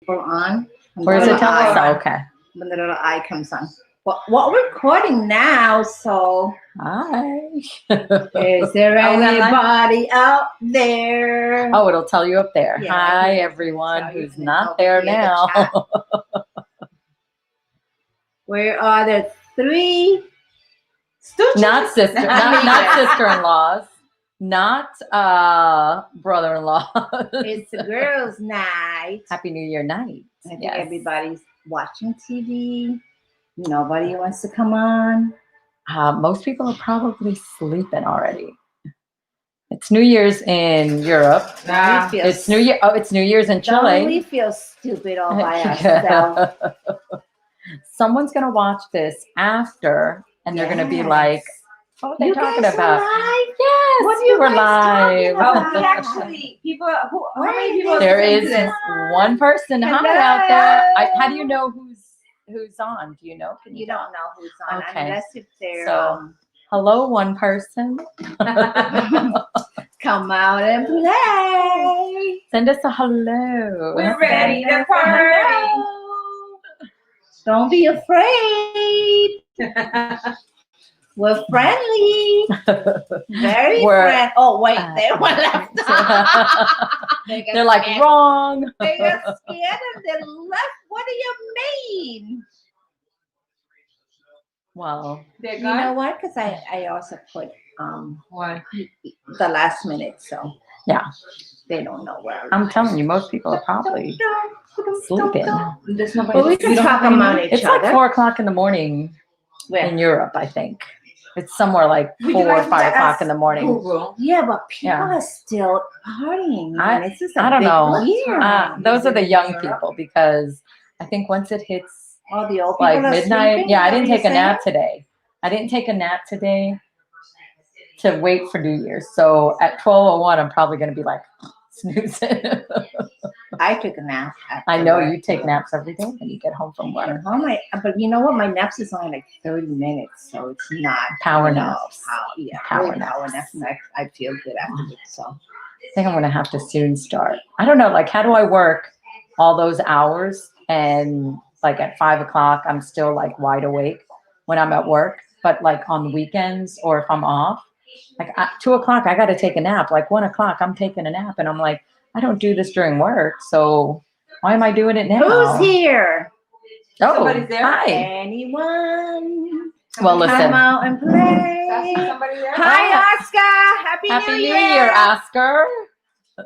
on. Where does it tell us? Oh, okay. When the little eye comes on. Well, we're recording now, so Hi. is there anybody out there? Oh, it'll tell you up there. Yeah, Hi, everyone who's not there in the now. chat. Where are the three stooges? Not sister-in-laws, not brother-in-law. It's the girls' night. Happy New Year night. I think everybody's watching TV. Nobody wants to come on. Most people are probably sleeping already. It's New Year's in Europe. It's New Year. Oh, it's New Year's in Chile. Don't we feel stupid all by ourselves? Someone's gonna watch this after, and they're gonna be like, "What are they talking about?" Live? Yes, what we were live. Oh, actually, people. How many people? There is one person. Hello. Hi out there. How do you know who's on? Do you know? You don't know who's on Okay. unless if they're. So, hello, one person. Come out and play. Send us a hello. We're ready to party. Don't be afraid. We're friendly. Very friendly. Oh, wait. They were left. They're like, scared. wrong. They got scared and they left. What do you mean? Well, you know what? Because I also put What? the last minute. So, yeah. They don't know where I'm telling you, most people are probably sleeping. But we can talk about each It's other. like 4 o'clock in the morning in Europe, I think. It's somewhere like 4 or 5 o'clock in the morning. Google. Yeah, but people are still partying. I don't know. Those are the young people because I think once it hits the old like people midnight. Yeah, I didn't take a nap today. I didn't take a nap today to wait for New Year's. So at 12:01, I'm probably going to be like snoozing. I took a nap. I know you take naps every day when you get home from work. But you know what? My naps is only like 30 minutes, so it's not power naps. Power naps. I feel good afterwards. So I think I'm going to have to soon start. I don't know. Like, how do I work all those hours and like at 5 o'clock, I'm still like wide awake when I'm at work, but like on the weekends or if I'm off, like at 2 o'clock, I got to take a nap. Like 1 o'clock, I'm taking a nap and I'm like, I don't do this during work. So why am I doing it now? Who's here? Oh, somebody's there. Hi. Anyone? Well, listen. Come out and play. Somebody there? Hi, Oscar. Happy New Year, Oscar.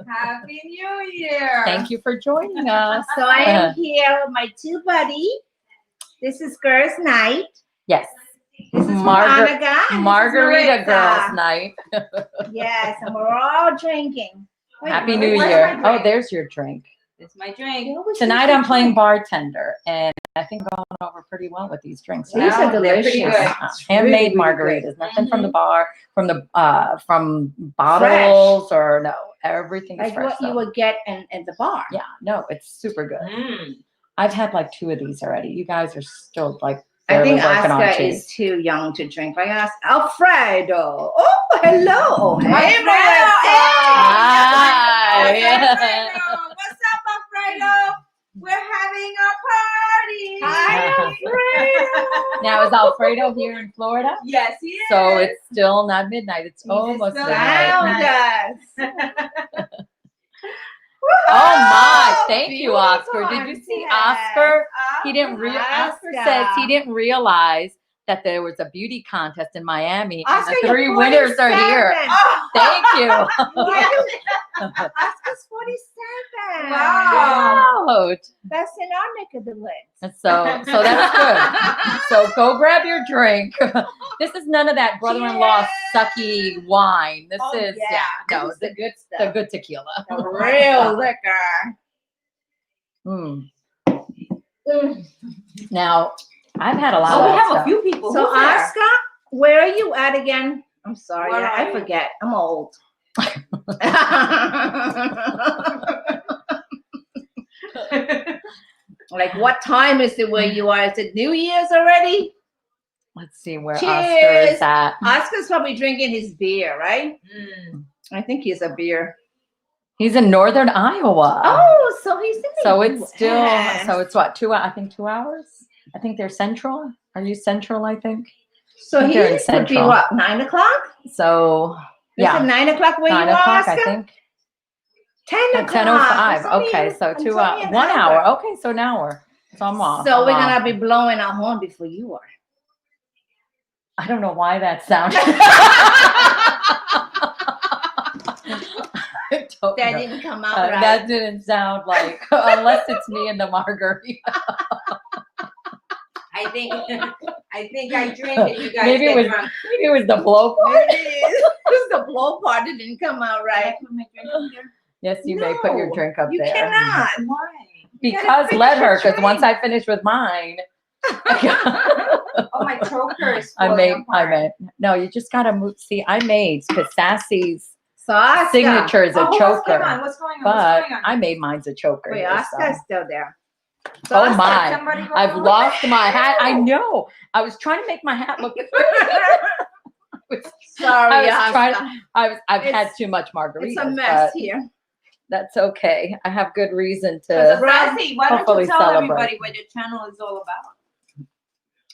Happy New Year. Thank you for joining us. So I am here with my two buddies. This is Girls' Night. Yes. This is Monica. Margarita Girls' Night. Yes, and we're all drinking. Happy New Year. Oh, there's your drink. It's my drink. Tonight I'm playing bartender, and I think I'm going over pretty well with these drinks. These are delicious. Pretty good. Handmade margaritas, nothing from the bar, from bottles or no, everything's like fresh. What you would get in the bar. Yeah, no, it's super good. I've had like 2 of these already. You guys are still like I think working on Oscar is too young to drink. I asked Alfredo. Oh, hello. Hey, Hi. What's up, Alfredo? We're having a party. Hi, Alfredo. Now, is Alfredo here in Florida? Yes, he is. So it's still not midnight. It's almost midnight. Oh my! Thank you, Oscar. Did you see Oscar? He didn't Oscar says he didn't realize that there was a beauty contest in Miami, Oscar, and the 3 winners are here. Oh. Thank you. Oscar's 47. Wow. That's in our neck of the woods. So that's good. So go grab your drink. This is none of that brother-in-law sucky wine. This is no, the good stuff. The good tequila. The real liquor. Now, I've had a lot of we have stuff. a few people. So Oscar, where are you at again? I'm sorry, Where are I you? forget. I'm old. Like, what time is it where you are? Is it New Year's already? Let's see where Cheers. Oscar is at. Oscar's probably drinking his beer, right? I think he's a beer. He's in northern Iowa. Oh, so he's in the So it's still, US. so it's what, I think 2 hours? I think they're central. Are you central, I think? So I think he they're in could be Central. what, 9 o'clock? So, Is yeah. it 9 o'clock where 9 you are, o'clock, I Oscar? think. 10 o'clock. 10:05. It's only- Okay, so it's 2 only hours. an 1 hour. Okay, so an hour. So I'm off. So I'm we're off. gonna be blowing our horn before you are. I don't know why that sounded. I don't That know. didn't come out right. That didn't sound like, unless it's me and the margarita. I think I drink and you guys Maybe get drunk. Maybe it was the blow part. Maybe it is. The blow part that didn't come out right. Yes, you may put your No, drink up You there. cannot. Why? Because finish let your her, because drink. once I finish with mine, Oh, my choker is I falling made, apart. no, you just gotta move. See, I made, because Sassy's So Oscar. signature is a Oh, choker, what's going on? but What's going on? I made mine's a choker. Wait, here, Oscar's so. still there. So Oh Oscar, my, Somebody go I've home. lost my hat. I know. I was trying to make my hat look Sorry, I was trying- Oscar. I've had It's- too much margaritas. It's a mess but here. That's okay. I have good reason So, to. Sassy, why don't hopefully you tell celebrate. everybody what your channel is all about?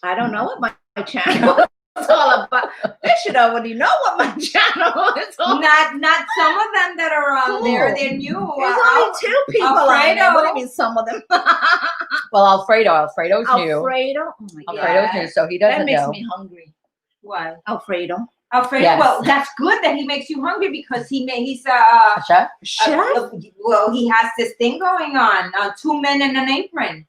I don't know what my channel is all about. They should already know what my channel is all about. Not some of them that are on there. They're new. There's only 2 people on there. Alfredo. What do you mean some of them? Well, Alfredo's new. Alfredo. Oh my God. Alfredo's new, so he doesn't That makes know. me hungry. What? Alfredo. Alfredo. Yes. Well, that's good that he makes you hungry because he's A chef? Chef? well, he has this thing going on. 2 men in an apron.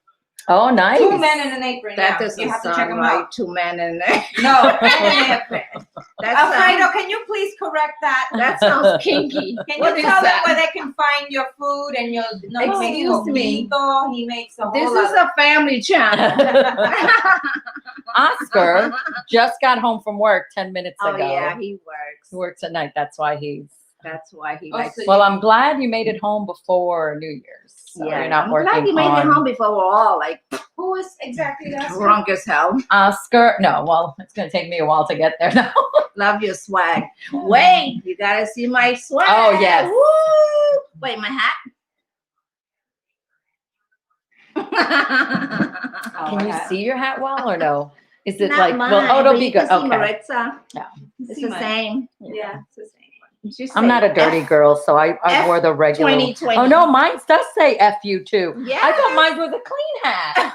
Oh, nice. 2 men in an apron. That yeah. doesn't You have to sound check him right. out. 2 men in there. No, in an apron. That Alfredo, sounds, can you please correct that? that sounds kinky. Can What you is tell them that? where they can find your food and your no, he makes Excuse me. coquito, he makes a whole This lot is of a family channel. Oscar just got home from work 10 minutes Oh ago. yeah, he works. He works at night. That's why he's. That's why he Oh, likes. so Well, I'm glad you made it home before New Year's. So you're not I'm working glad he made on it home before we're all like who is exactly that? drunk as hell. Oscar. No, well, it's going to take me a while to get there now. Love your swag. Wait, you gotta see my swag. Oh, yes. Woo! Wait, my hat. Can you see your hat well or no? Is it Not like, mine, well, oh, it'll but be you good. can see Okay. Maritza. Yeah. It's the same. Yeah, it's the same one. It's just I'm not a dirty girl, so I wore the regular. 2020. Oh, no, mine does say FU too. Yeah. I thought mine was a clean hat.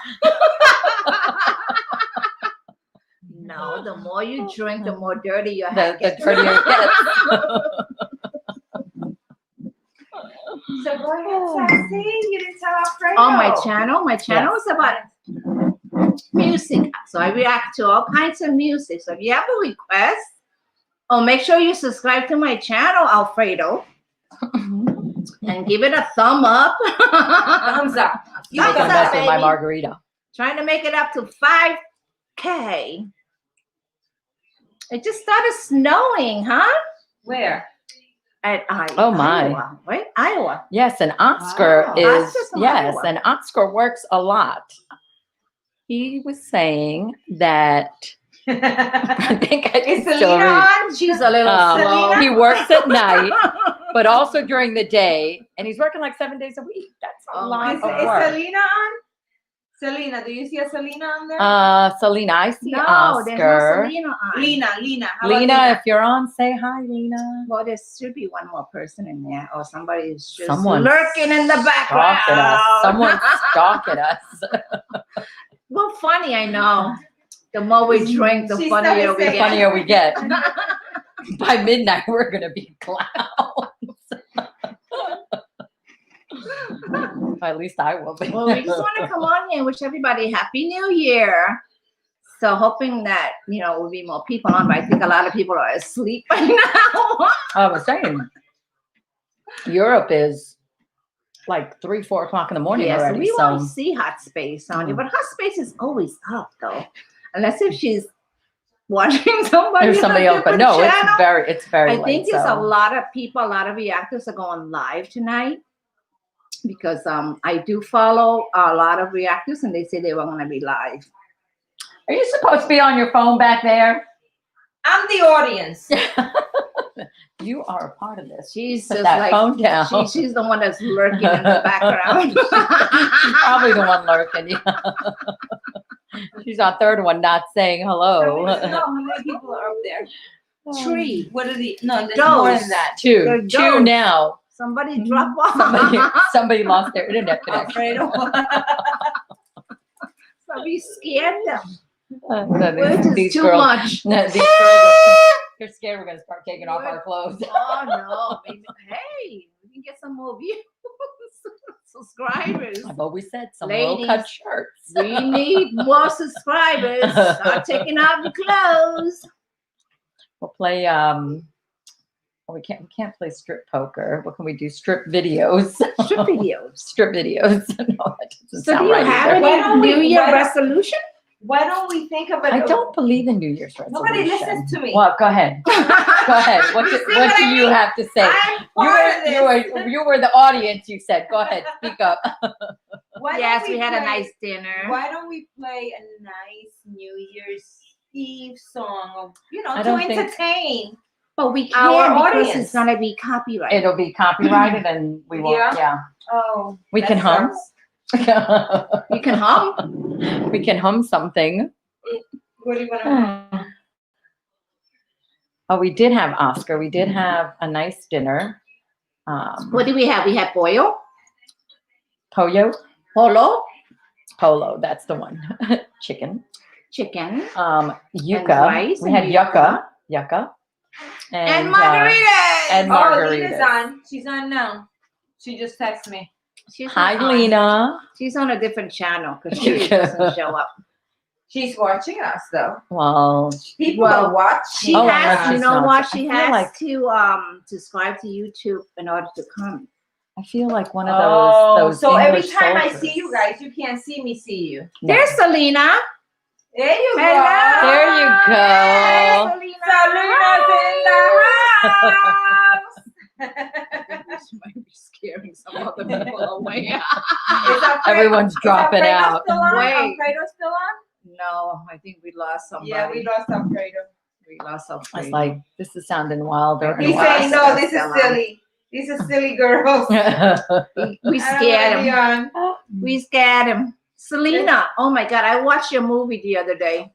No, the more you drink, the more dirty your The hat gets. dirtier it gets. So go ahead, Sassy. You didn't tell Alfredo. On my channel. My channel is about music. So I react to all kinds of music. So if you have a request, make sure you subscribe to my channel, Alfredo, and give it a thumb up. Thumbs up. You make Thumbs a up, mess with my baby. margarita. Trying to make it up to 5K. It just started snowing, huh? Where? At Oh, my. Iowa, right? Iowa. Yes, and Oscar Wow. is Oscar's from yes, Iowa. and Oscar works a lot. He was saying that I think I Is can still Selena read. on? She's a little slow. Selena? He works at night, but also during the day, and he's working like 7 days a week. That's a Oh, lot Is of work. Selena on? Selena, do you see a Selena on there? Selena, I see No, there's no Oscar. Selena on. Lena. How about Lena, if you're on, say hi, Lena. Well, there should be one more person in there, or somebody is just Someone's lurking in the background. Stalking us. Someone's stalking us. Well, funny, I know. The more we drink, the She funnier started we The saying- get. funnier we get. By midnight, we're gonna be clowns. At least I will be. Well, we just want to come on here and wish everybody Happy New Year. So hoping that, will be more people on, but I think a lot of people are asleep by now. I was saying, Europe is like 3, 4 o'clock in the morning Yeah, so already. we So won't see Hot Space on you, but Hot Space is always up though, unless if she's watching somebody. there's somebody on a else, but different no, channel. it's very I late. think there's a so. lot of people, a lot of reactors are going live tonight because I do follow a lot of reactors and they say they were going to be live. Are you supposed to be on your phone back there? I'm the audience. You are a part of this. She's Put just that like phone down. she's the one that's lurking in the background. She's probably the one lurking. Yeah. She's our third one not saying hello. No, how many people are up there? Tree. What are the? No, there's Ghosts. more than that. Two They're ghosts. now. Somebody drop off. Somebody lost their internet connection. Alfredo. Somebody scared them. So Which is these too girls, much. no, these girls, they're scared we're gonna start taking off our clothes. Oh no. Maybe, hey, we can get some more views. Subscribers. I've always said some low cut shirts. We need more subscribers. Start taking off the clothes. We'll play we can't play strip poker. What can we do? Strip videos. Strip videos. Strip videos. No, that doesn't So sound do you right have either. any New Year resolution? Why don't we think of it? I don't believe in New Year's resolution. Nobody listens to me. Well, go ahead. Go ahead. What do you have to say? I'm part of this. You were the audience, you said. Go ahead, speak up. Why Yes, don't we had a play- nice dinner. Why don't we play a nice New Year's Eve song of, I to don't think- entertain? But we Our can't because audience. it's gonna be copyrighted. It'll be copyrighted and we won't. Yeah. Oh, We that can hum. sucks. You can hum. We can hum something. What do you want to? Oh, we did have Oscar. We did have a nice dinner. What do we have? We had pollo, Pollo. polo, That's the one. Chicken. chicken, Yucca. rice We and had yucca. and margaritas. and Oh, margaritas. Lena's on. She's on now. She just texted me. She's Hi, not on. Lena. She's on a different channel because she doesn't show up. She's watching us though. Well, People Well, are watching. She Oh, has, unless you she's know not. what? I She feel has like- to subscribe to YouTube in order to come. I feel like one of Oh, those so every English time I soldiers. see you guys, you can't see me. See you. No. There's Selena. There you Hello. go. There you Hey, go. Selena. Selena's in the house. This might be scaring some other people away. Is Alfredo- Everyone's is dropping Alfredo out. Still on? Wait. Alfredo still on? No, I think we lost somebody. Yeah, we lost Alfredo. We lost I somebody. was like, this is sounding wilder. He's Wow. saying, no, this is Still on. silly. These are silly girls. we I don't scared wanna be him. on. We scared him. Selena, oh my God, I watched your movie the other day.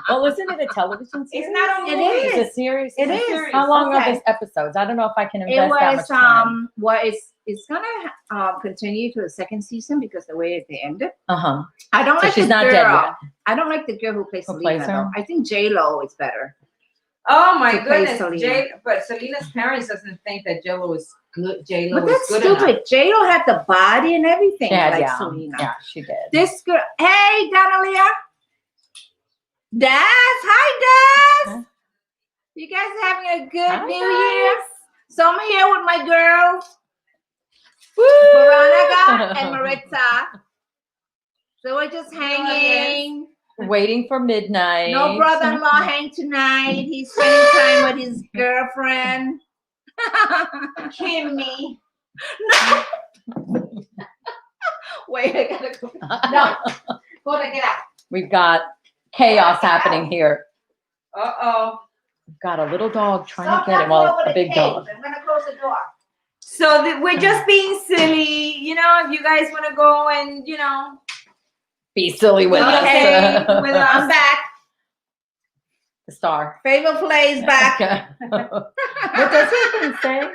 Well, isn't it a television series? It's not a It movie. is. It's a series. It It's a is. series. How long Okay. are these episodes? I don't know if I can It invest that was much time. well, it's gonna continue to the second season because the way they ended. Uh-huh. I don't So like she's the not girl. dead yet. I don't like the girl who plays Who Selena plays her? though. I think J-Lo is better. Oh my To play goodness. Selena. But Selena's parents doesn't think that J-Lo is good. J-Lo But is that's good stupid. enough. J-Lo had the body and everything like yeah, Selena. yeah, she did. This girl, hey, Danalia. Daz, hi, Daz. You guys having a good Hi, New guys. Year? So I'm here with my girls, Woo! Veronica and Maritza. So we're just hanging. Waiting for midnight. No brother-in-law hang tonight. He's spending time with his girlfriend. Kimmy. No. Wait, I gotta go. No. Go to get out. We've got chaos happening here. Uh-oh. We've got a little dog trying Stop to get it. knocking Well, over a the big cage. dog. I'm gonna close the door. So we're just being silly. You know, if you guys want to go and, Be silly with Okay, us. with I'm us. back. The star. Favorite plays back. What does he say?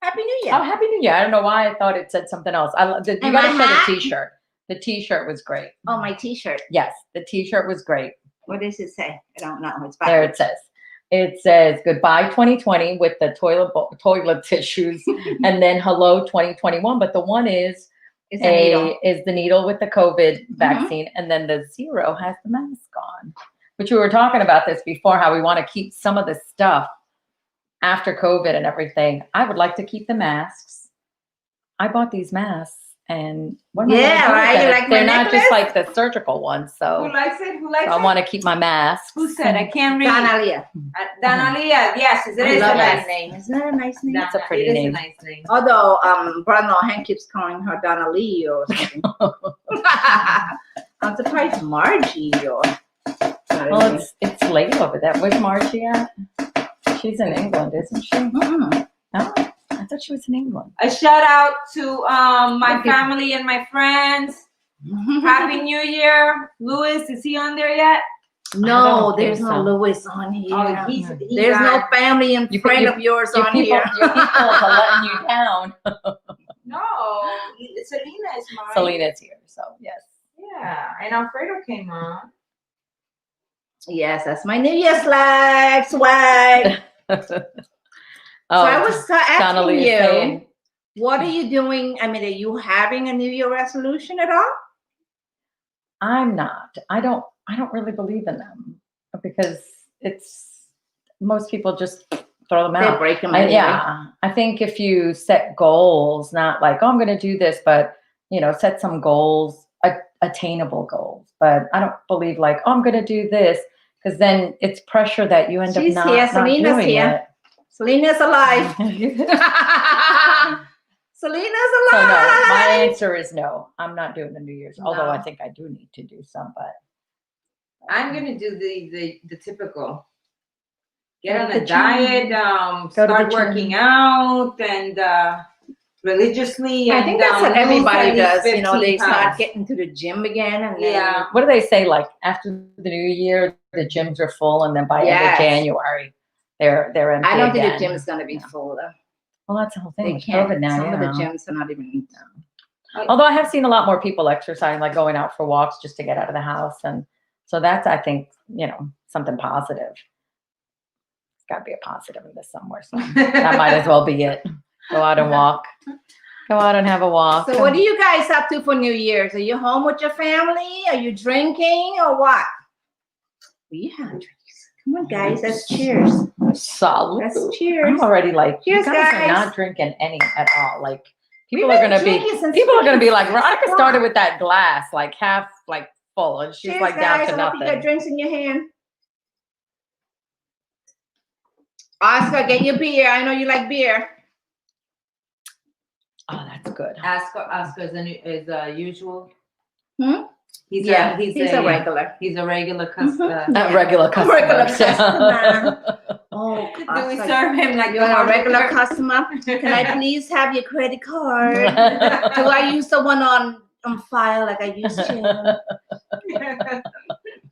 Happy New Year. Oh, Happy New Year. I don't know why I thought it said something else. You And got to my show the hat? t-shirt. The t-shirt was great. Oh, my T-shirt. Yes, the t-shirt was great. What does it say? I don't know. It's There back. it says. It says goodbye 2020 with the toilet tissues, and then hello 2021. But the one is It's a needle. is the needle with the COVID vaccine, and then the 0 has the mask on. Which we were talking about this before, how we want to keep some of the stuff after COVID and everything. I would like to keep the masks. I bought these masks, and what am I gonna Yeah, do with right? them? You like my They're not just necklace? like the surgical ones, Who so likes it? Who likes I it? want to keep my masks. Who said? I can't read. Danalia. Danalia. Yes, it I is a love nice that name. Isn't that a nice name? That's a pretty It is name. a nice name. Although, brother-in-law Hank keeps calling her Donalee or something. I'm surprised Margie or Well, it's late over there. Where's Margie at? She's in England, isn't she? Mm-mm. Oh, I thought she was in England. A shout out to my family and my friends. Happy New Year. Louis, is he on there yet? No, think there's no so. Louis on here. Oh, There's no family and friend of yours on here. Your people are letting you down. No, Selena is mine. Selena's here, so yes. Yeah, and Alfredo came on. Yes, that's my New Year swag. So I was asking Donnelly is you, saying, what are you doing? I mean, are you having a New Year resolution at all? I'm not. I don't really believe in them because most people just throw them They out. break them anyway. I think if you set goals, not like, oh, I'm going to do this, but set some goals, attainable goals. But I don't believe like, oh, I'm going to do this, because then it's pressure that you end up not Selena's doing here. it. Selena's alive. Selena's alive. So no, my answer is no. I'm not doing the New Year's, although No. I think I do need to do some. But I'm gonna do the typical. Get Go on to a the diet, Go to start the working gym. out, and religiously. I think that's what everybody does. They 15 start pounds. getting to the gym again, and then, Yeah. what do they say? Like after the New Year, the gyms are full, and then by end Yes. of January, they're empty I don't think again. the gym is going to be full though. Well, that's the whole thing They with can't. COVID now. Some of the gyms are not even. Although I have seen a lot more people exercising, like going out for walks just to get out of the house, and so that's, I think, something positive. It's got to be a positive in this somewhere. So that might as well be it. Go out and walk. Go out and have a walk. So what are you guys up to for New Year's? Are you home with your family? Are you drinking or what? Yeah, drinks. Come on, guys. Let's cheers. Solid. Let's cheers. I'm already like, Cheers, you guys guys. are not drinking any at all. Like people We've are been gonna be drinking since like, 6 Veronica o'clock. started with that glass, like half like full, and she's Cheers, like down guys. to I hope you got nothing. drinks in your hand. Oscar, get your beer. I know you like beer. Oh, that's good. Oscar is usual. Hmm? He's a regular. regular. He's a regular customer. Not regular customer. Regular customer. Oh, Do we Oscar, serve him like you're a regular customer? customer. Can I please have your credit card? Do I use the one on file like I used to?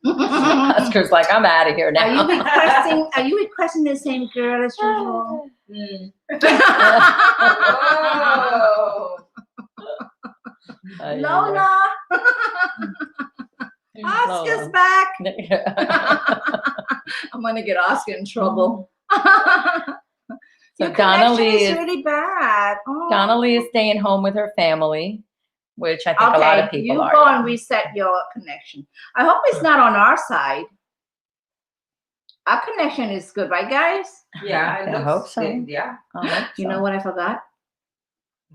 Oscar's like, I'm out of here now. Are you requesting the same girl as usual? Mm. Oh. Lola. Oscar's back. I'm gonna get Oscar in trouble. So Your connection Donnelly is is really bad. Oh. Donnelly is staying home with her family, which I think a lot of people you are. go and reset your connection. I hope it's not on our side. Our connection is good, right, guys? Yeah, it I looks hope so. good, yeah. I hope You so. know what I forgot?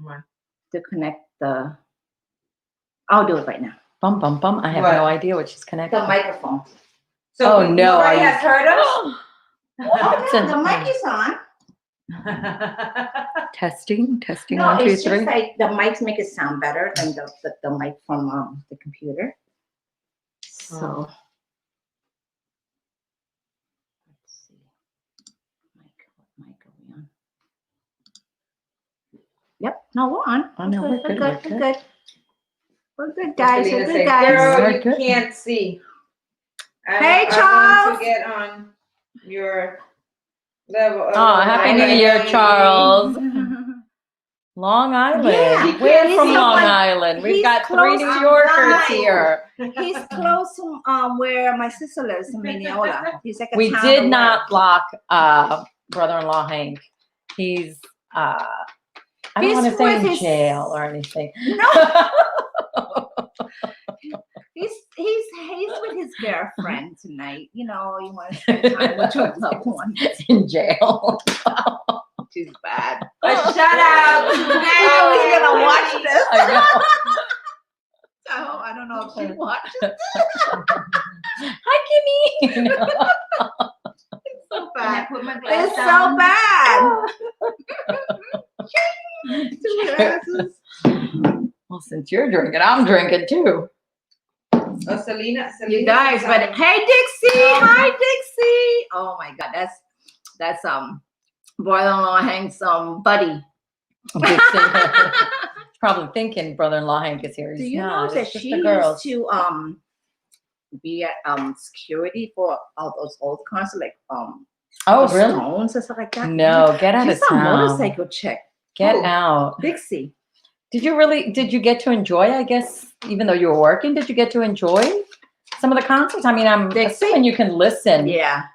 What? To connect the. I'll do it right now. Bum bum bum. I have What? no idea what she's connected. The microphone. So Oh, no, nobody are you- has heard us. Oh, no, the mic is on. Testing No, 1, 2, it's 3. just like the mics make it sound better than the mic from the computer. So let's see. What mic are we on? Yep. No, we're on. Oh, no, we're good, We're good. We're good, guys. We're good, Say, guys. girl, We're you good. can't see. Hey, I Charles. want to get on your level. Oh, happy New Year, Charles. Long Island. Yeah, We're he's from in, Long like, Island. We've he's got 3 close New to Yorkers Long here. He's close to where my sister lives in Mineola. He's like a We town did away. not block brother-in-law Hank. He's I don't He's want to say with in his- jail or anything. No, he's with his girlfriend tonight. You know, you want to spend time with your loved one. in jail. She's bad. A shout out to Now he's gonna watch this. I know. Oh, I don't know if she watches. Hi, Kimmy. So Can I bad. put my glass It's down? so bad. 2 glasses. Well, since you're drinking, I'm drinking too. Oh, Selena. You guys, but hey, Dixie, hi, Dixie. Oh my God, that's brother-in-law Hank's buddy. Probably thinking brother-in-law Hank is here. Do He's you know not. that It's just she the girls. used to be at security for all those old cars, like Oh, the really? Stones and stuff like that? No, get out of She's a town. motorcycle chick. Get Oh. out. Dixie. Did you get to enjoy, I guess, even though you were working, did you get to enjoy some of the concerts? I mean, I'm Dixie? assuming you can listen. Yeah.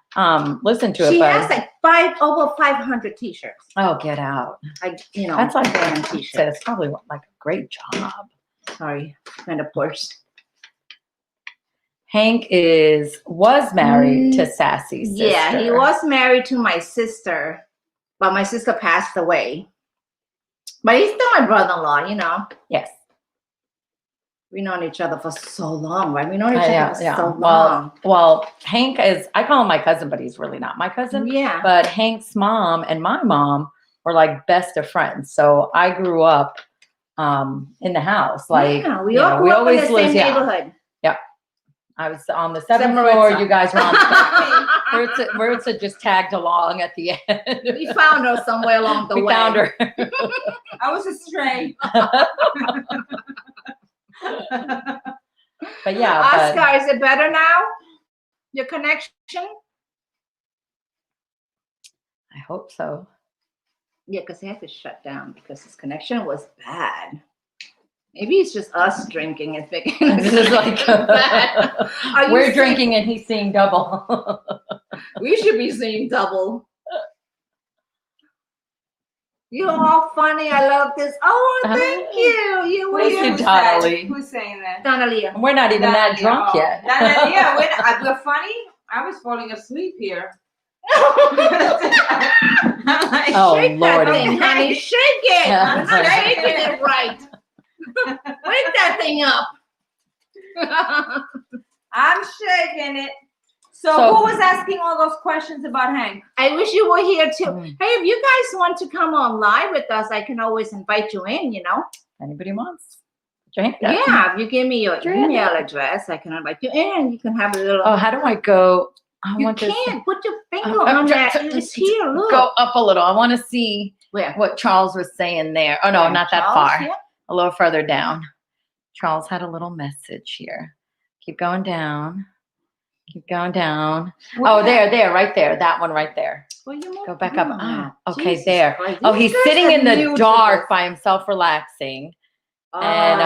Listen to it. She but has like over 500 t-shirts. Oh, get out. That's like band a t-shirt. It's probably like a great job. Sorry, kind of Porsche. Hank was married to Sassy's sister. Yeah, he was married to my sister, but my sister passed away. But he's still my brother-in-law, you know. Yes. We've known each other for so long, right? We've known each other for so long. Well, Hank I call him my cousin, but he's really not my cousin. Yeah. But Hank's mom and my mom were like best of friends. So I grew up in the house. Like, yeah, we always lived in the same neighborhood. Yep. I was on the 7th floor. You guys were on the 5th. Maritza just tagged along at the end. We found her somewhere along the way. We found her. I was a stray. But yeah. Oscar, is it better now? Your connection? I hope so. Yeah, because they had to shut down because his connection was bad. Maybe it's just us drinking and thinking this is like bad. We're drinking and he's seeing double. We should be seeing double. You're all funny. I love this. Oh, thank you. You were Who's saying that? Donalia. We're not even that drunk yet. Yeah, we're funny. I was falling asleep here. Shake that thing, honey. Shake it. I'm shaking it right. Wake that thing up. I'm shaking it. So who was asking all those questions about Hank? I wish you were here too. Hey, if you guys want to come on live with us, I can always invite you in, you know. Anybody wants? Yeah, if you give me your email address, I can invite you in. You can have a little. Oh, how do I go? You can't put your finger on that. It's here. Look. Go up a little. I want to see where what Charles was saying there. Oh no, not that far. Yeah. A little further down. Charles had a little message here. Keep going down. Keep going down. Oh, there, right there. That one right there. Go back up. Ah, okay, Jesus there. Christ. Oh, he's sitting in the dark by himself, relaxing. And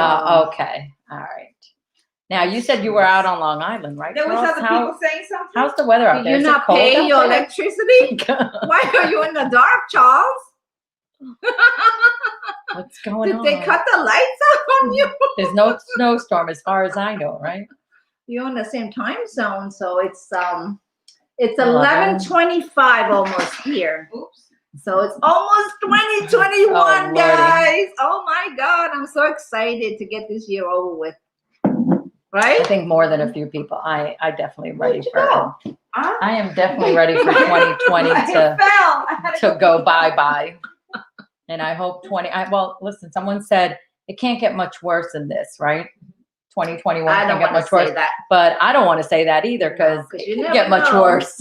okay, all right. Now you said you were out on Long Island, right? There was other people saying something. How's the weather out there? Did you not pay your electricity? Why are you in the dark, Charles? What's going on? Did they cut the lights out on you? There's no snowstorm as far as I know, right? You're in the same time zone, so it's 11:25 almost here. Oops. So it's almost 2021, guys. Oh my God, I'm so excited to get this year over with. Right? I think more than a few people. I definitely am ready for it. Huh? I am definitely ready for 2020 to go bye-bye. And I hope well, listen, someone said it can't get much worse than this, right? 2021 can't get much worse. But I don't want to say that either because it can get much worse.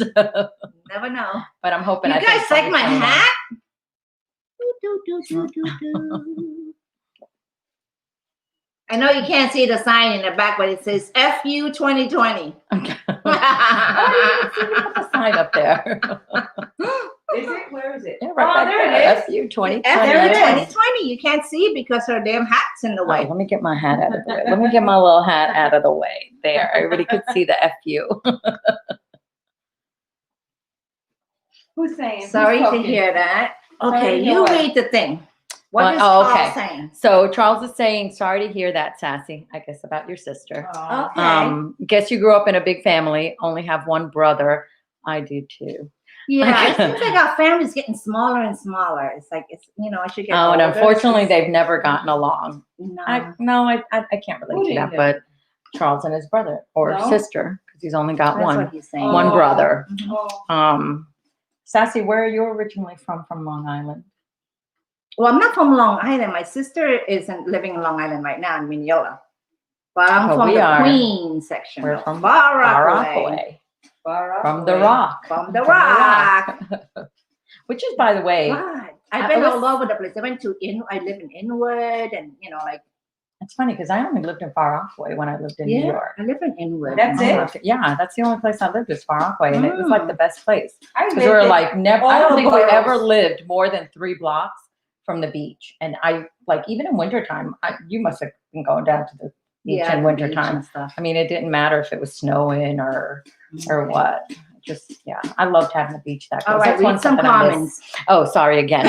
Never know. But I'm hoping. You guys like my hat? I know you can't see the sign in the back, but it says FU 2020. Okay. The sign up there. Is it? Where is it? Yeah, right there it is. FU 2020. FU 2020. You can't see because her damn hat's in the way. Oh, let me get my hat out of the way. Let me get my little hat out of the way. There. Everybody could see the FU. Who's saying? Sorry to hear that. Okay, you read the thing. What is Charles saying? So Charles is saying, sorry to hear that, Sassy, I guess, about your sister. Okay. Guess you grew up in a big family, only have one brother. I do too. Yeah, it seems like our family's getting smaller and smaller. It's like, I should get older. And unfortunately, they've never gotten along. No. I can't relate to that, but Charles and his brother or sister, because he's only got one. What he's saying. One brother. Oh. Sassy, where are you originally from Long Island? Well, I'm not from Long Island. My sister isn't living in Long Island right now in Mineola. But I'm But from we the are. Queen section. We're of from far Far Rockaway. Rockaway. From the Rock. From the From the Rock. Which is, by the way, God, I've I been was- all over the place. I went to I live in Inwood, and like. it's funny because I only lived in Far Rockaway when I lived in New York. I live in Inwood. That's it? Yeah, that's the only place I lived was Far Rockaway, and it was like the best place. I Because we were like never. I all don't think we boroughs. ever lived more than 3 blocks from the beach, and I like even in wintertime. You must have been going down to the beach in the wintertime. beach and stuff. I mean, it didn't matter if it was snowing or what. Just I loved having the beach that close. All right, That's one read some something I miss. comments. Oh, sorry again.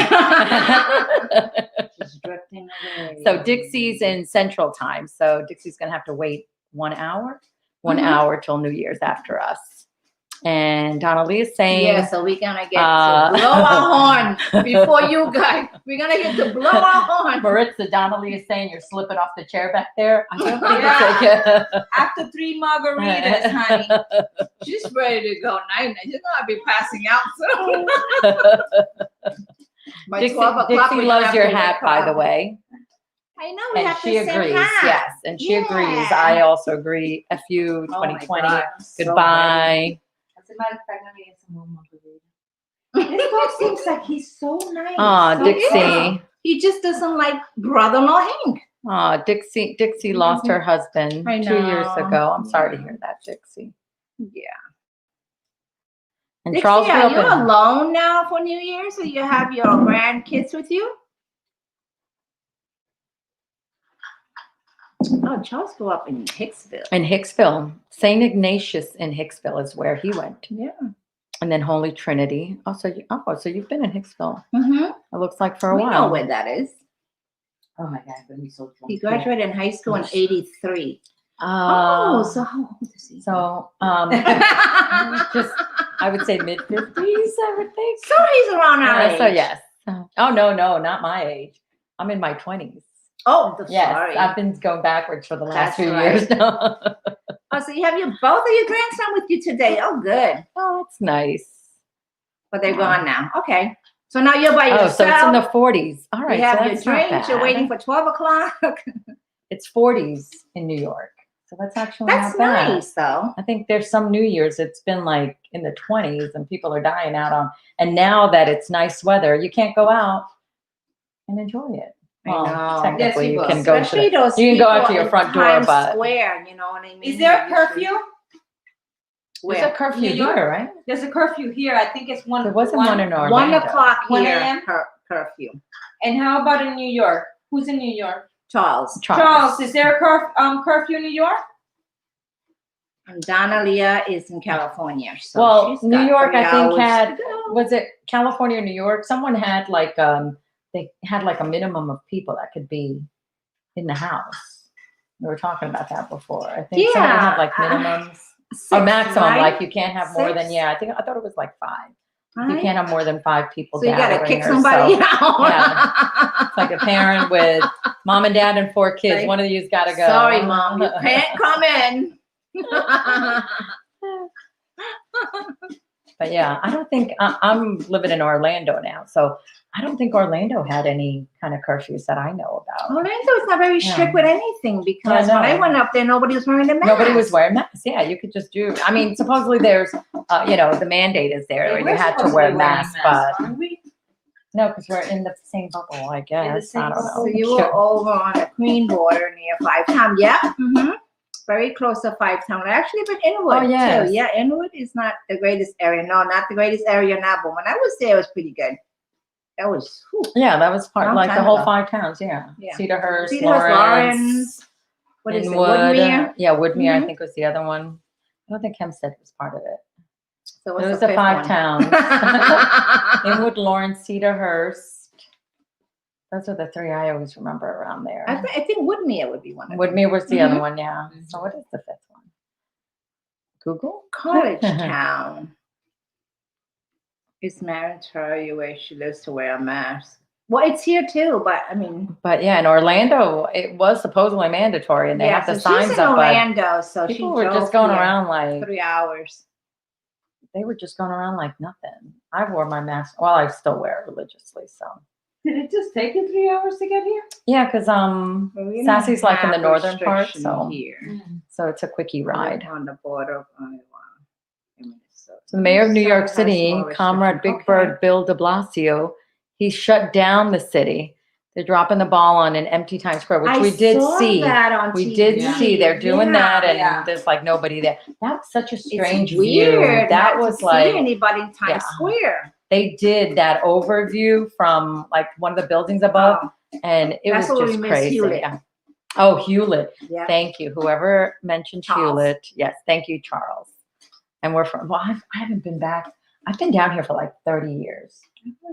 Just drifting away. So Dixie's in Central Time. So Dixie's gonna have to wait 1 hour, one Mhm. hour till New Year's after us. And Donna Lee is saying, Yeah, so we're gonna get to blow our horn before you guys. We're gonna get to blow our horn. Maritza, Donna Lee is saying you're slipping off the chair back there. I don't think Yeah. After 3 margaritas, honey. She's ready to go night. She's gonna be passing out soon. By Dixie, 12 o'clock, Dixie we're gonna loves have your to hat, wake by up. the way. I know we And have she the same agrees. hat. Yes, and she agrees. Yeah. I also agree. FU Oh my 2020. God, I'm so ready. Goodbye. As a matter of fact, let me get some more margarita. This dog seems like he's so nice. Aw, So Dixie. good. He just doesn't like brother-in-law Hank. Oh, Dixie lost her husband I 2 years know. ago. I'm sorry to hear that, Dixie. Yeah. And Dixie, Charles grew are up you in- alone now for New Year's, or you have your grandkids with you? Oh, Charles grew up in Hicksville. in Hicksville. St. Ignatius in Hicksville is where he went. Yeah. And then Holy Trinity. So you've been in Hicksville. Mm-hmm. It looks like for a We while. know where that is. Oh my God, but he's so drunk. He graduated in high school in '83. So how old is he? So just I would say mid-50s, I would think. So he's around our age. So yes. Oh no, not my age. I'm in my 20s. Oh, Yes, sorry. I've been going backwards for the last That's few right. years now. Oh, so you have both of your grandson with you today. Oh, good. Oh, that's nice. But they're gone now. Okay. So now you're by Oh, yourself. so it's in the 40s. All right, You have so your that's not drinks. You're bad. waiting for 12 o'clock. It's 40s in New York, so that's actually That's not bad. nice, though. I think there's some New Year's it's been like in the 20s, and people are dying out on. And now that it's nice weather, you can't go out and enjoy it. Well, I know. technically, Yes, you you can will. go Especially to. those You can go out to people your in front door, Times but Square, you know what I mean? Is there a They used to- curfew? there's Where? a curfew New York? here, right? There's a curfew here. I think it's one. There wasn't one in Orlando. 1 o'clock 1 here, a.m.? curfew. And how about in New York? Who's in New York? Charles. Charles, is there a curfew in New York? And Donna Leah is in California. So Well, she's New got York, 3 I think hours had to go. was it California or New York? Someone had like they had like a minimum of people that could be in the house. We were talking about that before. I think someone had like minimums. Or 6, maximum, right? like you can't have more than 6? I thought it was like 5. You Right? can't have more than 5 people. So you gotta gathering kick or somebody so. out. It's like a parent with mom and dad and 4 kids. Like, One of you's got to go. Sorry, Mom, you can't come in. But yeah, I don't think I'm living in Orlando now, so I don't think Orlando had any kind of curfews that I know about. Orlando is not very strict with anything because Yeah, I when I know. went up there, nobody was wearing a mask. Nobody was wearing masks. Yeah, you could just do. I mean, supposedly there's, the mandate is there where you had to wear masks, but no, because we're in the same bubble, I guess. same I don't know. So you were over on the Queen Border near Five Town. Yeah. Mm-hmm. Very close to Five Town. I actually been Inwood yes. too. Yeah, Inwood is not the greatest area. No, not the greatest area now, but when I was there, it was pretty good. That was Yeah, that was part Long like the time whole ago. 5 towns. Yeah, Yeah. Cedarhurst, Cedarhurst, Lawrence, Lawrence, what is it? Inwood. Woodmere. Yeah, Woodmere. Mhm. I think was the other one. I don't think Hempstead was part of it. So It what's was the the fifth 5 one? towns. Inwood, Lawrence, Cedarhurst. Those are the 3 I always remember around there. I think Woodmere would be one of them. Woodmere was the other Mhm. one, yeah. So what is the 5th one? Google? College Town. It's mandatory where she lives to wear a mask. Well, it's here too, but I mean, But yeah, in Orlando, it was supposedly mandatory, and they yeah, have the so she's signs in up. But Orlando, so she people were drove just going here around like 3 hours. they were just going around like nothing. I wore my mask. Well, I still wear it religiously, so Did it just take you 3 hours to get here? Yeah, because We don't Sassy's like in the have northern part, restriction so here. so it's a quickie We live ride. on the border of Iowa and Minnesota. So the mayor of New So York it has City, more Comrade restriction. Big Bird Bill de Blasio, he shut down the city. They're dropping the ball on an empty Times Square, which we did saw see. that on We TV. did see they're doing that, and yeah. there's like nobody there. That was such a strange It's weird view. That not was to like see anybody in Times yeah. Square. They did that overview from like one of the buildings above, and it That's was what we just miss, crazy. Hewlett. Yeah. Oh, Hewlett. Yeah. Thank you. Whoever mentioned Charles. Hewlett. Yes, thank you, Charles. And we're from, well, I haven't been back. I've been down here for like 30 years.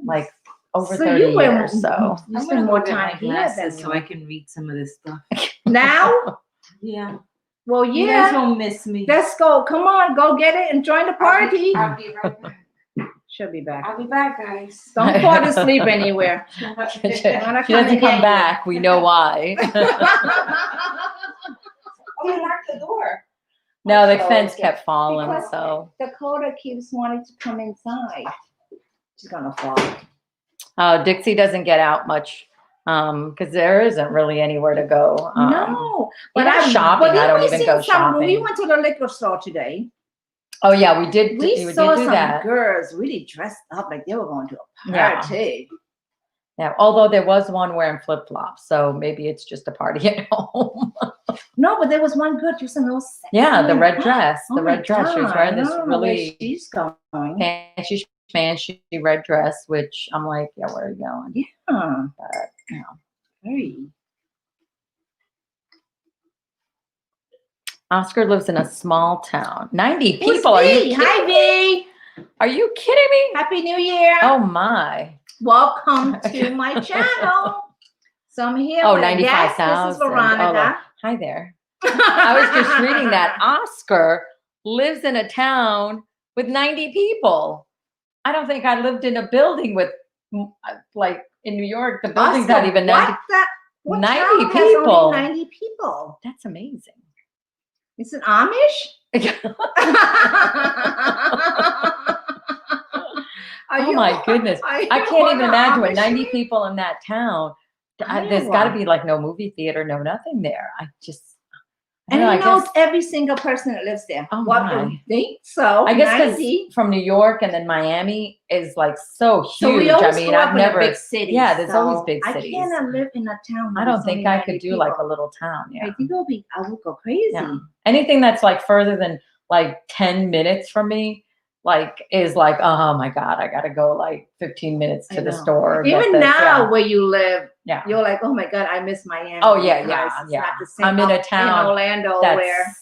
Like over So 30 you went- years. So You spend more time here than so I can read some of this stuff. now. Yeah. Well, You guys yeah. won't miss me. Let's go. Come on, go get it and join the party. I'll be right back. She'll be back. I'll be back, guys. Don't fall asleep anywhere. she gonna doesn't come and get come you. back. We know why. Oh, you locked the door. No, the So, fence kept falling. because- So, Dakota keeps wanting to come inside. She's gonna fall. Dixie doesn't get out much because there isn't really anywhere to go. No, but even shopping, I don't even go When we shopping. went to the liquor store today, Oh yeah, we did. we did saw do some that. girls really dressed up like they were going to a Yeah. party. Yeah, although there was one wearing flip flops, so maybe it's just a party at home. No, but there was one girl just in those. Yeah, the red dress. Oh The my red dress. She was God, wearing I this don't know where really she's going. fancy red dress, which I'm like, yeah, where are you going? Huh. But you know, Very. Oscar lives in a small town. 90 Who's people. Are you V? kidding Hi, me? V. Are you kidding me? Happy New Year. Oh my. Welcome to my channel. So I'm here. Oh, with a guest. 95,000. This is Veronica. Hi there. I was just reading that Oscar lives in a town with 90 people. I don't think I lived in a building with, like in New York, the building's not even 90. What 90 town has people. only 90 people. That's amazing. Is it Amish? Oh my goodness. I can't even imagine with 90 people in that town. There's got to be like no movie theater, no nothing there. I And don't he know, knows guess- every single person that lives there. Oh What my. do you think? So I guess 90. because from New York and then Miami is like so huge. So we always I mean, grew up I've in never. a big city. Yeah, there's so always big cities. I cannot live in a town. I where don't there's think only I 90 could do like a people. little town. Yeah. I think I would go crazy. Yeah. Anything that's like further than like 10 minutes from me, like is like, oh my God, I got to go like 15 minutes to I the know. store. get Even this, now, yeah. where you live, Yeah. you're like, oh my God, I miss Miami. Oh, yeah, because yeah, it's yeah. not the same I'm in a up town in Orlando that's where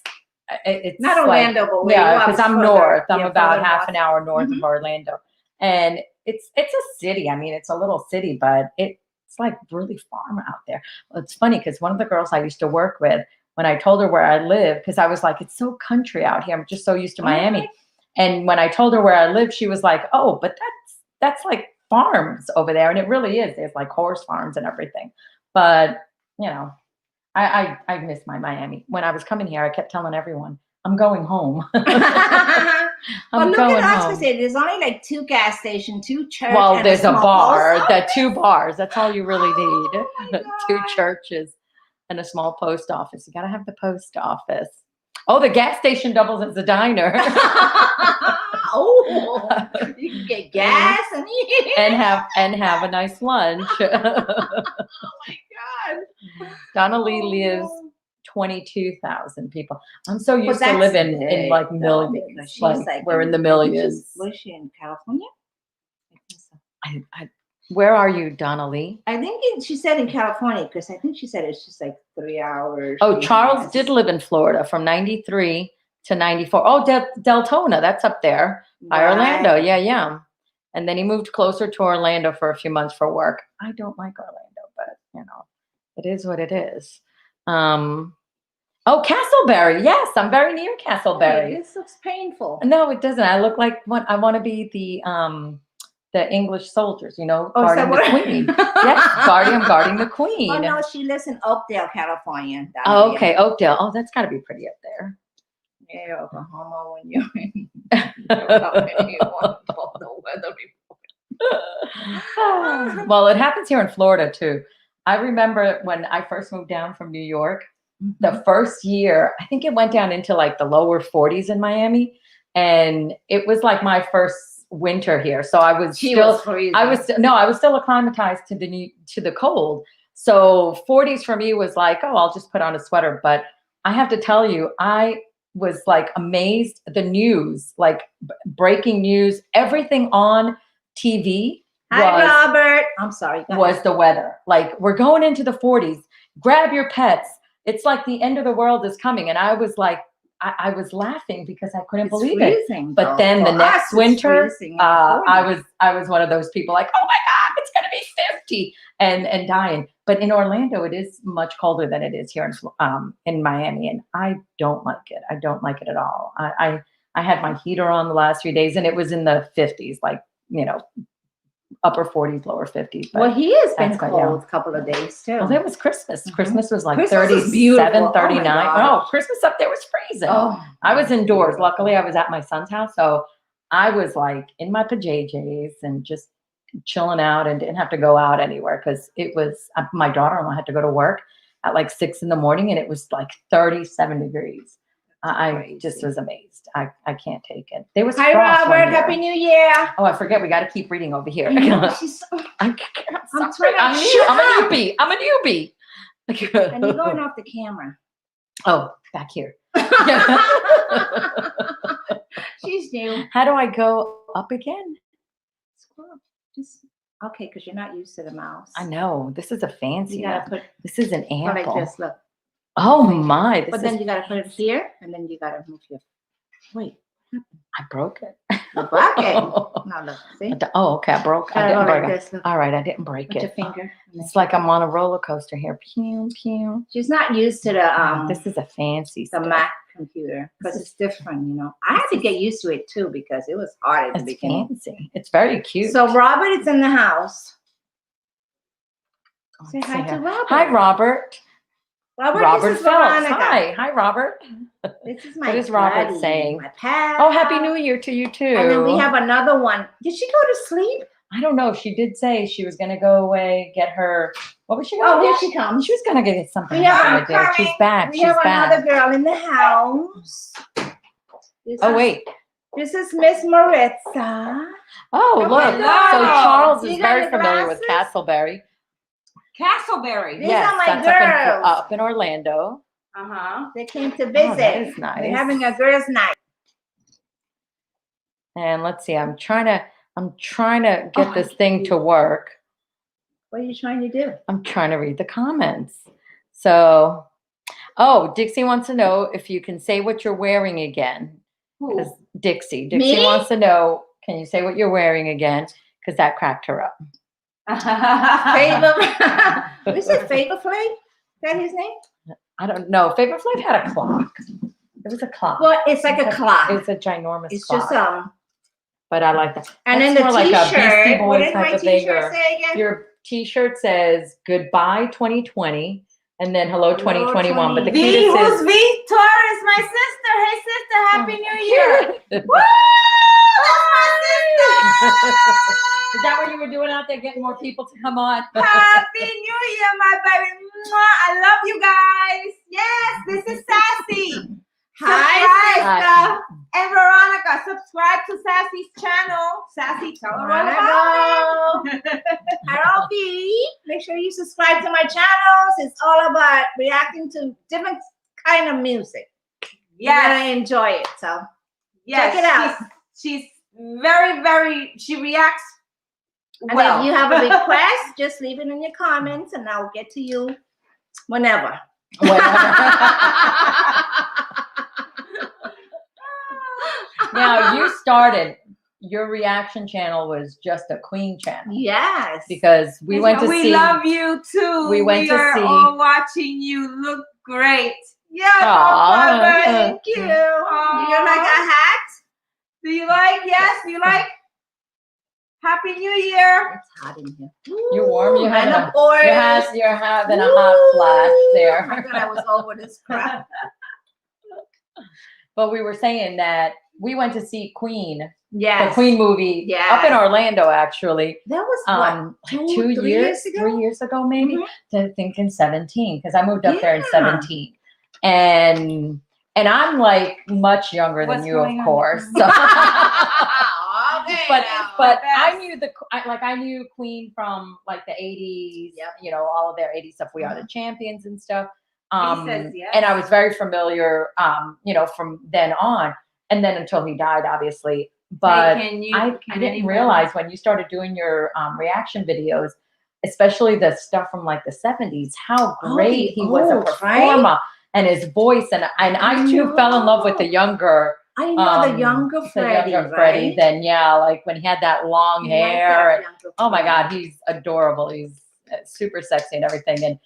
it's not like- Orlando, but where yeah, you are because I'm further- north. I'm yeah, about further half north. an hour north Mhm. of Orlando, and it's a city. I mean, it's a little city, but it's like really farm out there. Well, it's funny because one of the girls I used to work with, when I told her where I live, because I was like, it's so country out here. I'm just so used to Miami. And when I told her where I live, she was like, oh, but that's like farms over there, and it really is. There's like horse farms and everything. But you know, I miss my Miami. When I was coming here, I kept telling everyone, I'm going home. But I'm look going at us, home. there's only like 2 gas stations, 2 churches. Well, and there's a small bar, post that 2 bars. That's all you really Oh, need. my 2 God. churches and a small post office. You got to have the post office. Oh, the gas station doubles as a diner. Oh, you can get gas and have a nice lunch. oh my God. Donna Lee lives 22,000 people. I'm so But used to that's living in big, like though, millions. because she's Like we're in the millions. Was she in California? Where are you, Donna Lee? I think she said in California because I think she said it's just like 3 hours. Oh, 3 Charles hours. did live in Florida from 93 to 94. Oh, Deltona, that's up there by Orlando. Right. Yeah. And then he moved closer to Orlando for a few months for work. I don't like Orlando, but you know, it is what it is. Oh, Castleberry. Yes, I'm very near Castleberry. This looks painful. No, it doesn't. I look like I want to be the English soldiers, you know, Oh, is guarding that the what- queen. Yes, I'm guarding the queen. Oh no, she lives in Oakdale, California. down Oh, here. okay, Oakdale. Oh, that's got to be pretty up there. Yeah, Oklahoma when you're in. You want all the weather report. Well, it happens here in Florida too. I remember when I first moved down from New York, the first year, I think it went down into like the lower 40s in Miami. And it was like my first winter here. So I was I was still acclimatized to the cold. So 40s for me was like, oh, I'll just put on a sweater. But I have to tell you, I was like amazed. The news, like breaking news, everything on TV. Hi, Robert. I'm sorry. Was the weather. Like, we're going into the 40s. Grab your pets. It's like the end of the world is coming. And I was like, I was laughing because I couldn't believe it. But then the next winter, I was one of those people like, oh my God, it's going to be 50 and dying. But in Orlando, it is much colder than it is here in Miami. And I don't like it. I don't like it at all. I had my heater on the last few days and it was in the 50s, like, upper 40s, lower 50s. Well, he has been cold a couple of days too. Well, there was Christmas. Christmas was like Christmas 37, 39. Oh, Christmas up there was freezing. Oh, I was indoors. Luckily, I was at my son's house. So I was like in my PJs and just chilling out and didn't have to go out anywhere because it was, my daughter-in-law had to go to work at like 6 in the morning and it was like 37 degrees. I just was amazed. I can't take it. There was Hi, Robert. Happy New Year. Oh, I forget. We got to keep reading over here. I'm I'm a newbie. I'm a newbie. And you're going off the camera. Oh, back here. She's new. How do I go up again? Scroll. Just okay, because you're not used to the mouse. I know. This is a fancy. You gotta put. This is an ample. Like this. Look. Oh my! But then you gotta put it here, and then you gotta move your. Wait. I broke it. You broke it. No, look. See? Oh, okay. I broke. I didn't break it. This, all right, I didn't break Put it. Your finger. It's like I'm on a roller coaster here. Pew pew. She's not used to the This is a fancy. The Mac computer because it's different. I had to get used to it too because it was hard at the beginning. Fancy. It's very cute. So Robert is in the house. Say hi to Robert. Hi, Robert. Robert, this is Phelps. Hi, Robert. This is my. What is Robert saying? My pal. Oh, Happy New Year to you too. And then we have another one. Did she go to sleep? I don't know. She did say she was going to go away, get her. What was she? Oh, here she comes. She was going to get something. She's back. We have another girl in the house. Wait. This is Miss Maritza. Oh, look. So Charles is very familiar with Castleberry. Castleberry. These are my girls. Up in Orlando. They came to visit. That is nice. We're having a girls' night. And let's see. I'm trying to get this thing to work. What are you trying to do? I'm trying to read the comments. So, Dixie wants to know if you can say what you're wearing again. Because Dixie wants to know, can you say what you're wearing again? Because that cracked her up. Favor, is it Favor Flav? Is that his name? I don't know. Favor Flav had a clock. It was a clock. Well, it's like a clock. It's a ginormous it's clock. It's just But I like that. And that's then the more like a Beastie what Boys did my type of t-shirt say again? Your t-shirt says goodbye 2020 and then hello 2021. But the cutest who's Victoria is my sister. Hey sister, Happy New Year. Woo! That's my sister. Is that what you were doing out there, getting more people to come on? Happy New Year, my baby. I love you guys. Yes, this is Sassy. Hi, sister. And Veronica, subscribe to Sassy's channel. Sassy, tell her all about it. Harold B. Make sure you subscribe to my channels. It's all about reacting to different kind of music. Yes. I enjoy it. So check it out. She's very, very, she reacts well. And if you have a request, just leave it in your comments and I'll get to you whenever. Now, you started, your reaction channel was just a Queen channel. Yes. Because we went to see. We love you too. We went to see. We are all watching you. Look great. Yeah, thank you. Do you like a hat? Do you like? Yes, do you like? Happy New Year. It's hot in here. You're warm. You're having a hot flash there. I thought I was over this crap. But we were saying that we went to see Queen Yes. The Queen movie Yes. up in Orlando, actually. That was Like 2 3 years, ago? 3 years ago, maybe. Mhm. I think in 17, because I moved up there in Yeah. 17. And I'm like much younger What's than you, of going on? course. So. Okay, but now. but That's- I knew I knew Queen from like the 80s, Yep. you know, all of their 80s stuff. We Are the Champions and stuff. says yes. And I was very familiar, you know, from then on, and then until he died, obviously. But Hey, I can didn't anybody- realize when you started doing your reaction videos, especially the stuff from like the 70s, how great the he was a old, performer, right? and his voice. And I too fell in love with the younger. I know the younger Freddie, right? Then yeah, like when he had that long You like hair. that And, younger oh my Freddie. God, he's adorable. He's super sexy and everything. And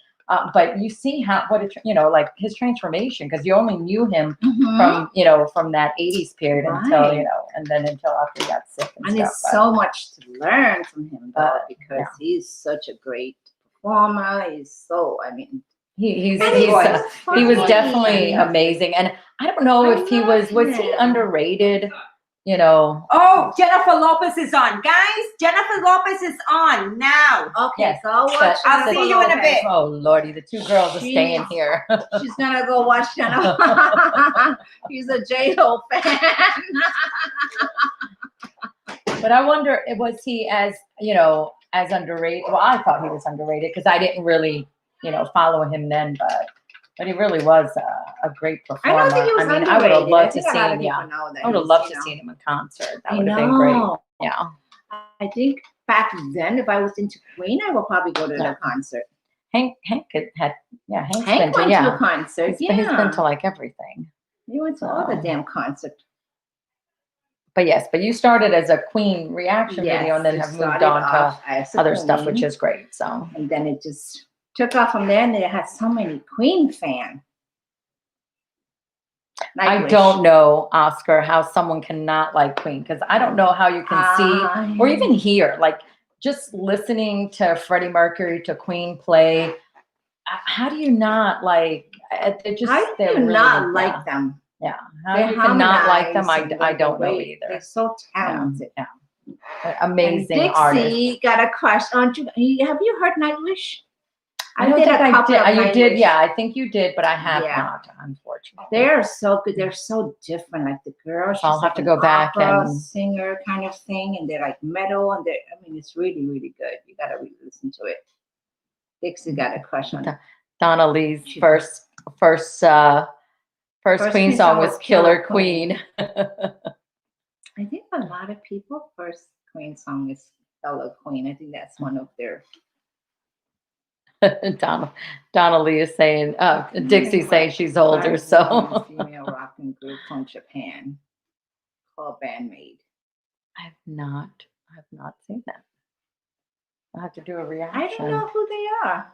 but you see how you know, like his transformation, because you only knew him Mhm. from, you know, from that 80s period until, Right. you know, and then until after he got sick and And stuff. it's so much to learn from him, though, But, because yeah. he's such a great performer. He's so, I mean, He and he's was so funny. definitely amazing. And I don't know I if he love was he him. underrated, you know. Oh, Jennifer Lopez is on, guys. Jennifer Lopez is on now. Okay, Yes, so I'll watch. but- I'll see you in a bit. Oh Lordy, the two girls are staying Jeez. here. She's gonna go watch Jennifer. He's a J-Lo fan. But I wonder, was he as, you know, as underrated? Well, I thought he was underrated because I didn't really, you know, follow him then, but he really was a great I performer. don't think he was I mean, underrated. I would have loved to think a see lot of him. people Yeah, know that I would have he's, loved you to know. see him in concert. That I would have been great. know. Yeah. I think back then, if I was into Queen, I would probably go to Yeah. the concert. Hank's Hank been went to, to yeah. a concert. He's been Yeah, to like everything. he went to all the So. damn concerts. But yes, but you started as a Queen reaction Yes, video and then it have moved started on off to as a other stuff, which Queen, is great. So and then it just took off from there, and they had so many Queen fans. I don't know, Oscar, how someone cannot like Queen, because I don't know how you can see or even hear, like just listening to Freddie Mercury, to Queen play. How do you not like? They're just How do they're you really, not like them? Yeah, how They you cannot like them? harmonize and I they're don't know great. either. They're so talented. Yeah, amazing And artists. Dixie got a crush on you. Have you heard Nightwish? I don't think I did. You did, Nightwish. yeah. I think you did, but I have Yeah. not, unfortunately. They're so good. They're so different. Like the girl, she's I'll like have to an go back opera and- singer kind of thing, and they're like metal, and I mean, it's really, really good. You gotta really listen to it. Dixie got a crush on. Donna Lee's first Queen song was Killer Queen. I think a lot of people first Queen song is Killer Queen. I think that's one of their. Donna Lee is saying, Dixie's saying she's older, so. Female rocking group from Japan called Bandmate. I have not seen that. I'll have to do a I reaction. don't know who they are.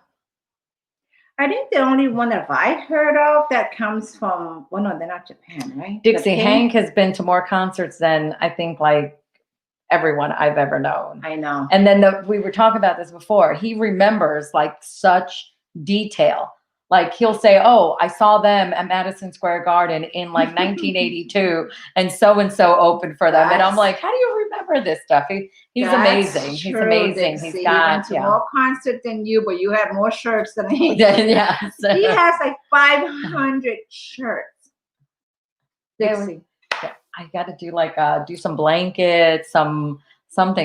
I think the only one that I heard of that comes from, well, no, they're not Japan, right? Dixie Japan? Hank has been to more concerts than I think like everyone I've ever known. I know. And then we were talking about this before. He remembers like such detail. Like he'll say, "Oh, I saw them at Madison Square Garden in like 1982, and so opened for them." And I'm like, "How do you remember this stuff?" He's That's amazing. He's true, amazing. Dixie. He's He got went to more concerts than you, but you have more shirts than he. yes. He has like 500 shirts. Dixie. I got to do like do some blankets, something,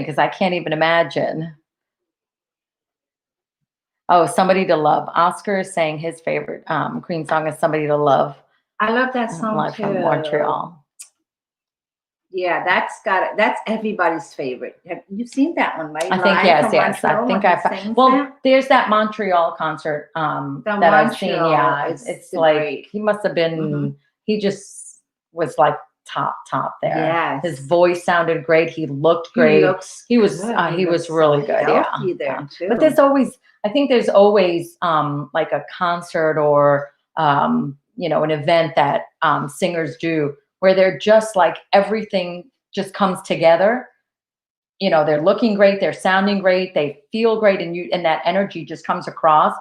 because I can't even imagine. Oh, Somebody to Love. Oscar is saying his favorite Queen song is Somebody to Love. I love that song Live too. from Montreal. Yeah, that's everybody's favorite. Have you seen that one, right? I think Live yes. from I Montreal think when he sings well, that? there's that Montreal concert that I've seen. Montreal Yeah, is it's like great. he must have been. Mhm. He just was like top there. Yes. His voice sounded great. He looked great. He was good. he was looks really so good. healthy Yeah. there too. But I think there's always like a concert or you know, an event that singers do where they're just like everything just comes together. You know, they're looking great, they're sounding great, they feel great, and that energy just comes across.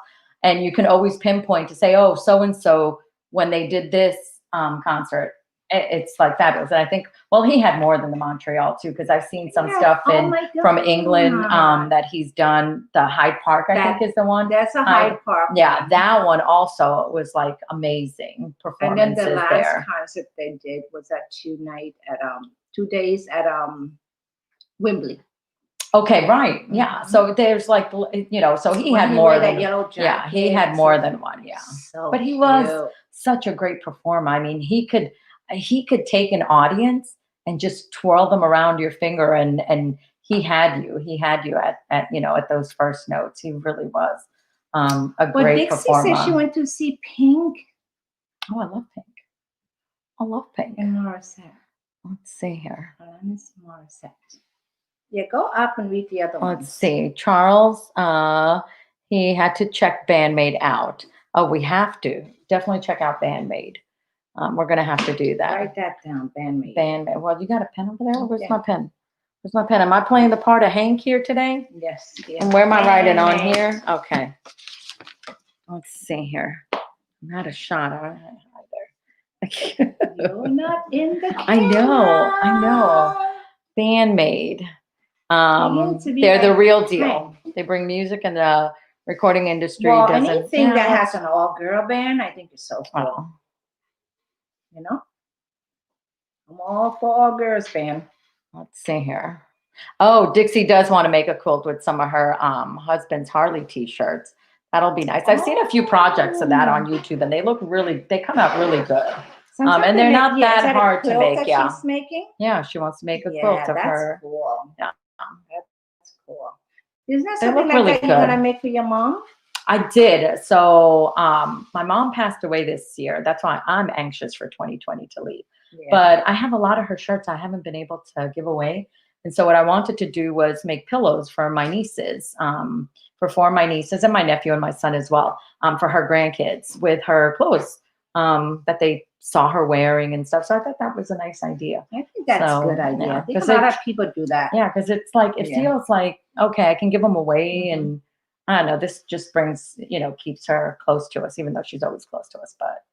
And you can always pinpoint to say, oh, so and so when they did this concert, it's like fabulous. And I think, well, he had more than the Montreal too, because I've seen some Yes. stuff Oh my from God. England that he's done. The Hyde Park, I think, is the one. That's a Hyde Park. Yeah, that one also was like amazing And then performances the last there. concert they did was that 2 days at Wembley. Okay, right. Yeah. So there's like, you know, so he When had more wore than that yellow jacket. yeah, he had more than one. Yeah. So But he was cute. such a great performer. I mean, he could take an audience and just twirl them around your finger, and he had you at you know, at those first notes. He really was a But great Dixie performer. said she went to see Pink Oh, I love Pink. I love Pink. and Morissette. Let's see here. Alanis Morissette. Yeah, go up and read the other one. Let's see. Charles, he had to check Bandmate out. Oh, we have to definitely check out Bandmate. We're gonna have to do that. Write that down, Bandmate. Bandmate. Well, you got a pen over there? Where's Yeah. my pen? Where's my pen? Am I playing the part of Hank here today? Yes. And where am I writing on Bandmate. here? Okay. Let's see here. I'm out of shot. I either. You're not in the camera. I know. Bandmade. to be They're the like real deal. Hank. They bring music, and the recording industry Well, doesn't. anything that has an all-girl band, I think is so cool. Oh. You know? I'm all for all-girls band. Let's see here. Oh, Dixie does want to make a quilt with some of her husband's Harley t-shirts. That'll be nice. I've seen a few projects of that on YouTube, and they come out really good. Sometimes And they they're make- not yeah, is that a hard to quilt make, that yeah. she's making? Yeah, she wants to make a Yeah, quilt of that's her. cool. Yeah. That's cool. Isn't that They something look like really that you're good. gonna make for your mom? I did. So my mom passed away this year. That's why I'm anxious for 2020 to leave. Yeah. But I have a lot of her shirts I haven't been able to give away. And so what I wanted to do was make pillows for my nieces, for 4 of my nieces and my nephew and my son as well, for her grandkids with her clothes that they saw her wearing and stuff. So I thought that was a nice idea. I think that's So, a good idea. yeah, I think a 'cause lot it- of people do that. Yeah, because it's like, it Yeah. feels like, okay, I can give them away. Mhm. And I don't know, this just brings, keeps her close to us, even though she's always close to us. But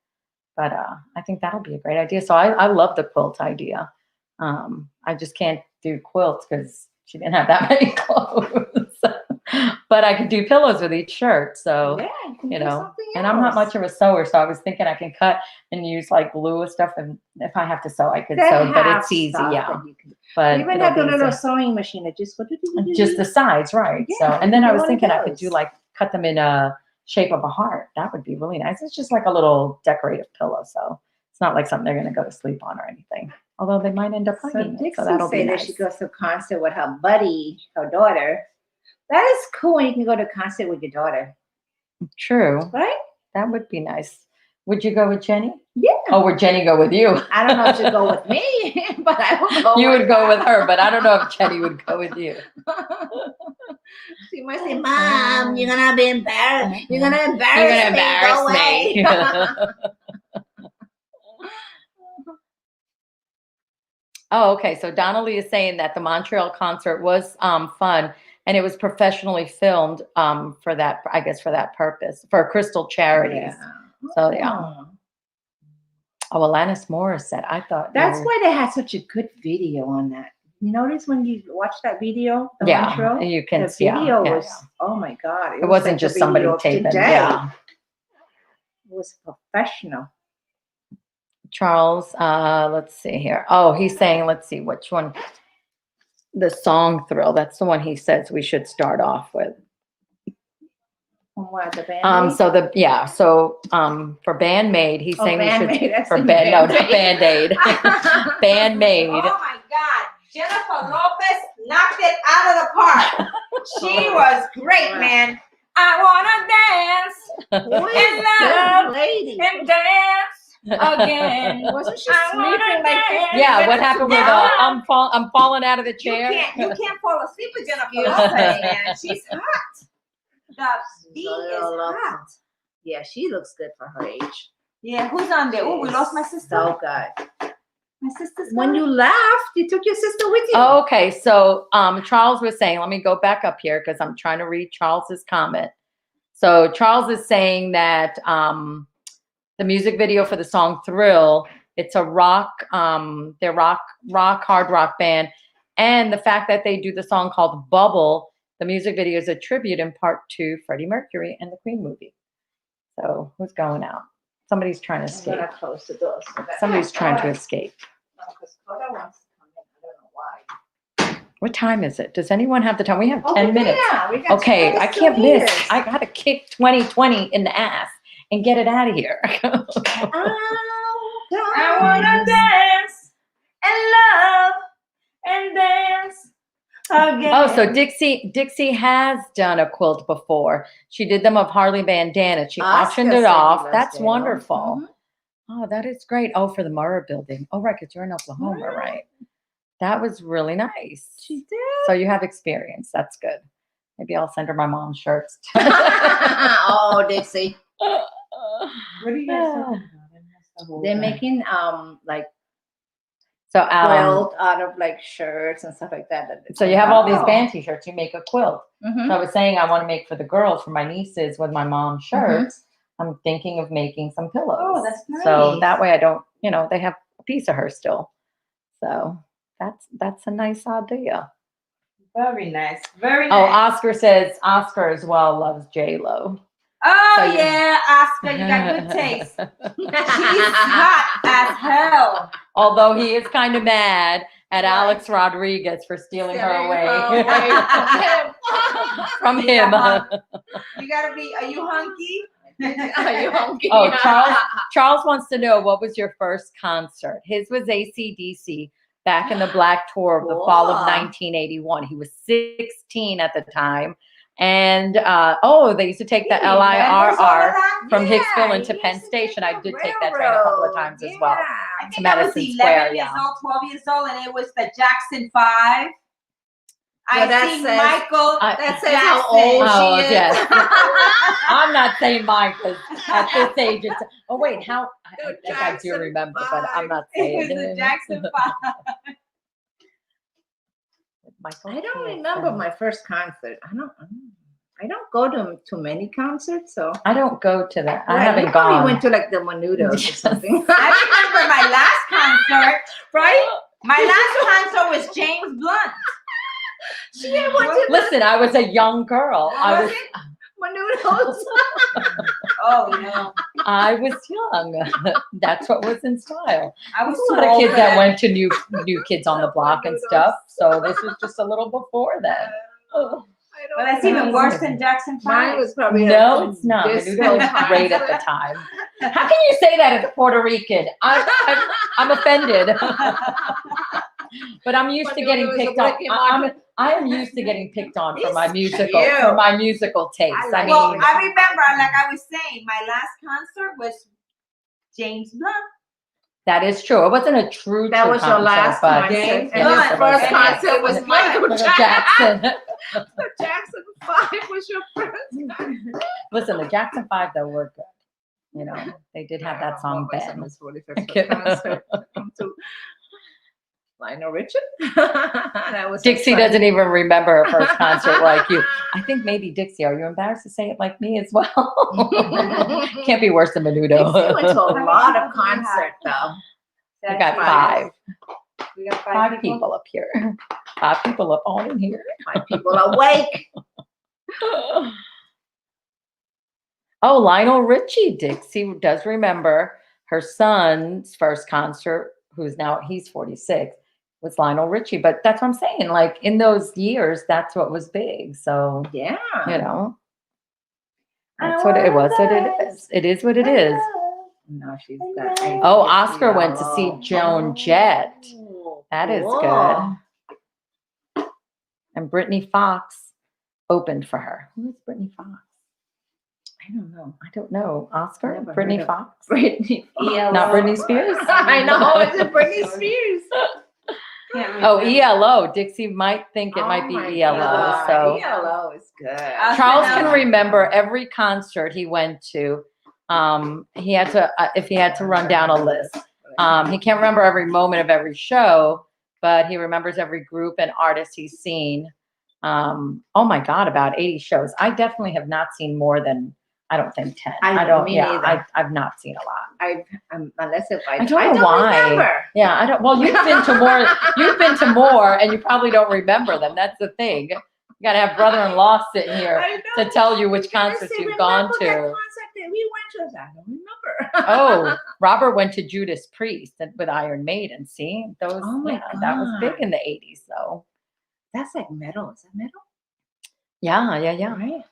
I think that'll be a great idea. So I love the quilt idea. I just can't do quilts because she didn't have that many clothes. But I could do pillows with each shirt. So, Yeah, can you do know, something and I'm not else. much of a sewer. So I was thinking I can cut and use like glue and stuff. And if I have to sew, I could They sew, but have it's easy. stuff Yeah. that you can- But They even it'll have the be little easy. sewing machine that just Just the sides, right? Yeah, So, and then you I can was do one of thinking I could those. do like cut them in a shape of a heart. That would be really nice. It's just like a little decorative pillow, so it's not like something they're going to go to sleep on or anything. Although they might end up So liking it, Dixie so that'll be say that nice. she goes to a concert with her buddy, her daughter. That is cool when you can go to a concert with your daughter, True, right? that would be nice. Would you go with Jenny? Yeah. Oh, would Jenny go with you? I don't know if she'd go with me, but I would go. You with would go with her, but I don't know if Jenny would go with you. She might say, "Mom, you're gonna be embarrassed. You're gonna embarrass You're gonna me. Go embarrass away." me. Oh, okay. So Donnelly is saying that the Montreal concert was fun, and it was professionally filmed for that, I guess, for that purpose, for Crystal Charities. Yeah. So yeah. Oh. Oh, Alanis Morissette. I thought That's you- why they had such a good video on that. You notice when you watch that video, the yeah, intro, you can the see. Yeah, video yeah, was, yeah. oh my God. It was wasn't like just the somebody video of taping. today. Yeah. It was professional. Charles, let's see here. Oh, he's saying, let's see which one. The song Thrill. That's the one he says we should start off with. From what, the band? So for Bandmade, he's saying we should Bandmate. That's for in band no, not Band-Aid. Band-Aid. Bandmade. Oh my God. Jennifer Lopez knocked it out of the park. She was great, man. I want to dance Who is and that love lady? and dance again. Wasn't she I wanna sleeping like dance. 50 Yeah, what minutes happened with ago? I'm falling out of the You chair? can't fall asleep with Jennifer Excuse Lopez, me. man. She's hot. The beat is hot. Yeah, she looks good for her age. Yeah, who's on there? Oh, we lost my sister. So good. My sister's When gone. you laughed, you took your sister with you. Oh, okay. So Charles was saying, let me go back up here because I'm trying to read Charles's comment. So Charles is saying that the music video for the song Thrill It's a rock, they're hard rock band. And the fact that they do the song called Bubble, the music video is a tribute in part to Freddie Mercury and the Queen movie. So who's going out? Somebody's trying to I'm escape. gonna close the door. Somebody's trying to escape. Because Coda wants to come in. I don't know why. What time is it? Does anyone have the time? We have 10 minutes. Yeah, we got Okay, 10 I minutes can't to miss. ears. I gotta kick 2020 in the ass and get it out of here. I wanna dance and love and dance again. Oh, so Dixie has done a quilt before. She did them of Harley Bandana. She auctioned it off. That's wonderful. Oh, that is great. Oh, for the Murrah building. Oh, right, because you're in Oklahoma, right? That was really nice. She did. So you have experience. That's good. Maybe I'll send her my mom's shirts. Oh, Dixie. What are you guys talking about? They're making like So quilt out of like shirts and stuff like that. so you have all these Oh. band t-shirts. You make a quilt. Mhm. So I was saying I want to make for the girls, for my nieces with my mom's shirts. I'm thinking of making some pillows. Oh, that's So nice. that way I don't, they have a piece of her still. So that's a nice idea. Very nice. Very Oh, nice. Oscar says Oscar as well loves J-Lo. Oh, so you- yeah, Oscar, you got good taste. She's hot as hell. Although he is kind of mad at Alex Rodriguez for stealing her away from him. You gotta be, are you hunky? Are you hungry? Oh, Charles wants to know, what was your first concert? His was AC/DC back in the Black Tour of the fall of Cool. 1981. He was 16 at the time. And, they used to take the LIRR from Hicksville into Penn Station. I did take that train a couple of times as well. I To think I was Madison 11 Square, years yeah. old, 12 years old, and it was the Jackson 5. So that I see says- Michael. That says how old Oh, she is. yes. I'm not saying mine because at this age it's. Oh wait, how? I think I do Jackson remember, but I'm not It was saying the it. Jackson 5. Michael I don't Jackson. remember my first concert. I don't go to many concerts, so I don't go to that. I Right, haven't you probably gone. went to like the Menudos or Yes. something. I remember my last concert, right? My last concert was James Blunt. She went to Listen, I was a young girl. I Was was. Menudos. Oh, no. I was young. That's what was in style. I was There's a too lot of old kids for that went to New Kids on the Block and Menudos. stuff. So this was just a little before then. Oh. But that's even worse than Jackson 5. Mine was probably No, a it's not. disco Menudo was great at the concert. time. How can you say that as a Puerto Rican? I'm offended. But I'm used to getting Menudo is a picked on. Ricky Martin. I am used to getting picked on for my It's musical cute. taste. I like Well, it. I remember, like I was saying, my last concert was James Blunt. That is true. It wasn't a true. That was your concert, last but concert. James And your Blunt. first And concert was it was Michael Michael Jackson. Jackson. The Jackson 5 was your first. Listen, the Jackson 5 though were good. They did have that song Ben. Miss 45th concert. Come to Lionel Richie. That was Dixie doesn't even remember her first concert like you. I think maybe Dixie, are you embarrassed to say it like me as well? Can't be worse than Menudo. Dixie went to a lot of concerts though. We got five. We got Five people up here. 5 people up all in here. 5 people awake. Oh, Lionel Richie. Dixie does remember her son's first concert, he's 46, was Lionel Richie. But that's what I'm saying. Like in those years, that's what was big. So, Yeah. That's what it was. What it is. It is what it is. No, she's got. Oh, Oscar went to see Joan Jett. That is good. And Brittany Fox opened for her. Who is Brittany Fox? I don't know. I don't know. Oscar? Never Brittany heard of Fox? Britney. Not Britney Spears? I know. It's a Britney Spears. Oh, ELO. Dixie might think it might be Oh my ELO. God. So ELO is good. Charles can remember every concert he went to. He had to, if he had to run down a list. He can't remember every moment of every show, but he remembers every group and artist he's seen. Oh my God, about 80 shows. I definitely have not seen more than I don't think 10. I- I don't. me Yeah, neither. I've not seen a lot. Unless if I don't know why. remember. Yeah, I don't. Well, you've been to more. You've been to more, and you probably don't remember them. That's the thing. You got to have brother-in-law sitting here I know. to tell you which Can I concerts say, you've gone remember that to. concert that we went to? I don't remember. Oh, Robert went to Judas Priest with Iron Maiden. See, those. Oh my that was big God. in the 80s, though. That's like metal. Is that metal? Yeah. Right.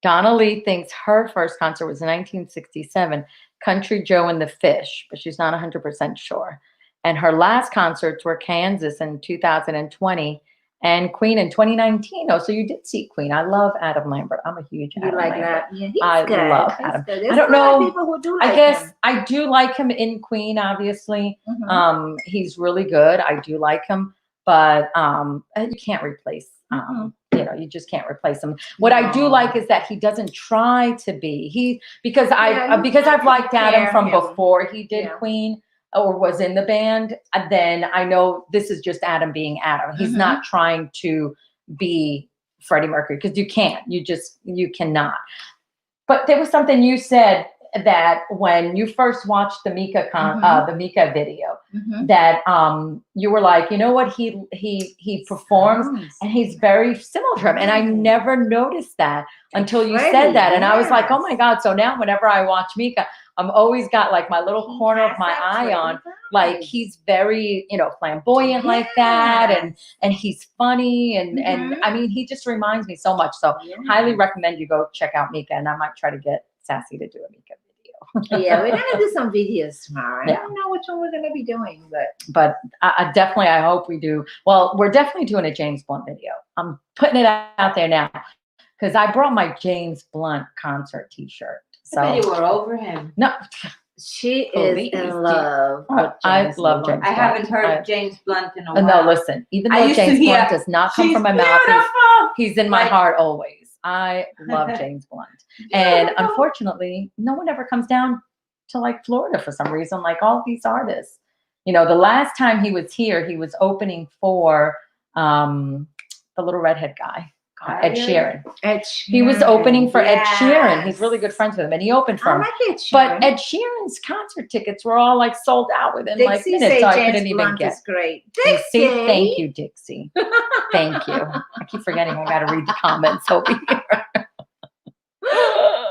Donna Lee thinks her first concert was in 1967, Country Joe and the Fish, but she's not 100% sure. And her last concerts were Kansas in 2020 and Queen in 2019. Oh, so you did see Queen. I love Adam Lambert. I'm a huge You Adam like Lambert. that? Yeah, he's I good. love He's Adam. good. There's I don't a lot of know. people who do I like guess him. I do like him in Queen, obviously. Mhm. He's really good. I do like him, but you can't replace you just can't replace him. What I do No. like is that he doesn't try to be because Yeah, you because I've can't liked Adam compare from him. before he did Yeah. Queen or was in the band. Then I know this is just Adam being Adam. He's Mhm. not trying to be Freddie Mercury because you can't. You cannot. But there was something you said that when you first watched the Mika the Mika video, Mhm. that you were like, you know what, he performs and he's very similar to him, and I never noticed that until you said Freddie, that, and I was like, oh yes. my God! So now whenever I watch Mika, I'm always got like my little He corner of has my that eye Freddie on, vibe. like he's very flamboyant like that, and he's funny, and Mhm. I mean he just reminds me so much. So Yeah. highly recommend you go check out Mika, and I might try to get Sassy to do a Mika video. Yeah, we're gonna do some videos tomorrow. I Yeah. don't know which one we're gonna be doing, But I definitely, I hope we do. Well, we're definitely doing a James Blunt video. I'm putting it out there now because I brought my James Blunt concert T-shirt. So I thought you were over him. no, she Please, is in love with I James love Blunt. James I haven't heard I- James Blunt in a while. no, listen. Even I though used to James hear, Blunt does not come "She's from my mouth, beautiful." he's in my Like- heart always. I love James Blunt. And Beautiful. unfortunately, no one ever comes down to like Florida for some reason, like all these artists. The last time he was here, he was opening for the little redhead guy, Ed Sheeran. Ed Sheeran. He was opening for Ed Sheeran. He's Yes. really good friends with him, and he opened for I him. like Ed Sheeran. But Ed Sheeran's concert tickets were all like sold out within like Dixie minutes, say so I James couldn't even Blunt get. is great. You see? Dixie. Thank you, Dixie. Thank you. I keep forgetting I got to read the comments over here.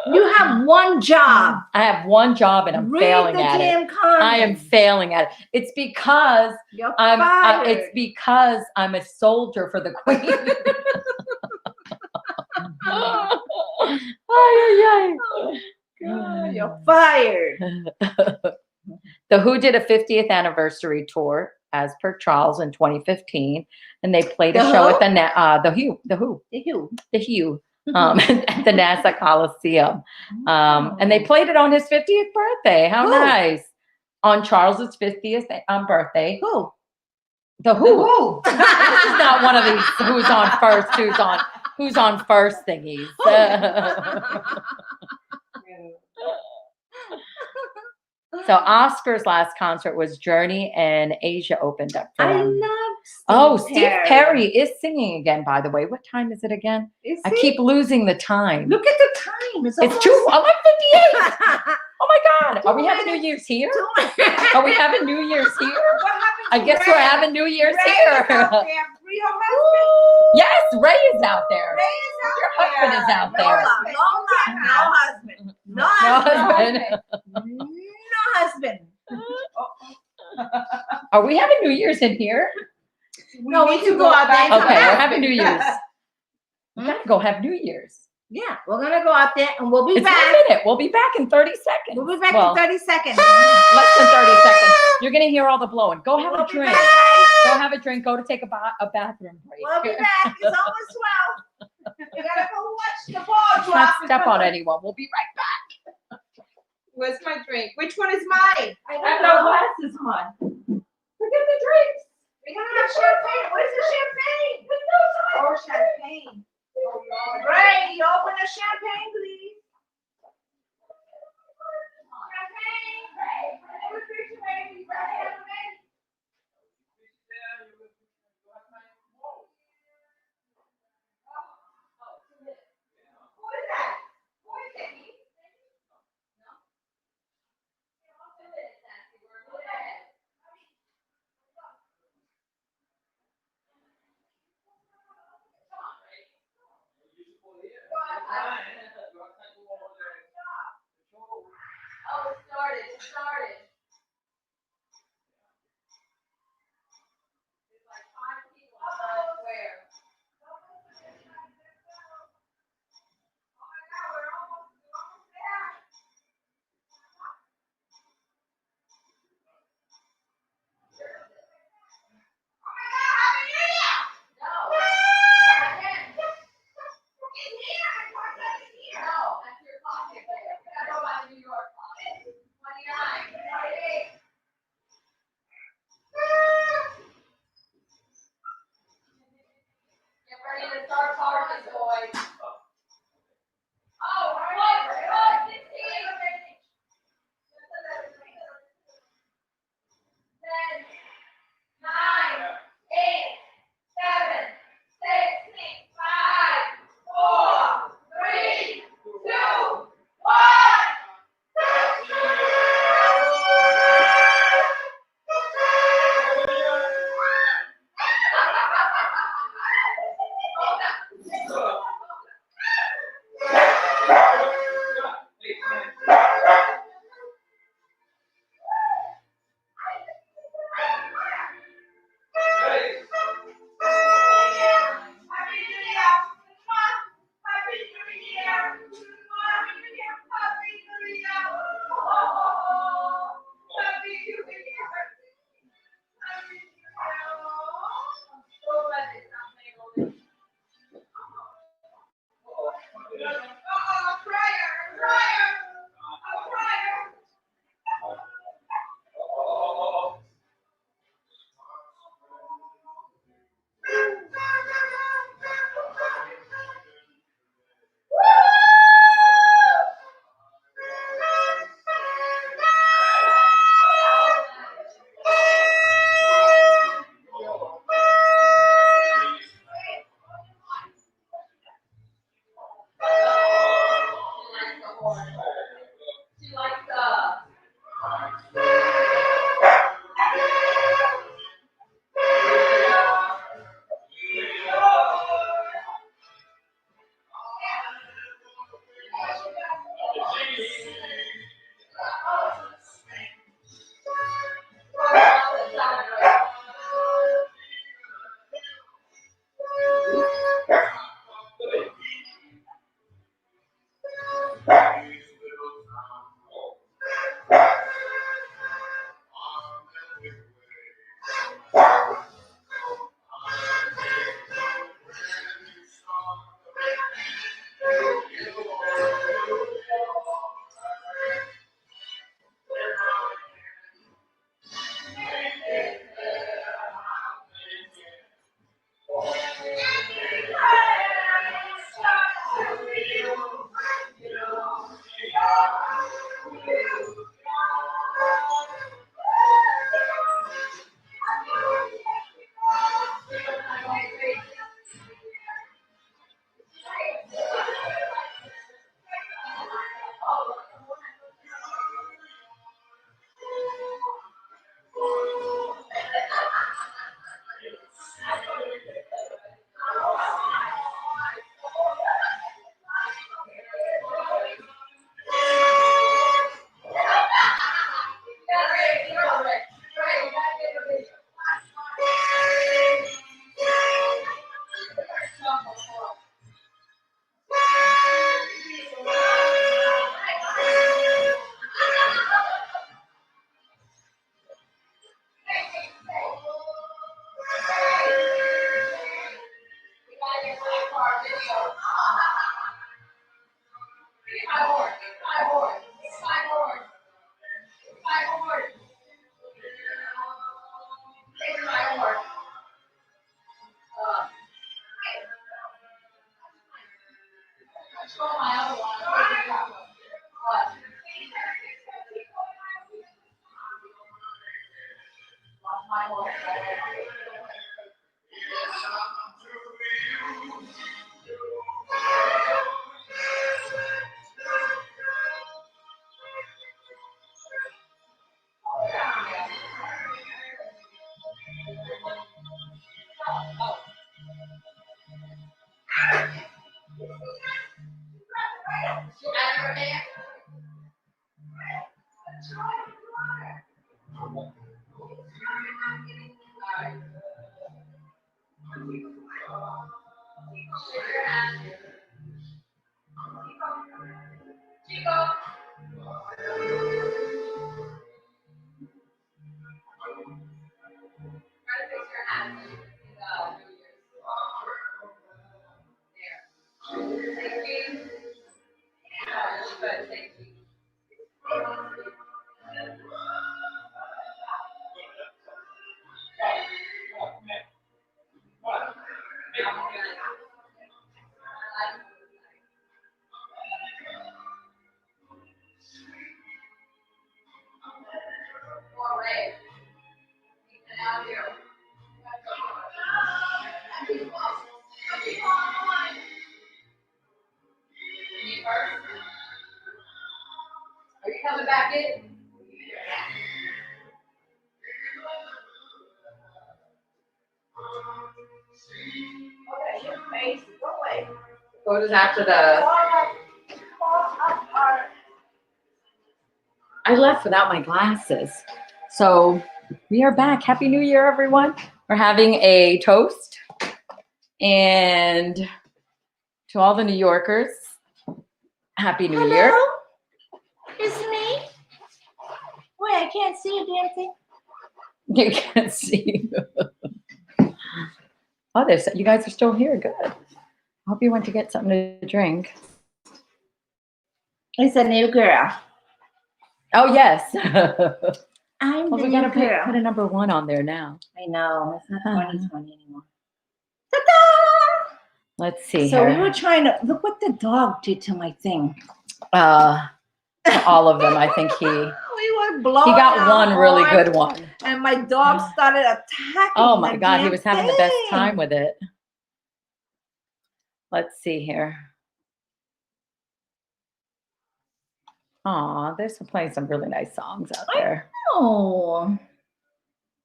You have one job. I have one job and I'm Read failing the at it. damn comments. I am failing at it. It's because You're I'm. fired. It's because I'm a soldier for the Queen. Ay, God, you're fired. The Who did a 50th anniversary tour as per Charles in 2015, and they played a The show who? at the Who at the NASA Coliseum, and they played it on his 50th birthday. How Who? nice! On Charles's 50th birthday. Who? The Who. Who? This is not one of these who's on first, who's on first thingies. So Oscar's last concert was Journey, and Asia opened up for I them. love Steve Perry is singing again, by the way. What time is it again? Is I he? keep losing the time. Look at the time. It's It's 2:58. Oh my God. Are we having New Year's here? Are we having New Year's here? What happened I to guess Ray? we're having New Year's Ray here. is out there. Real husband. Yes, Ray is out there. Ray is out Your there. husband is out No there. husband. No husband. husband. No husband. Are we having New Year's in here? No, we can go out there. Okay, we're having New Year's. We gotta go have New Year's. Yeah, we're gonna go out there and we'll be It's back. 1 minute. We'll be back in 30 seconds. We'll be back Well, in 30 seconds. less than 30 seconds. You're gonna hear all the blowing. Go have We'll a be drink. back. Go have a drink. Go to take a bathroom break. We'll be back. It's almost 12. We gotta go watch the ball Let's not drop. step on anyone. We'll be right back. Where's my drink? Which one is mine? I I have don't no know. glasses on. Forget the drinks. We're gonna have champagne. Where's the champagne? Oh, champagne. Ray, open the champagne, please. Champagne, Ray. Refrigerator, Ray. Who is that? Who is it? Are you coming back in? Photos after the. I left without my glasses. So we are back. Happy New Year, everyone. We're having a toast. And to all the New Yorkers, Happy New Year. It's me. Wait, I can't see a damn thing. You can't see. Oh, there's, you guys are still here. Good. I hope you went to get something to drink. It's a new girl. Oh, yes. I'm Well, the we new got to girl. put a number 1 on there now. I know. It's not 2020 anymore. Let's see So here. we were trying to look what the dog did to my thing. All of them. I think he We were blowing. got our one really horn, good one. and my dog started attacking. Oh my the God, he damn was having the best thing. time with it. Let's see here. Aw, there's playing some really nice songs out there. Oh,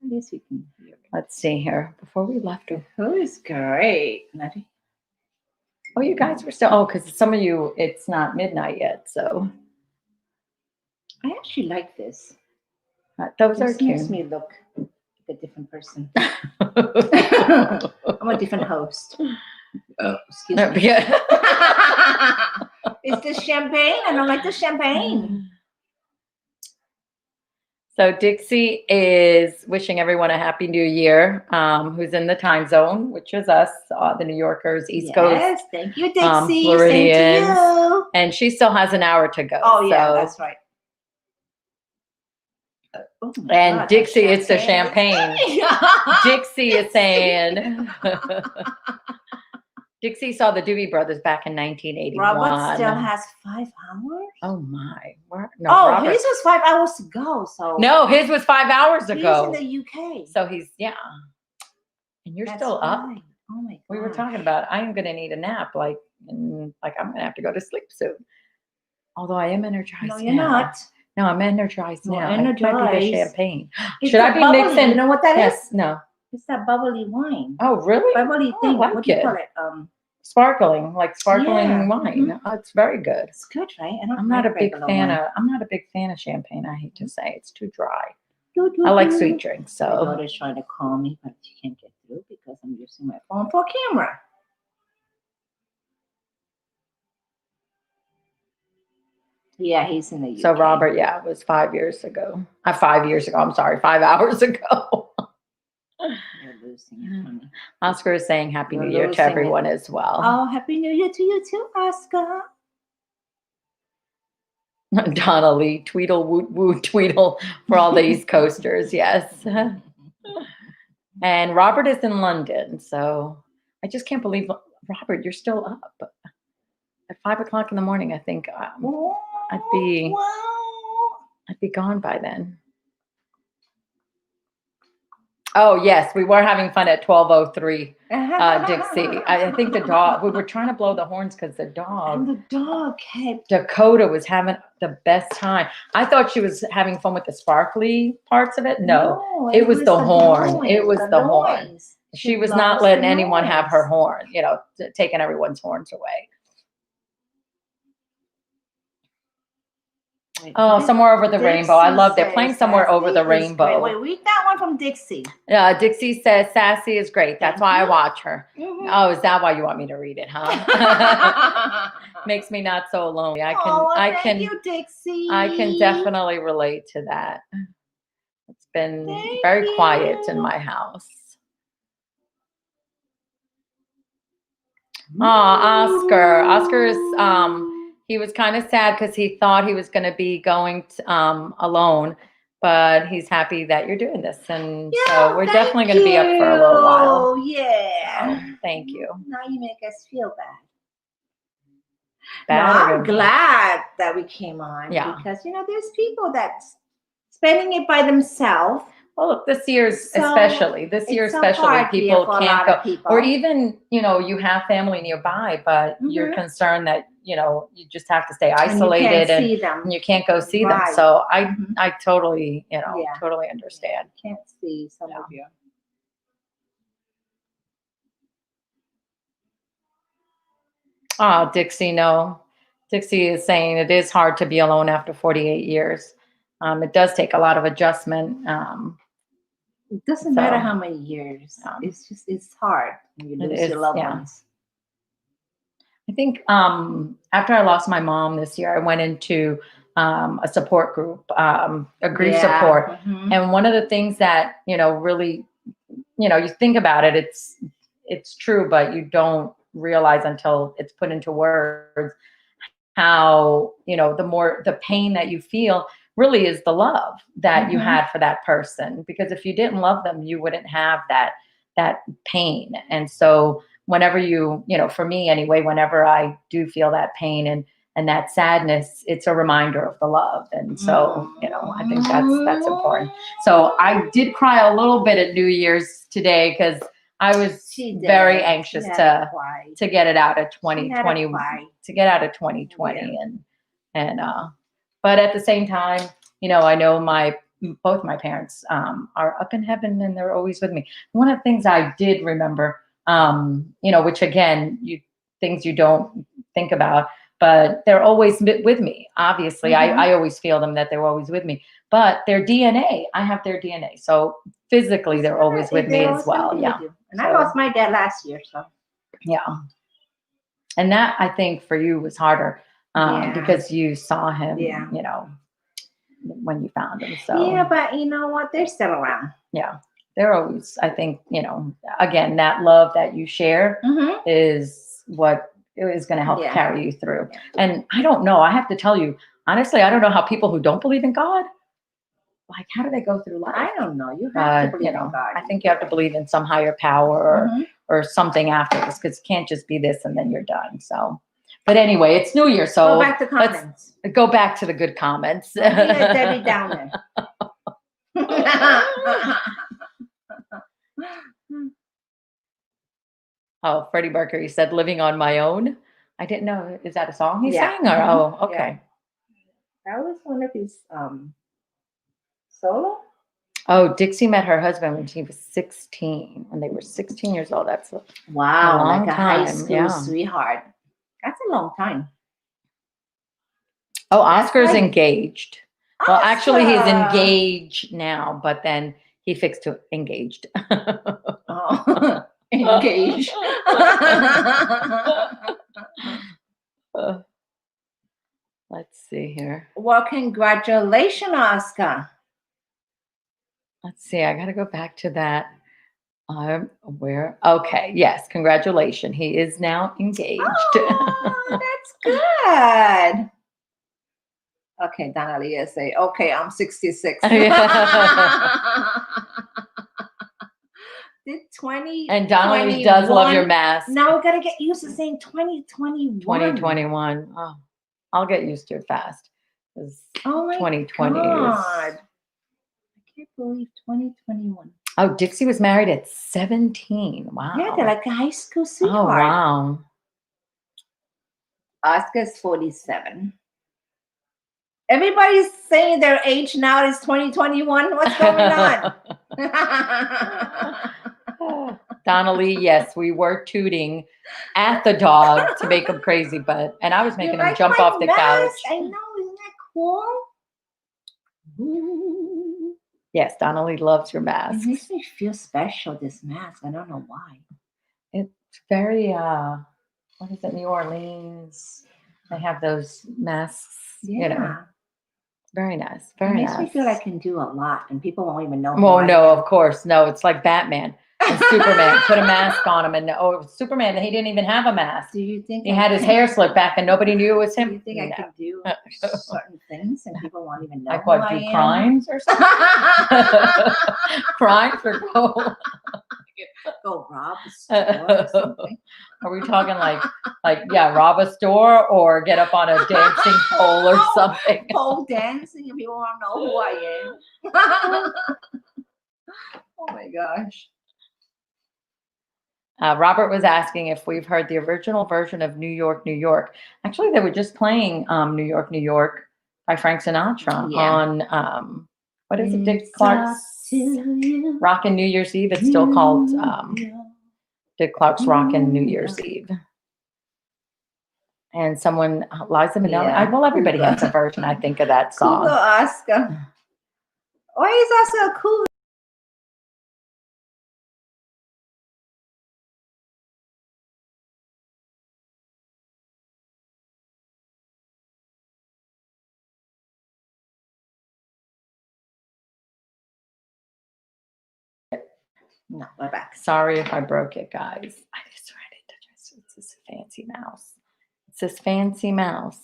at least we can hear it. Let's see here. Before we left, Who is great? Letty? oh, you guys were still. Oh, because some of you, it's not midnight yet, so I actually like this. those are This cute. makes me look like a different person. I'm a different host. Oh, excuse me. Yeah. It's the champagne. I don't like the champagne. So Dixie is wishing everyone a happy new year, who's in the time zone, which is us, the New Yorkers, East Coast. Yes, thank you, Dixie. Same to Floridians. you. And she still has an hour to go. Oh, yeah, so. that's right. Oh my And God, Dixie, that it's the champagne. Dixie is saying, Dixie saw the Doobie Brothers back in 1981. Robert still has 5 hours? Oh my. No, Oh, Robert. his was 5 hours to go. So No, his was 5 hours ago. He's in the UK. So he's, yeah. And you're That's still up. right. Oh my God. We were talking about, I am going to need a nap. Like I'm going to have to go to sleep soon. Although I am energized No, you're now. not. No, I'm energized You're now. It might be the energized. champagne. It's Should I a be bubbly. mixing? You know what that is? Yes. No. It's that bubbly wine. Oh, really? Bubbly thing. I like What do you it. call it? Sparkling, like sparkling Yeah. wine. Mhm. Oh, it's very good. It's good, right? I'm not a big fan of. of. I'm not a big fan of champagne. I hate to say it's too dry. Do, do, I like do. sweet drinks. My So daughter's trying to call me, but she can't get through because I'm using my phone for camera. Yeah, he's in the UK. so Robert, yeah, it was 5 years ago. 5 years ago. I'm sorry, 5 hours ago. You're losing it, honey. Oscar is saying Happy You're New Year to losing everyone as well. Oh, Happy New Year to you too, Oscar. Donna Lee, Tweedle, woot, woot, Tweedle for all the East Coasters. Yes. And Robert is in London. So I just can't believe, Robert, you're still up. At 5 o'clock in the morning, I think I'd be gone by then. Oh yes, we were having fun at 12:03. Dixie. I think the dog. We were trying to blow the horns because the dog. And the dog kept. Dakota was having the best time. I thought she was having fun with the sparkly parts of it. No, it was the horn. noise, It was the horn. noise. She was loves not letting the anyone have her noise. horn. You know, taking everyone's horns away. Wait, Oh, what Somewhere Over the Rainbow. I Dixie love. They're says playing Somewhere Over Sassy the is great. Rainbow. Wait, read that one from Dixie. Dixie says Sassy is great. That's why I watch her. Mhm. Oh, is that why you want me to read it, huh? Makes me not so lonely. Thank you, Dixie. I can definitely relate to that. It's been Thank very quiet in you. my house. Oh, Oscar. Oscar's he was kind of sad because he thought he was going to be going alone, but he's happy that you're doing this, and so we're definitely going to be up for a little while. Oh yeah. So, thank you. Now you make us feel bad. Bad No, or I'm good? glad that we came on. Yeah. Because there's people that's spending it by themselves. Well, look, this year So, especially, it's so hard, dear, people for a can't lot go, of people. or even, you have family nearby, but you're Mhm. concerned that, you just have to stay And you isolated can't see them. and you can't go see them. Right. So I, Mhm. I totally, Yeah. totally understand. Can't see some Yeah. of you. Oh, Dixie, no. Dixie is saying it is hard to be alone after 48 years. It does take a lot of adjustment. It doesn't matter So, how many years. It's hard when you lose your is, loved yeah. ones. I think after I lost my mom this year, I went into a support group, a grief support. Mhm. And one of the things that, really, you think about it, it's true, but you don't realize until it's put into words how, the pain that you feel really is the love that you Mhm. had for that person. Because if you didn't love them, you wouldn't have that pain. And so whenever for me anyway, whenever I do feel that pain and that sadness, it's a reminder of the love. And so, I think that's important. So I did cry a little bit at New Year's today because I was She did. very anxious She had to cry. get it out of She had 2020, cry. to get out of 2020. And but at the same time, I know both my parents are up in heaven and they're always with me. One of the things I did remember, which again, things you don't think about, but they're always with me. Obviously, Mhm. I always feel them that they're always with me, but their DNA, I have their DNA. So physically, they're always with me as well. Yeah. And I lost my dad last year, so. Yeah. And that, I think, for you was harder because you saw him, when you found him. So yeah, but you know what? They're still around. Yeah. They're always, I think, again, that love that you share Mhm. is what is going to help Yeah. carry you through. And I don't know. I have to tell you, honestly, I don't know how people who don't believe in God, like, how do they go through life? I don't know. You have to believe in God. I think you have to believe in some higher power Mhm. or something after this, because it can't just be this and then you're done. So, but anyway, it's New Year, so Go back to comments. let's go back to the good comments. Don't be a Debbie Downer. Oh, Freddie Mercury said "Living on My Own." I didn't know. Is that a song he Yeah. sang? Or oh, okay. That was one of his solo. Oh, Dixie met her husband when she was 16. When they were 16 years old. That's Wow, long like a high time, school yeah. sweetheart. That's a long time. Oh, That's Oscar's like- engaged. Well, actually, he's Oscar! engaged now, but then he fixed to engaged. Oh, engaged. Let's see here. Well, congratulations, Oscar. Let's see. I got to go back to that. Where? Okay. Yes. Congratulations. He is now engaged. Oh, that's good. Okay, Donna Leah say, okay, I'm 66. Did 20 And Donnelly does love your mask. Now we gotta get used to saying 2021. 2021. Oh, I'll get used to it fast. Oh my 2020 God. is. I can't believe 2021. Oh, Dixie was married at 17. Wow. Yeah, they're like a high school Oh, sweetheart. wow. Oscar's 47. Everybody's saying their age now is 2021. What's going on? Donnelly, yes, we were tooting at the dog to make him crazy, and I was making him jump off the couch. I know, isn't that cool? Ooh. Yes, Donnelly loves your mask. It makes me feel special, this mask. I don't know why. It's very, what is it, New Orleans? They have those masks, Yeah. you know. Very nice, very nice. It makes me feel I can do a lot, and people won't even know. Well, no, of course. No, it's like Batman and Superman. Put a mask on him, and Superman, he didn't even have a mask. Do you think he had his hair slicked back, and nobody knew it was him? Do you think I can do certain things, and people won't even know? Like what? Do crimes or something? Crimes or go rob a store or something? Are we talking like rob a store or get up on a dancing pole or something? Pole dancing, and people won't know who I am. Oh my gosh. Robert was asking if we've heard the original version of New York, New York. Actually, they were just playing New York, New York by Frank Sinatra on, what is it, Dick Clark's Rockin' New Year's Eve. It's still called Dick Clark's Rockin' New Year's Eve. And someone, Liza Minnelli, well, everybody has a version, I think, of that song. Cool, Oscar. Why is that so cool? No, we're back. Sorry if I broke it, guys. I just read it. It's this fancy mouse. It's this fancy mouse.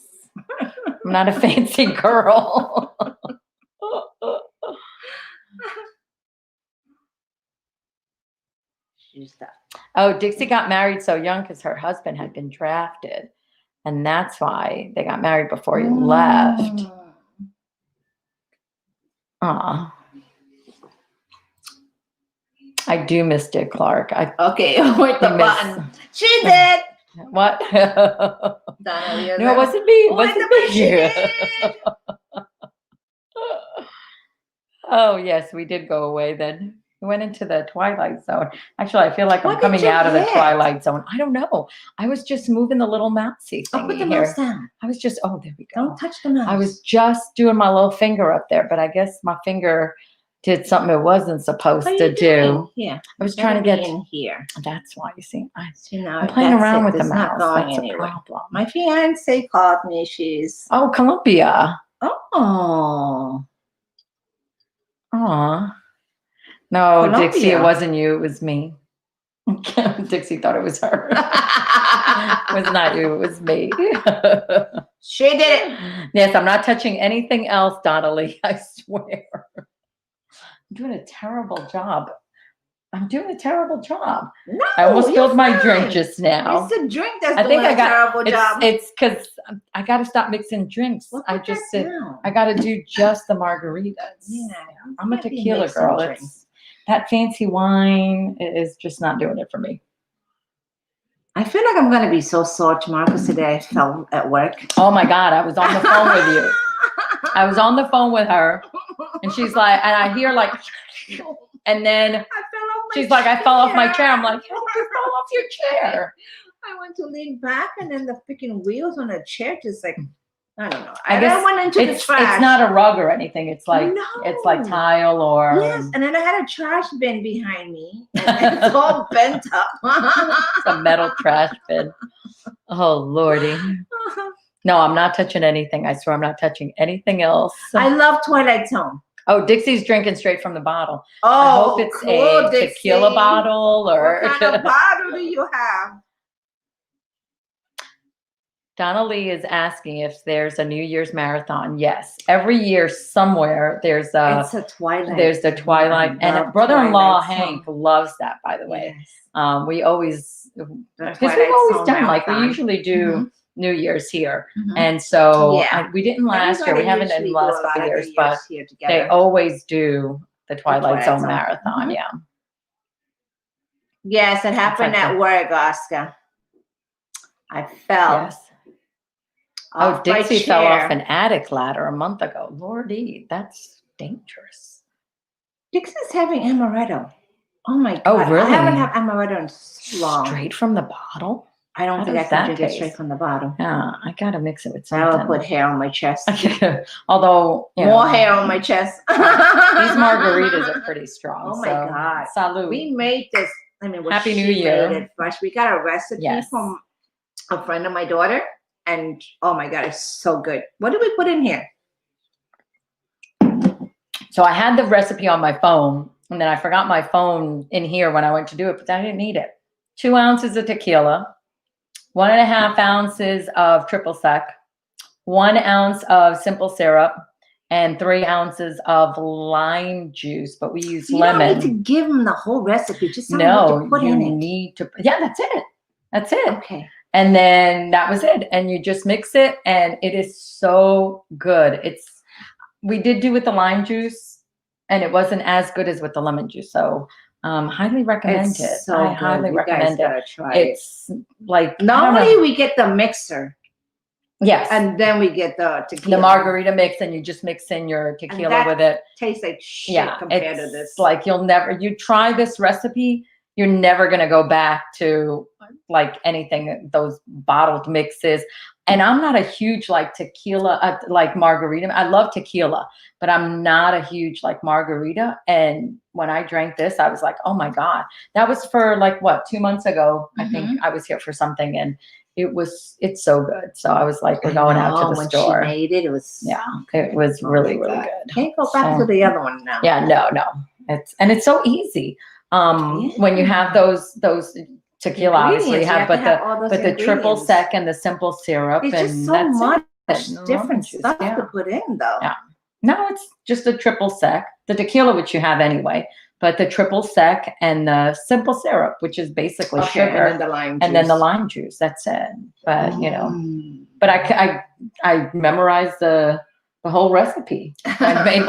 I'm not a fancy girl. Oh, Dixie got married so young because her husband had been drafted. And that's why they got married before he left. Aw. I do miss Dick Clark. Okay, with the button. She did. What? No, it wasn't me. It wasn't me. Oh, yes, we did go away then. We went into the Twilight Zone. Actually, I feel like I'm coming out of the Twilight Zone. I don't know. I was just moving the little mousey thingy put the here. mouse down. I was just, there we go. Don't touch the mouse. I was just doing my little finger up there, but I guess my finger did something it wasn't supposed to do. Yeah. I was trying to get in here. That's why you see. I'm playing around with the it's mouse. Not going that's anywhere. a problem. My fiance called me. She's Columbia. Oh. Aw. No, Columbia. Dixie, it wasn't you. It was me. Dixie thought it was her. It was not you. It was me. She did it. Yes, I'm not touching anything else, Donnelly. I swear. I'm doing a terrible job. No, I almost spilled my drink just now. It's the drink that's doing a terrible job. It's because I got to stop mixing drinks. I just said I got to do just the margaritas. Yeah, I'm a tequila girl. That fancy wine is just not doing it for me. I feel like I'm going to be so sore tomorrow because today I fell at work. Oh my God, I was on the phone with you. I was on the phone with her, and she's like, and I hear like, and then she's like, I fell off my chair. I'm like, you fell off your chair. I went to lean back, and then the freaking wheels on the chair just like, I don't know. I guess I went into the trash. It's not a rug or anything. It's like it's like tile or yes. And then I had a trash bin behind me, and it's all bent up. It's a metal trash bin. Oh Lordy. No, I'm not touching anything. I swear I'm not touching anything else. I love Twilight Zone. Oh, Dixie's drinking straight from the bottle. Oh, I hope it's cool, a tequila bottle or what kind of bottle do you have? Donna Lee is asking if there's a New Year's marathon. Yes, every year somewhere there's it's a Twilight. There's the Twilight, and brother-in-law Hank loves that. By the way, we always because we've always done like we usually do New Year's here, and so we didn't last year. We haven't in the last couple years, but they always do the Twilight Twilight Zone Zone. marathon. Mhm. Yeah. Yes, it happened like at work, Oscar. I fell. Yes. Off Oh, Dixie my fell off chair. an attic ladder a month ago. Lordy, that's dangerous. Dixie's having amaretto. Oh my God. Oh, I really? haven't had amaretto in so long. Straight from the bottle? I don't How think I does can that drink it straight taste? from the bottle. Yeah, I gotta mix it with I will something. put hair on my chest. Although More hair on my chest. these margaritas are pretty strong. Oh my so, God. Salud. We made this. I mean, Happy she New Year. made it fresh. We got a recipe Yes. from a friend of my daughter, and oh my God, it's so good. What did we put in here? So I had the recipe on my phone, and then I forgot my phone in here when I went to do it, but I didn't need it. 2 ounces of tequila, 1.5 ounces of triple sec, 1 ounce of simple syrup, and 3 ounces of lime juice. But we use lemon. You don't need to give them the whole recipe. Just tell them No, what to put you in it. need to. Yeah, that's it. That's it. Okay. And then that was it. And you just mix it, and it is so good. We did do with the lime juice, and it wasn't as good as with the lemon juice. So highly recommend It's it. so I good. highly You recommend guys gotta it. try it. It's like Normally we get the mixer, yes, and then we get the tequila. the margarita mix, and you just mix in your tequila that with it. Tastes like shit Yeah, compared to it's this. like you try this recipe, you're never gonna go back to like anything, those bottled mixes. And I'm not a huge like tequila, like margarita. I love tequila, but I'm not a huge like margarita. And when I drank this, I was like, oh my God. That was for like what, 2 months ago. I think I was here for something, and it's so good. So I was like, we're going out to the when store. She made it. It was It was really, really good. Can't go back to the other one now. Yeah, no. It's so easy. When you have those tequila, obviously you have, but the triple sec and the simple syrup, it's and just so that's much it. different Juice, stuff to put in, though. Yeah. No, it's just a triple sec, the tequila, which you have anyway, but the triple sec and the simple syrup, which is basically sugar, and then the lime juice. and then the lime juice. That's it. But but I memorized the whole recipe. I made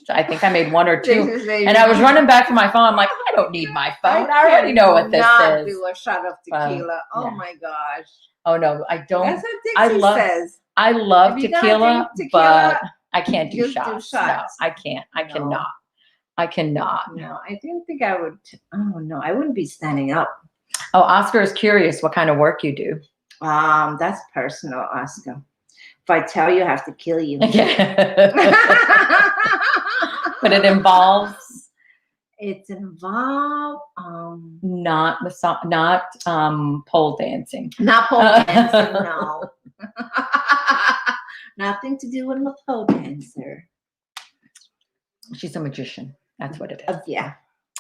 I think I made 1 or 2, and I was running back to my phone. I'm like, I don't need my phone. I already know what this is. Do a shot of tequila. Oh my gosh. Oh no, I don't. That's what Dixie says. I love tequila, but I can't do shots. No, I can't. I cannot. I cannot. No, I didn't think I would. Oh no, I wouldn't be standing up. Oh, Oscar is curious what kind of work you do. That's personal, Oscar. If I tell you, I have to kill you. But it involves. It's involved. Not pole dancing. Not pole dancing. No. Nothing to do with a pole dancer. She's a magician. That's what it is. Yeah.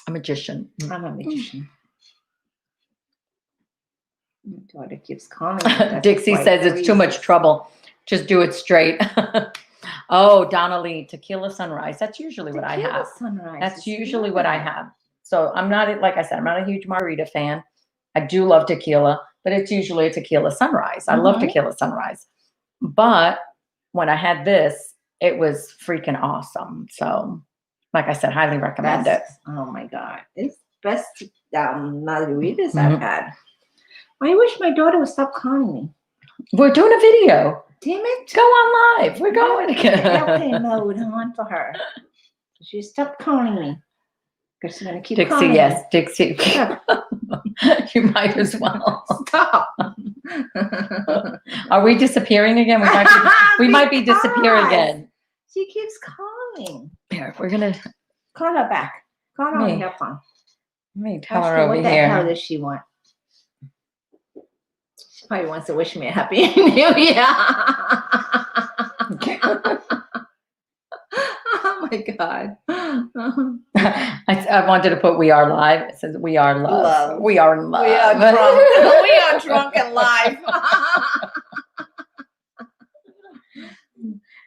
A magician. I'm a magician. My daughter keeps calling me. Dixie says it's too much trouble. Just do it straight. Oh, Donna Lee, tequila sunrise. That's usually what I have. Sunrise. That's usually what I have. So I'm not, like I said, I'm not a huge margarita fan. I do love tequila, but it's usually a tequila sunrise. I love tequila sunrise. But when I had this, it was freaking awesome. So, like I said, highly recommend it. Oh my God. It's best margaritas I've had. I wish my daughter would stop calling me. We're doing a video. Damn it. Go on live. We're going again. Airplane mode on for her. She stopped calling me. Because she's going to keep Dixie, calling yes. me. Dixie. You might as well. Stop. Are we disappearing again? We might be disappearing again. She keeps calling. Here, we're going to. Call her back. Call her on her phone. Let me tell her over here. What the hell does she want? She probably wants to wish me a happy New Year. Oh my God. I wanted to put "We Are Live." It says "We Are Love." We are in love. We are drunk. We are drunk and live.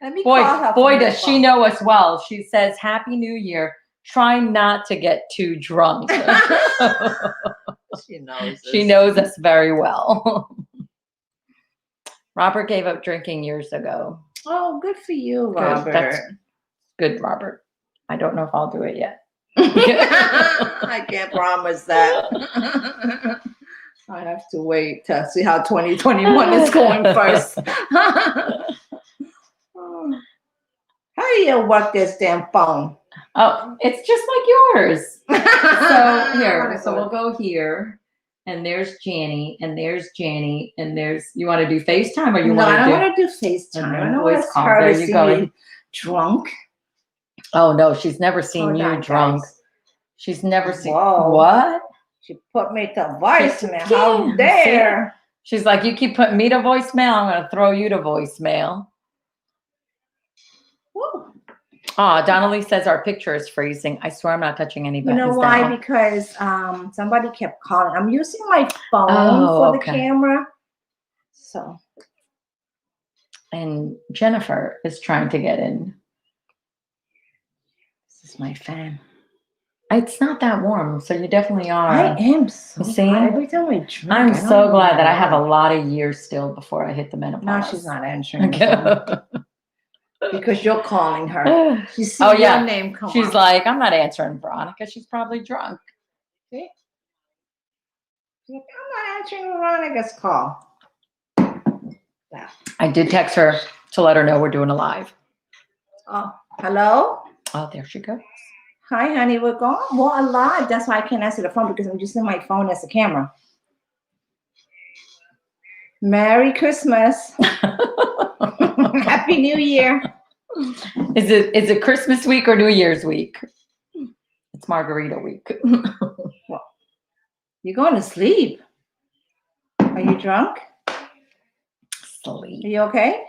Let me call her boy, does she know us well. She says, "Happy New Year. Try not to get too drunk." She knows. She knows us very well. Robert gave up drinking years ago. Oh, good for you, Robert. That's good, Robert. I don't know if I'll do it yet. I can't promise that. I have to wait to see how 2021 is going first. How do you work this damn phone? Oh, it's just like yours. So here, so we'll go here, and there's Janny, and there's Janny, and there's. You want to do FaceTime, or you No, want I to don't do? want to do FaceTime. I don't want voice to call. her There to you see go. me drunk. Oh no, she's never seen Hold you on, drunk. guys. She's never seen. Whoa. What? She put me to voicemail. Yeah, How dare? She's like, you keep putting me to voicemail, I'm going to throw you to voicemail. Woo. Oh, Donnelly says our picture is freezing. I swear I'm not touching any You buttons know why? now. Because somebody kept calling. I'm using my phone for the camera. So. And Jennifer is trying to get in. This is my fan. It's not that warm, so you definitely are. I am so glad. Every time I drink, I'm I don't so know glad that I have a why. lot of years still before I hit the menopause. No, she's not answering the phone. Because you're calling her. She sees your name come She's up. like, I'm not answering Veronica. She's probably drunk. See? I'm not answering Veronica's call. Yeah. I did text her to let her know we're doing a live. Oh, hello? Oh, there she goes. Hi, honey. We're going. Well, live. That's why I can't answer the phone because I'm using my phone as a camera. Merry Christmas. Happy New Year. Is it Christmas week or New Year's week? It's Margarita week. Well, you're going to sleep. Are you drunk? Sleep. Are you okay?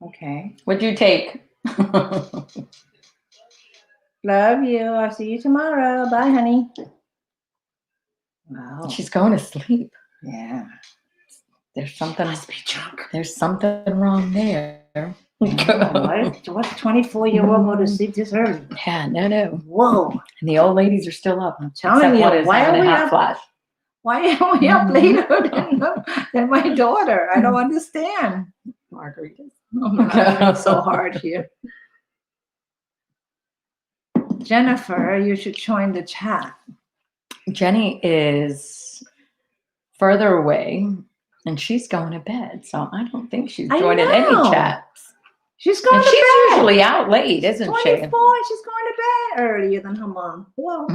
Okay. What'd you take? Love you. I'll see you tomorrow. Bye, honey. Wow. She's going to sleep. Yeah. There's something. Must be drunk. There's something wrong there. What 24-year-old go to sleep this early? Yeah, no. Whoa. And the old ladies are still up. I'm telling you, why are we up? Flash. Why are we up later than my daughter? I don't understand. Margaritas. Oh my God, it's so hard here. Jennifer, you should join the chat. Jenny is further away and she's going to bed. So I don't think she's joining any chats. She's going to she's bed. Usually out late, isn't 24, she? she's going to bed earlier than her mom. Whoa.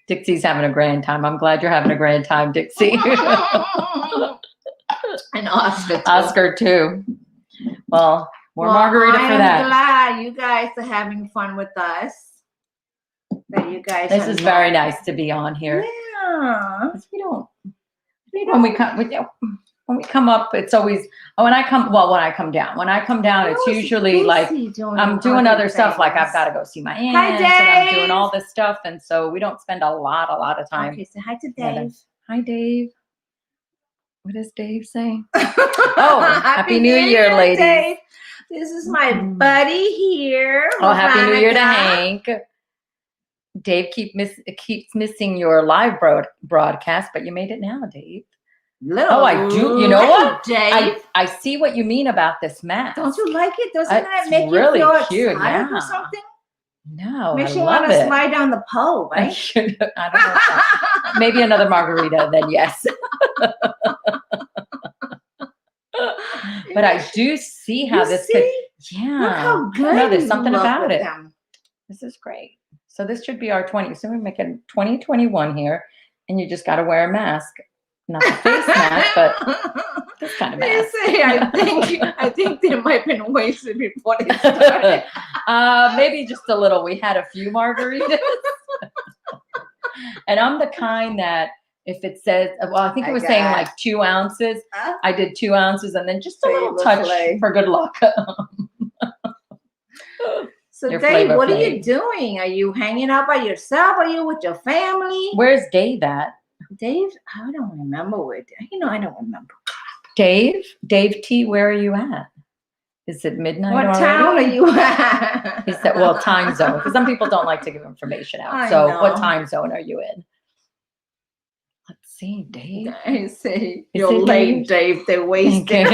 Dixie's having a grand time. I'm glad you're having a grand time, Dixie. And Oscar too. Oscar too. Well, more margarita for that. I'm glad you guys are having fun with us. That you guys. This is very nice to be on here. Yeah. When we come up, it's always when I come down. When I come down, it's usually like I'm doing other stuff. Like I've got to go see my aunt, and I'm doing all this stuff, and so we don't spend a lot of time. Okay, say hi to Dave. Hi, Dave. What does Dave say? Oh, happy New Year, ladies. Dave. This is my buddy here. Oh, happy New Year to Hank. Dave keeps missing your live broadcast, but you made it now, Dave. I do. You know what, Dave? I see what you mean about this mask. Don't you like it? Doesn't that It's make really you feel cute, excited yeah. or something? No, Makes I you love want to it. slide down the pole, I right? should. I don't know. Maybe another margarita, then yes. But I do see how this could. Yeah. Look how good. I know, there's something you look about with it. them. This is great. So this should be our 20. So we make it 2021 here, and you just got to wear a mask, not a face mask, but this kind of mask. I think they might have been wasted before they started. Maybe just a little. We had a few margaritas, and I'm the kind that if it says, well, I think it was saying like 2 ounces. I did 2 ounces, and then just a little touch for good luck. So Dave, what are you doing? Are you hanging out by yourself? Are you with your family? Where's Dave at? Dave, I don't remember where. I don't remember. Dave T, where are you at? Is it midnight already? What town are you at? He said, well, time zone, because some people don't like to give information out. I So know. what time zone are you in? Let's see, Dave. I say, you're late, Dave. They're wasting.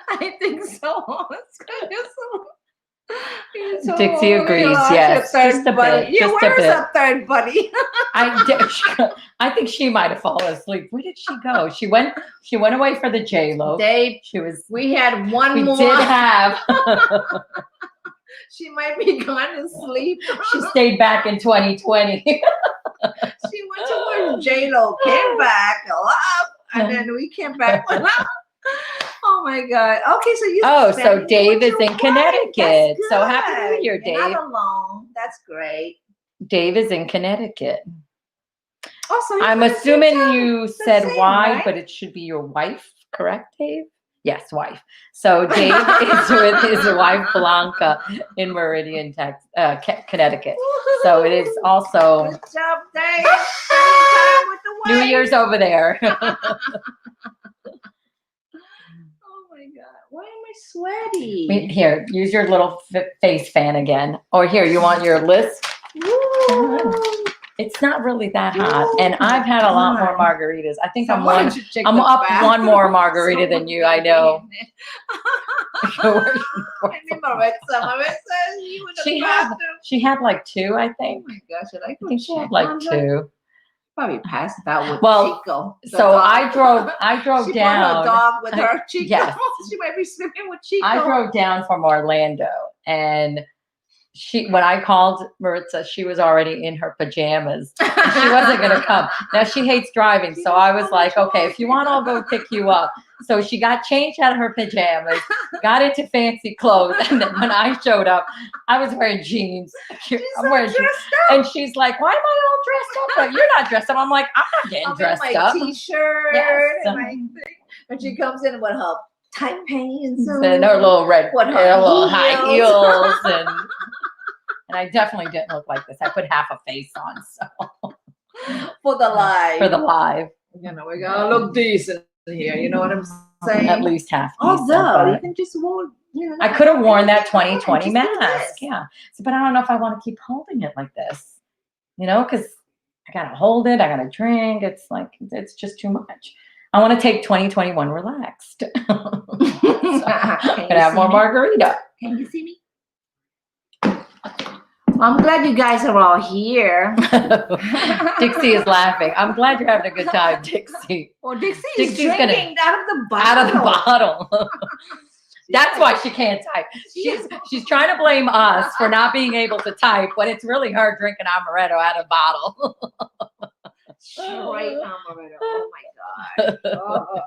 I I think so. It's kind of so. Dixie agrees, yes, just a buddy. bit, Yeah, just a where's bit. our third buddy? I think she might have fallen asleep. Where did she go? She went away for the J-Lo. We had one We more. did have. She might be gone to sleep. She stayed back in 2020. She went to where J-Lo came back, and then we came back. Oh my God. Okay, so you. So Dave is in wife. Connecticut. That's So happy New good. Year, You're Dave. not alone. That's great. Dave is in Connecticut. Also, I'm assuming you said same, why, right? but it should be your wife, correct, Dave? Yes, wife. So Dave is with his wife Blanca in Meridian, Connecticut. So it is also Good job, Dave. Spending time with the New wife. Year's over there. Oh my God. Why am I sweaty? Here, use your little face fan again. Or here, you want your list? Woo. It's not really that hot, and I've had a lot more margaritas. I think I'm up one more margarita than you. I know. She had like 2, I think. Oh my gosh, I think she had like 2. Probably passed out with Well, Chico. So I drove She down. brought her dog with her. Chico. Yes. She might be sleeping with Chico. I drove down from Orlando, and when I called Maritza, she was already in her pajamas. She wasn't going to come. Now, she hates driving, so I was like, okay, if you want, I'll go pick you up. So she got changed out of her pajamas, got into fancy clothes, and then when I showed up, I was wearing jeans. I'm wearing jeans. And she's like, why am I all dressed up? Like, you're not dressed up. I'm like, I'm not getting dressed up. T-shirt Yes. and my thing. And she comes in with her tight pants and her little little high heels and I definitely didn't look like this. I put half a face on, so for the live. You know, we're gonna look decent here. You know what I'm saying? At least half. Although you can just wear. I could have worn that 2020 mask. Yeah, but I don't know if I want to keep holding it like this. You know, because I gotta hold it. I gotta drink. It's like it's just too much. I want to take 2021 relaxed. Gonna have more margarita. Can you see me? I'm glad you guys are all here. Dixie is laughing. I'm glad you're having a good time, Dixie. Well, Dixie's drinking out of the bottle. Out of the bottle. That's why she can't type. She's trying to blame us for not being able to type when it's really her drinking amaretto out of a bottle. Straight amaretto. Oh my God.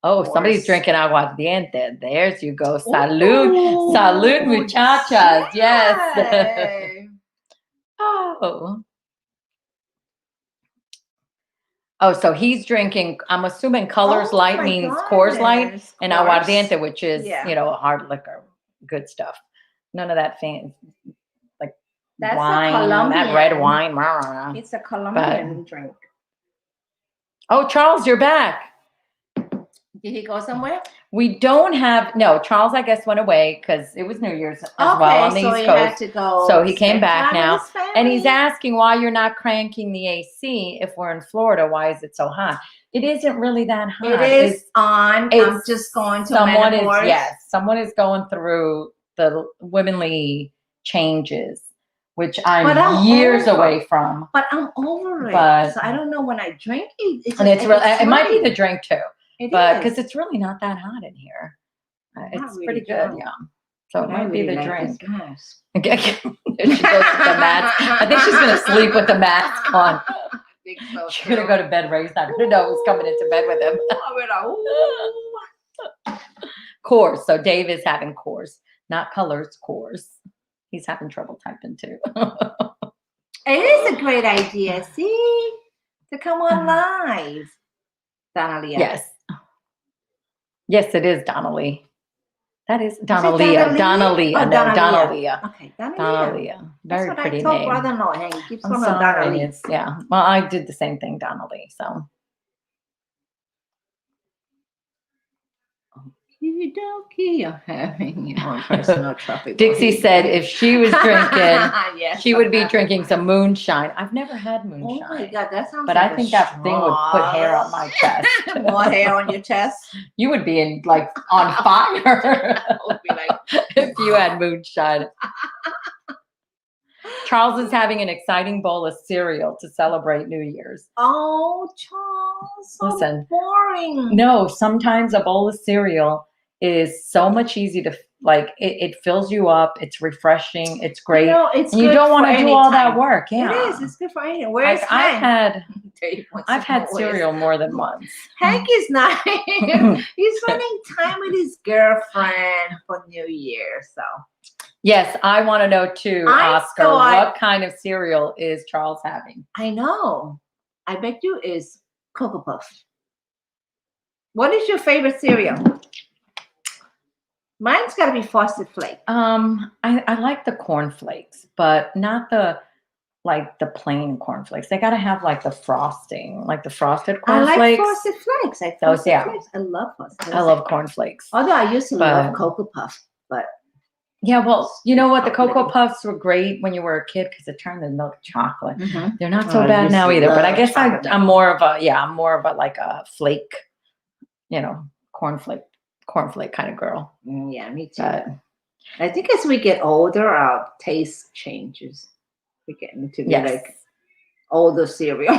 Oh, somebody's drinking aguardiente. There's you go. Salud. Salud, muchachas. Yes. Oh, so he's drinking, I'm assuming Colors Light means Coors Light and aguardiente, which is, hard liquor, good stuff. None of that like that's wine, that red wine. It's a Colombian drink. Oh, Charles, you're back. Did he go somewhere? We don't have, no, Charles, I guess, went away because it was New Year's as well on the East Coast. Had to go so he came back now. And he's asking why you're not cranking the AC if we're in Florida. Why is it so hot? It isn't really that hot. It is on. I'm just going to someone is going through the womanly changes, which I'm years away from. But I'm over it. So I don't know when I drink it. It might be the drink too. Because it's really not that hot in here. It's pretty good, yeah. So it might be the drink. There she goes with the mask. I think she's going to sleep with the mask on. She's going to go to bed raised on her nose coming into bed with him. Coors. So Dave is having Coors. Not Colors, Coors. He's having trouble typing too. It is a great idea, see? To come on live. Donalia. Yes. Yes, it is Donalee. That is Donalia. Donalia. No, Donalia. Okay, Donalia. Donalia. Very pretty name. I don't know. Hey, keep I'm sorry. Yeah. Well, I did the same thing, Donalee. So. You're having your own personal trophy. Dixie said if she was drinking, Yes, she would be I'm drinking having some moonshine. I've never had Oh my moonshine, God, that sounds but like I a think that thing would put hair on my chest. More hair on your chest. You would be in like on fire I would be like, if you had moonshine. Charles is having an exciting bowl of cereal to celebrate New Year's. oh, Charles, so Listen, boring. No, sometimes a bowl of cereal is so much easy to like. It fills you up. It's refreshing. It's great. It's And you good don't want for to do any all that time. work. Yeah, It is. It's good for anything. Where's Like, Hank? I've had cereal more than once. Hank is not. He's spending time with his girlfriend for New Year. So Yes, I want to know too, I Oscar. thought- What kind of cereal is Charles having? I know. I bet you is Cocoa Puffs. What is your favorite cereal? Mine's got to be Frosted Flake. I like the cornflakes, but not the plain cornflakes. They got to have like the frosting, like the frosted I like cornflakes. Frosted Flakes. Those, yeah. Flakes. I love Frosted. I love cornflakes. Although I used to love But- Cocoa Puffs, but Yeah, well, you know what? The Chocolate. Cocoa Puffs were great when you were a kid because it turned the milk chocolate. They're not Oh, so I bad used now to either. But I love guess chocolate. I'm more of a like a flake, cornflake kind of girl. yeah, me too. But I think as we get older, our taste changes. We're getting to be yes, like older cereal.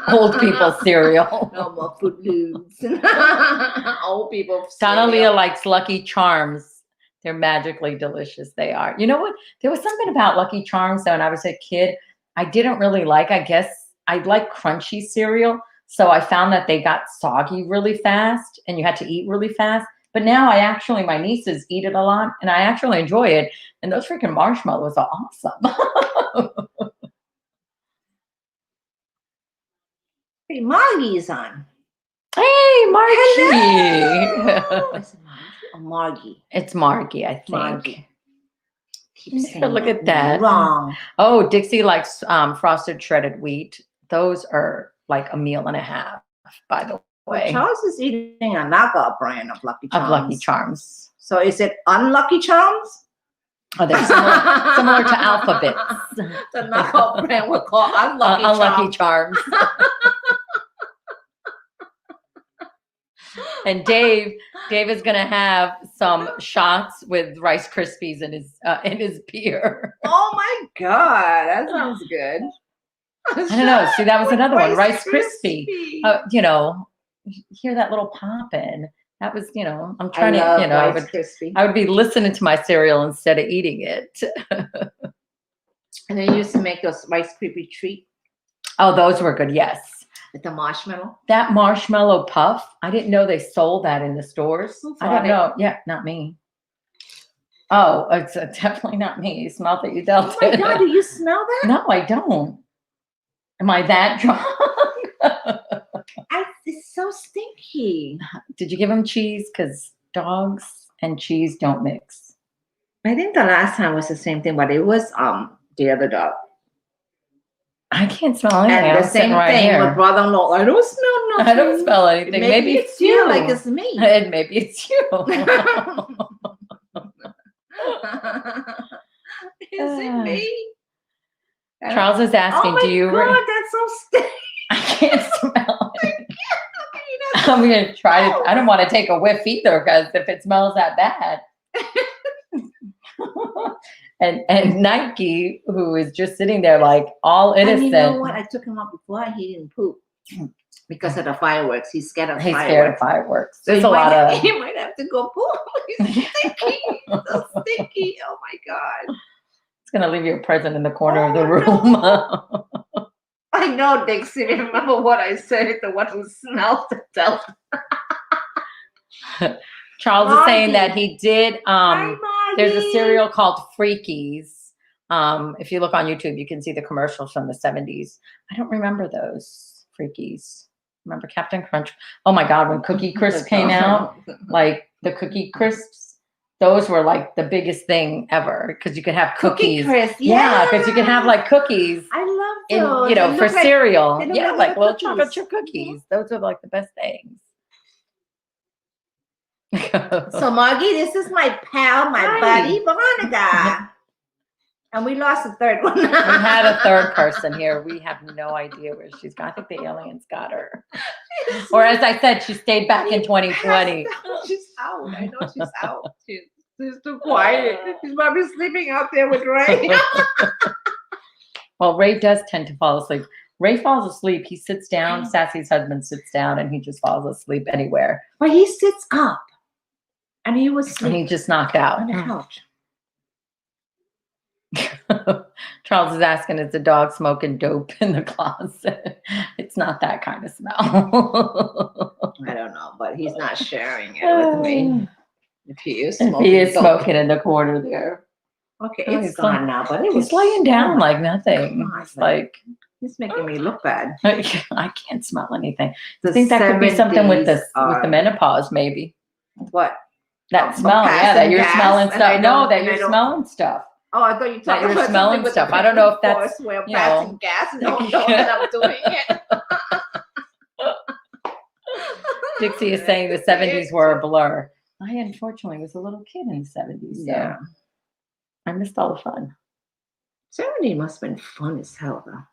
old people cereal. No more Fruit Loops. Old people Donna Leah cereal. likes Lucky Charms. They're magically delicious. They are. You know what? There was something about Lucky Charms though, when I was a kid, I didn't really like. I guess I like crunchy cereal. So I found that they got soggy really fast and you had to eat really fast. But now my nieces eat it a lot and I actually enjoy it. And those freaking marshmallows are awesome. Hey, Margie's on. Hey, Margie. Hello. Is it Margie or Margie? It's Margie, I think. Margie. Keep Yeah, saying look it at that. Wrong. Oh, Dixie likes frosted shredded wheat. Those are like a meal and a half, by the way. Charles is eating a knockout brand of Lucky Charms. Of Lucky Charms. So is it Unlucky Charms? Oh, they're similar to alphabets. The knockout brand we call Unlucky Unlucky Charms. Charms. And Dave is gonna have some shots with Rice Krispies in his beer. Oh my God, that sounds good. I don't know. See, that was another one, Rice Krispie. Krispie. You hear that little pop in. That was, I'm trying I love to, Rice Krispie. I would be listening to my cereal instead of eating it. And they used to make those Rice Krispie treat Oh, those were good. Yes. with the marshmallow. That marshmallow puff, I didn't know they sold that in the stores. Who I bought don't it? know. Yeah, not me. Oh, it's definitely not me. You smelled it, you dealt Oh my it. God, do you smell that? No, I don't. Am I that drunk? It's so stinky. Did you give him cheese? Because dogs and cheese don't mix. I think the last time was the same thing, but it was the other dog. I can't smell anything. And the I'm same sitting right thing here. with brother-in-law. I don't smell nothing. I don't smell anything. Maybe it's you. you. Like it's me. And maybe it's you. Is it me? Charles is asking, oh my do you? God, that's so stinky. I can't smell it. I'm gonna try to. I don't want to take a whiff either, because if it smells that bad. and Nike, who is just sitting there like all innocent. And you know what? I took him out before and he didn't poop because of the fireworks. He's scared of He's fireworks. scared of fireworks. So There's a lot of. he might have to go poop. He's stinky. So stinky. Oh my God. It's gonna leave you a present in the corner of the Oh, room. I know, Dixie. Remember what I said? The one who smells the devil. Charles is saying Margie. that he did. Hi, There's a Margie. cereal called Freakies. If you look on YouTube, you can see the commercials from the 70s. I don't remember those Freakies. Remember Captain Crunch? Oh my God, when Cookie Crisp came out, like the Cookie Crisps, those were like the biggest thing ever because you could have Cookie cookies. Crisp. Yeah, because you can have like cookies I love in, those. you know, They for look like- cereal. they look Yeah, like like little little chocolate cookies. chip cookies. Those are like the best things. So, Margie, this is my pal, my Hi. buddy, Veronica. And we lost a third one. We had a third person here. We have no idea where she's gone. I think the aliens got her. Or as I said, she stayed back in 2020. She's out. I know she's out. She's too quiet. She's probably sleeping out there with Ray. Well, Ray does tend to fall asleep. Ray falls asleep. He sits down. Sassy's husband sits down, and he just falls asleep anywhere. But he sits up. And he was And sleeping he just knocked out. on the couch. Charles is asking, is the dog smoking dope in the closet? It's not that kind of smell. I don't know, but he's not sharing it with me. If he is smoking, He is smoking in the corner there. Okay, Oh, it's he's gone like- now, but it was He's laying down like nothing. Come on, It's like, He's making me look bad. I can't smell anything. The I think that could be something with 70s this, with the are- menopause, maybe. What? That Oh, smell, yeah, that passing you're gas, smelling and I stuff. No, don't- that and I you're don't- smelling stuff. Oh, I thought you That talking you're about smelling something with stuff. the I don't know if that's, force where I'm you know. passing gas and don't know that I'm doing it. Dixie is saying the 70s were a blur. I unfortunately was a little kid in the 70s. So Yeah. I missed all the fun. 70 must have been fun as hell, though.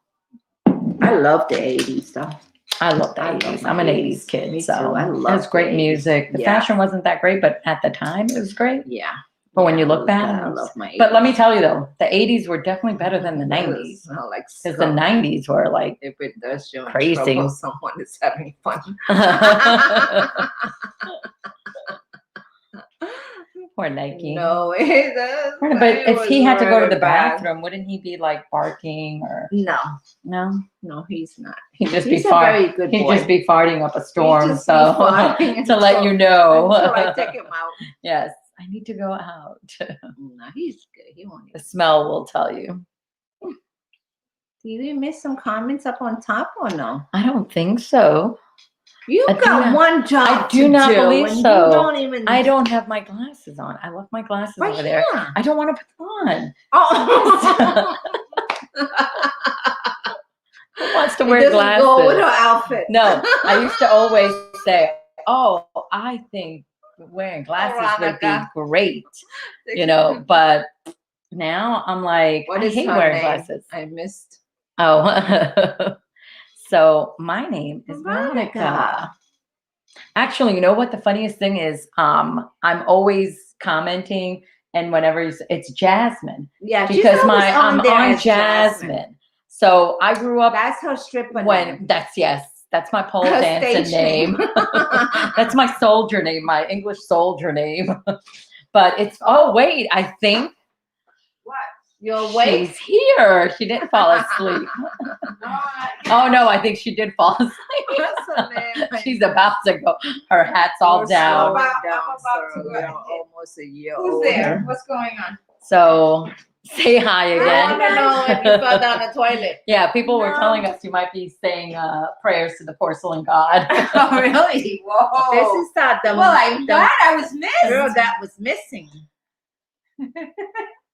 I love the 80s stuff. I love the I love 80s. my I'm an 80s. 80s kid. Me so too. I it love was great the 80s. music. The Yeah. fashion wasn't that great, but at the time it was great. Yeah. But when you Yeah, look back, I love my 80s. but let me tell you though, the 80s were definitely better than the 90s. Smell like Because the 90s were like, if it does show crazy. trouble, someone is having fun. poor Nike. No, it does. But if he had to go to the bathroom, wouldn't he be like barking or No, no? he's not. He'd just He's be a very good He'd boy. just be farting up a storm. just So be farting to let you know. Until I take him out. Yes, I need to go out. No, he's good. He won't. The smell will tell you. Did we miss some comments up on top or no? I don't think so. You I do got not- one job. I do not to do, believe and so. You don't even. I don't have my glasses on. I left my glasses Right over there. here. I don't want to put them on. Oh. Who wants to It wear doesn't glasses? go with her outfit. No, I used to always say, "Oh, I think wearing glasses would be Veronica. great," you know. But now I'm like, What I is hate her wearing name? glasses. I missed. Oh, so my name is Veronica. Actually, you know what the funniest thing is? I'm always commenting, and whenever it's Jasmine, Yeah, she's because always I'm there on as Jasmine. So I grew up That's her stripper when name. that's my pole Her dancing stage name. name. That's my soldier name, my English soldier name. But it's wait, I think What? You're awake? she's here. She didn't fall asleep. Oh no, I think she did fall asleep. What's her name? She's about to go. Her hat's all We're down. slowing I'm down, about sir. to We're go. almost a year Who's older. there? What's going on? So say hi I again. want to know if you fell down the toilet. Yeah, people were No. telling us you might be saying prayers to the porcelain god. Oh, really? Whoa. This is the well, I'm glad I was missed. girl that was missing.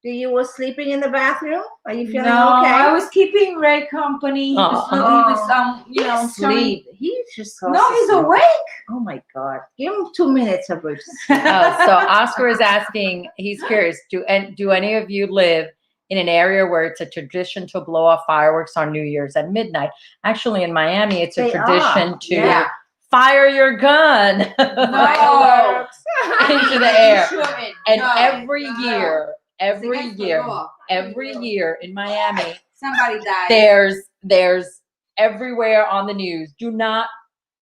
You were sleeping in the bathroom? Are you feeling no, okay? I was keeping Ray company. He was, you know, sleep. He's just so No, he's asleep. awake. Oh my God! Give him 2 minutes of rest. So Oscar is asking, he's curious, do any of you live in an area where it's a tradition to blow off fireworks on New Year's at midnight? Actually, in Miami, it's a They tradition are, to yeah. fire your gun Fireworks. into the air. Shouldn't. And No, every no. year, every Against the year, law. every year in Miami, Somebody died. there's everywhere on the news, do not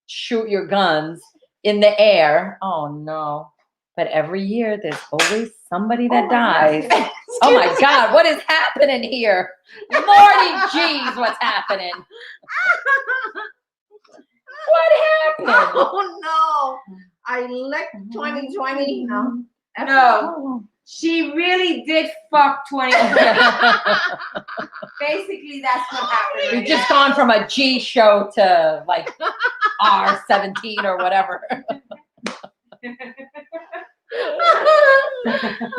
shoot your guns in the air. Oh no. But every year there's always somebody that dies. Oh my God, what is happening here? Lordy jeez, what's happening? What happened? Oh no! I licked 2020. No. No. She really did fuck 20. Basically, that's what happened. We've just gone from a G show to like R17 or whatever.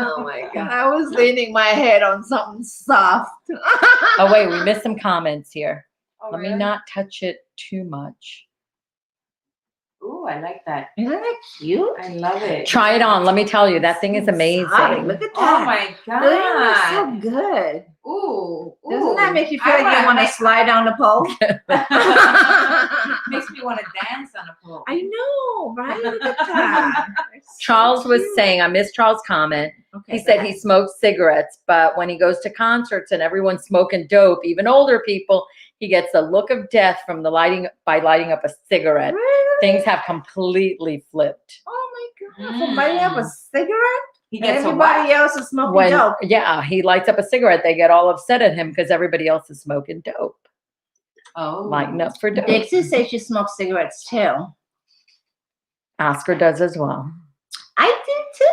Oh my God! I was leaning my head on something soft. Oh wait, we missed some comments here. Oh, Let me really? not touch it too much. Ooh, I like that. Isn't that cute? I love it. Try it on. Let me tell you, that thing is amazing. Exotic. Look at that. Oh my Doesn't it look so God. good? Ooh. Doesn't that make you feel I like you want to slide down the pole? Makes me want to dance on a pole. I know, right? Look at that. They're so Charles was cute. saying, I missed Charles' comment. Okay, He said he smokes cigarettes, but when he goes to concerts and everyone's smoking dope, even older people, he gets a look of death from the lighting up a cigarette. Really? Things have completely flipped. Oh my God! Somebody have a cigarette? He And gets a everybody what? else is smoking dope. Yeah, he lights up a cigarette, they get all upset at him because everybody else is smoking dope. Oh. Lighting up for dope. Dixie says she smokes cigarettes too. Oscar does as well. I do too.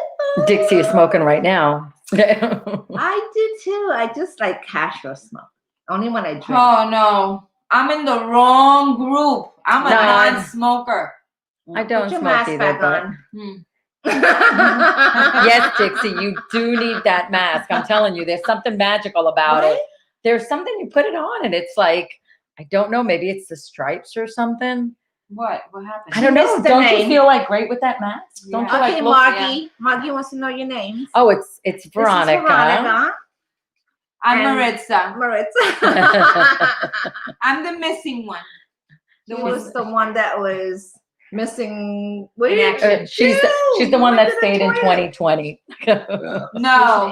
Dixie is smoking right now. I do too. I just like casual smoke. Only when I drink. Oh no. I'm in the wrong group. I'm a No, non-smoker. I don't Put your smoke mask either, back but- on. Yes, Dixie, you do need that mask. I'm telling you, there's something magical about it. There's something, you put it on and it's like, I don't know, maybe it's the stripes or something. What? What happened? I don't know. missed the Don't you name. feel like great with that mask? Yeah. Don't you Okay, like look? Margie. Margie wants to know your names. Oh, it's This is Veronica. Veronica. I'm And- Maritza. Maritza. I'm the missing one. She was the one that was missing. What did action. you she's do? the one You that went to the stayed in toilet. 2020. No.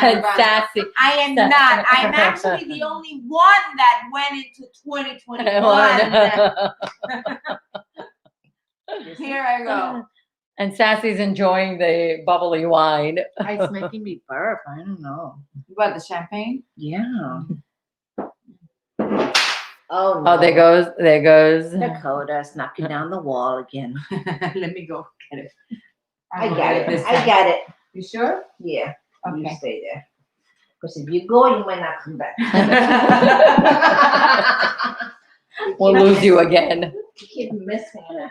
And sassy. I am not. I'm actually the only one that went into 2021. Here I go. And Sassy's enjoying the bubbly wine. It's making me burp. I don't know. What, the champagne? Yeah. Oh no. Oh, there goes. Dakota's knocking down the wall again. Let me go get it. I got it. I got it. You sure? Yeah. You Okay. stay there. Because if you go, you might not come back. We'll lose you again. You keep missing it.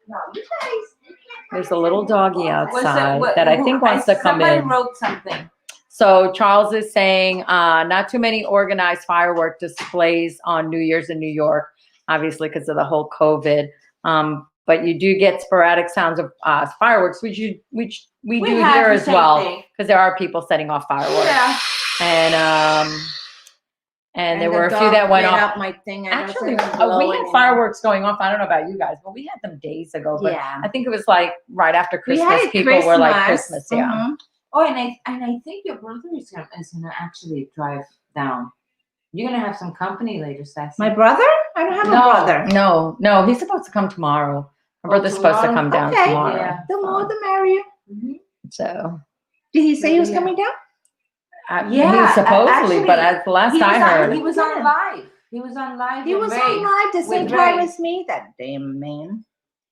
No, you guys. There's a little doggy What's outside it- that I think wants to come somebody in. wrote something. So Charles is saying not too many organized firework displays on New Year's in New York, obviously because of the whole COVID. But you do get sporadic sounds of fireworks, which we do have here the as same well, thing. because there are people setting off fireworks. Yeah. And there were a few that went off. My thing. Actually, we had fireworks going off. I don't know about you guys, but we had them days ago. But Yeah. I think it was like right after We Christmas. had People were like Christmas, yeah. Mhm. Oh, and I think your brother is gonna actually drive down. You're gonna have some company later, Sassy. My brother? I don't have a brother. No, he's supposed to come tomorrow. My brother's supposed to tomorrow? come down Okay. tomorrow. Yeah. The more the merrier. Mhm. So Did he say he was Yeah. coming down? Yeah, he's supposedly, actually, but as the last I heard, He was on live. He was on live. He with was Ray. on live the same With time Ray. as me. That damn man.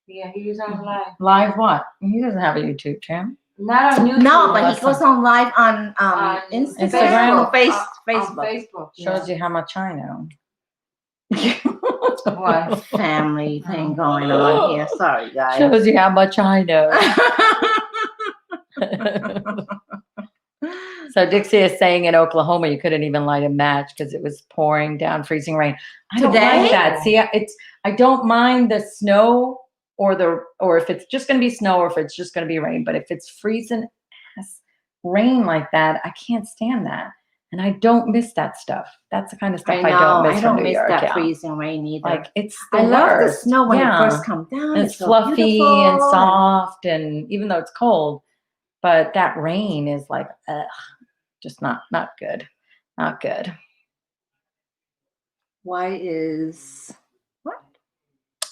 Yeah, he was on live. live what? He doesn't have a YouTube channel. Not on YouTube. No, but he goes on live on On Instagram or Facebook. Facebook. On Facebook. Shows you how much I know. What? Family thing going on here. Sorry, guys. Shows you how much I know. So Dixie is saying in Oklahoma you couldn't even light a match because it was pouring down, freezing rain. I don't Today? like that. See, I don't mind the snow or if it's just going to be snow or if it's just going to be rain. But if it's freezing ass rain like that, I can't stand that. And I don't miss that stuff. That's the kind of stuff I don't miss from New York. that Yeah. freezing rain either. Like it's the I love the worst. snow when Yeah. it first comes down. And it's so fluffy and beautiful. soft, and even though it's cold, but that rain is like, ugh, just not good, not good. Why is what?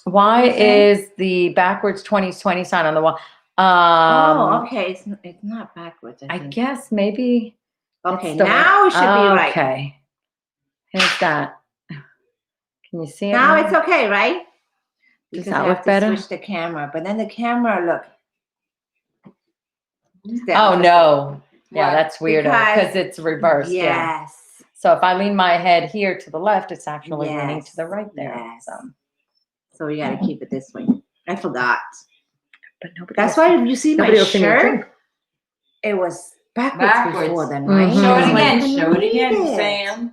Why What are you saying? is the backwards 2020 sign on the wall? Oh, okay. It's not backwards. I think. guess maybe. Okay, it's the now it should be right. Okay, here's that. Can you see it? Now it's okay, right? Does Because that I have look to better? switch the camera, but then the camera look. Oh no, yeah, Why? that's weirder because it's reversed. Yeah. Yes. So if I lean my head here to the left, it's actually leaning to the Yes, right there. yes. So, So we gotta keep it this way. I forgot. but nobody. That's else- why you see my nobody else in your shirt. drink. It was backwards Backwards. before then, right? Mhm. Show it It's like, again. I Show it again, need it. Sam.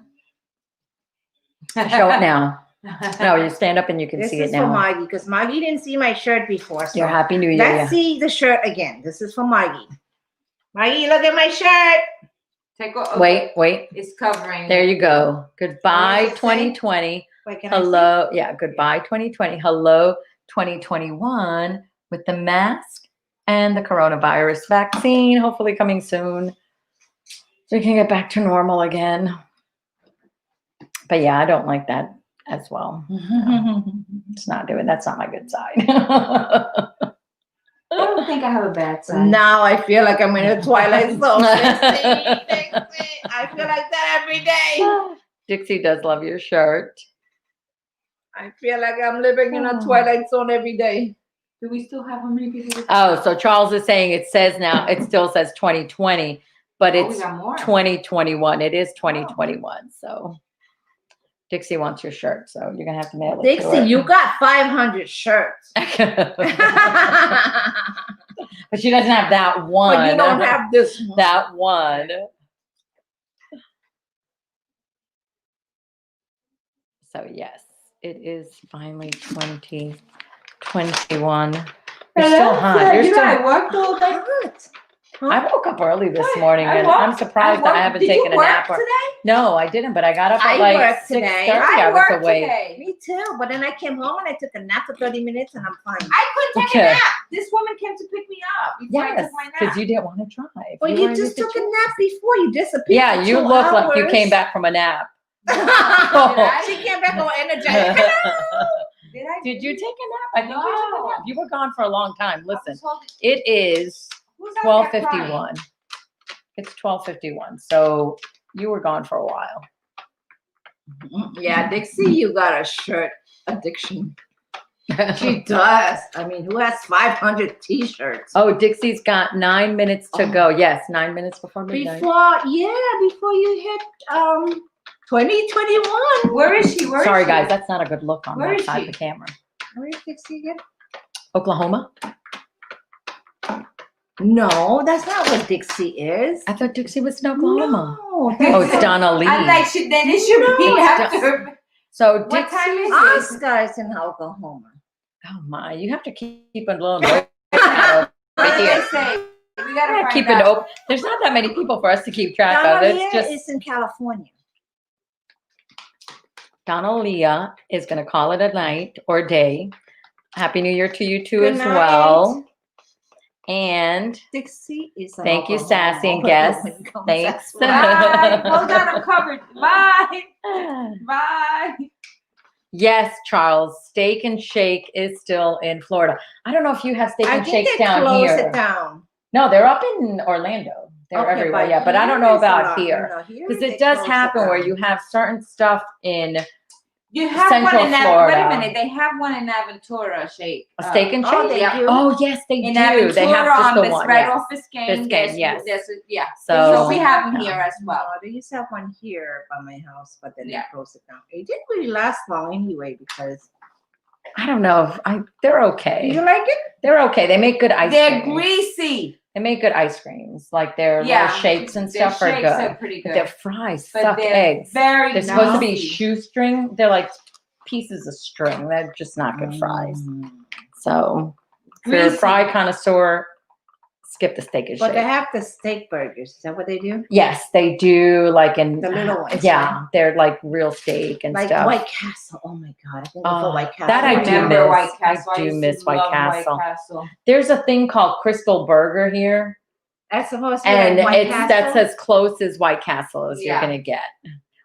Show it now. No, you stand up and you can This see it is for now. Maggie because Maggie didn't see my shirt before. So Your Happy New Year. let's Yeah. see the shirt again. This is for Maggie. Maggie, look at my shirt. Take a, Wait. It's covering. There you go. What Goodbye, does it say? 2020. Wait, can I Hello. Yeah, goodbye, 2020. Hello, 2021 with the mask and the coronavirus vaccine hopefully coming soon. So we can get back to normal again. But yeah, I don't like that as well. see? It's not doing, that's not my good side. I don't think I have a bad side. Now I feel like I'm in a Twilight Zone. Dixie. I feel like that every day. Dixie does love your shirt. I feel like I'm living in a Twilight Zone every day. Do we still have how many people? Oh, so Charles is saying it says now, it still says 2020, but We it's got more. 2021. It is 2021. So Dixie wants your shirt, so you're gonna have to mail it to Dixie, her. you got 500 shirts. But she doesn't have that one. But you don't have this one. that one. So yes, it is finally 2021. You're still hot. You're still. I worked all day. I woke up early this morning, I and worked- I'm surprised that I haven't Did taken you a nap. work Or, today? no, I didn't, but I got up at I like worked 6:30. today. I was worked awake. today. Me too. But then I came home and I took a nap for 30 minutes and I'm fine. I couldn't take Okay. a nap. This woman came to pick me up before I Yes, took my nap. because you didn't want to drive. Well, You you wanted just to took a chill. nap before. You disappeared. Yeah, for you 2 look like you hours. came back from a nap. She came back all energetic. Did I? Did you take a nap? I think you took a No. nap. You were gone for a long time. I Listen, was holding- it is Who's out there crying? 12:51. It's 12:51. So you were gone for a while. Yeah, Dixie, you got a shirt addiction. She does. I mean, who has 500 t-shirts? Oh, Dixie's got 9 minutes to go. Yes, 9 minutes before midnight. Before you hit 2021. Where is she? Where Sorry, is she? guys, that's not a good look on Where that is side she? of the camera. Where is Dixie again? Oklahoma? No, that's not what Dixie is. I thought Dixie was in Oklahoma. No. Oh, it's Donna Lee. I'm like, then it should be No, after. So What Dixie. time is it? Oscar is in Oklahoma. Oh my, you have to keep a little note. What Right did here. they say? We gotta find Keep it out. open. There's not that many people for us to keep track of. Donna It's just is in California. Donna Leah is going to call it a night or day. Happy New Year to you too Good as night. well. And Dixie is in thank you, Oklahoma. Sassy and Guests. Thanks. Bye. Hold on, I'm covered. Bye. Bye. Yes, Charles, Steak and Shake is still in Florida. I don't know if you have Steak I and think Shakes they down closed here. it down. No, they're up in Orlando. They're Okay, everywhere, yeah. But I don't know here is a about lot. here. No, here Because they it does closed it happen where down. you have certain stuff in You have Central one in Florida. Wait a minute. They have one in Aventura, Shake. a Steak and Shake. Oh, they do? Oh, yes, they In do. Aventura They have just on the this one. right yes. off Biscayne. Biscayne, yes. Yeah. So- So we have them here as well. They used to have one here by my house, but then Yeah. they closed it down. It didn't really last long anyway because. I don't know. They're okay. Do you like it? They're okay. They make good ice They're cream. greasy. They make good ice creams. Like their Yeah. little shakes and Their stuff are shakes good. are pretty But good. their fries But suck they're eggs. very They're supposed to be nasty. shoestring. They're like pieces of string. They're just not good fries. So if you're a Greasy. fry connoisseur, skip the Steak and But Shake. they have the steak burgers. Is that what they do? Yes, they do. Like in The little ones, Yeah, right? they're like real steak and Like stuff. White Castle. Oh my God. I think Oh, for White Castle. that I do Remember miss. White Castle. I do used to miss White love Castle. White Castle. There's a thing called Crystal Burger here. That's supposed to be And like White it's Castle. that's as close as White Castle as you're Yeah. gonna get.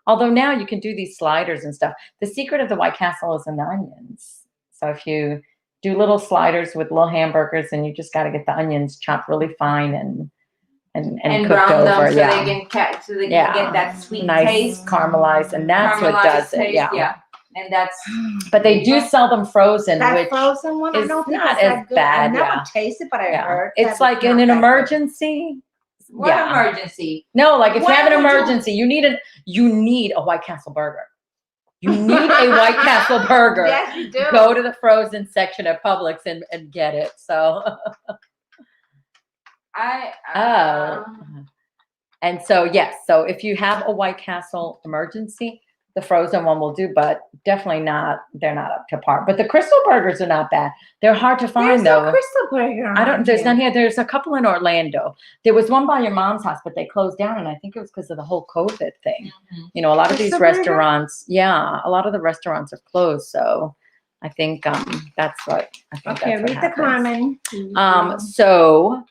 Although now you can do these sliders and stuff. The secret of the White Castle is in the onions. So if you do little sliders with little hamburgers, and you just got to get the onions chopped really fine and And cooked brown them over. so Yeah, they can Yeah. get that sweet nice taste. caramelized, and that's what Caramelized does it. taste, Yeah. And that's But they do sell them frozen, that which frozen one. I is don't think not it's that as good. bad, I've never yeah. tasted, but I yeah, heard. it's that like in not an that good. emergency. what Yeah. emergency. No, like if you Why have an would you- emergency, you need a White Castle burger. You need a White Castle burger. Yes, you do. Go to the frozen section at Publix and get it. So, and so yes, so if you have a White Castle emergency, the frozen one will do, but definitely not. They're not up to par. But the crystal burgers are not bad. They're hard to find There's though. no crystal burger. I don't. There's none here. There's a couple in Orlando. There was one by your mom's house, but they closed down, and I think it was because of the whole COVID thing. You know, a lot of these Crystal burger? restaurants. Yeah, a lot of the restaurants are closed. So I think that's what. I think Okay, that's what read the happens. comment. So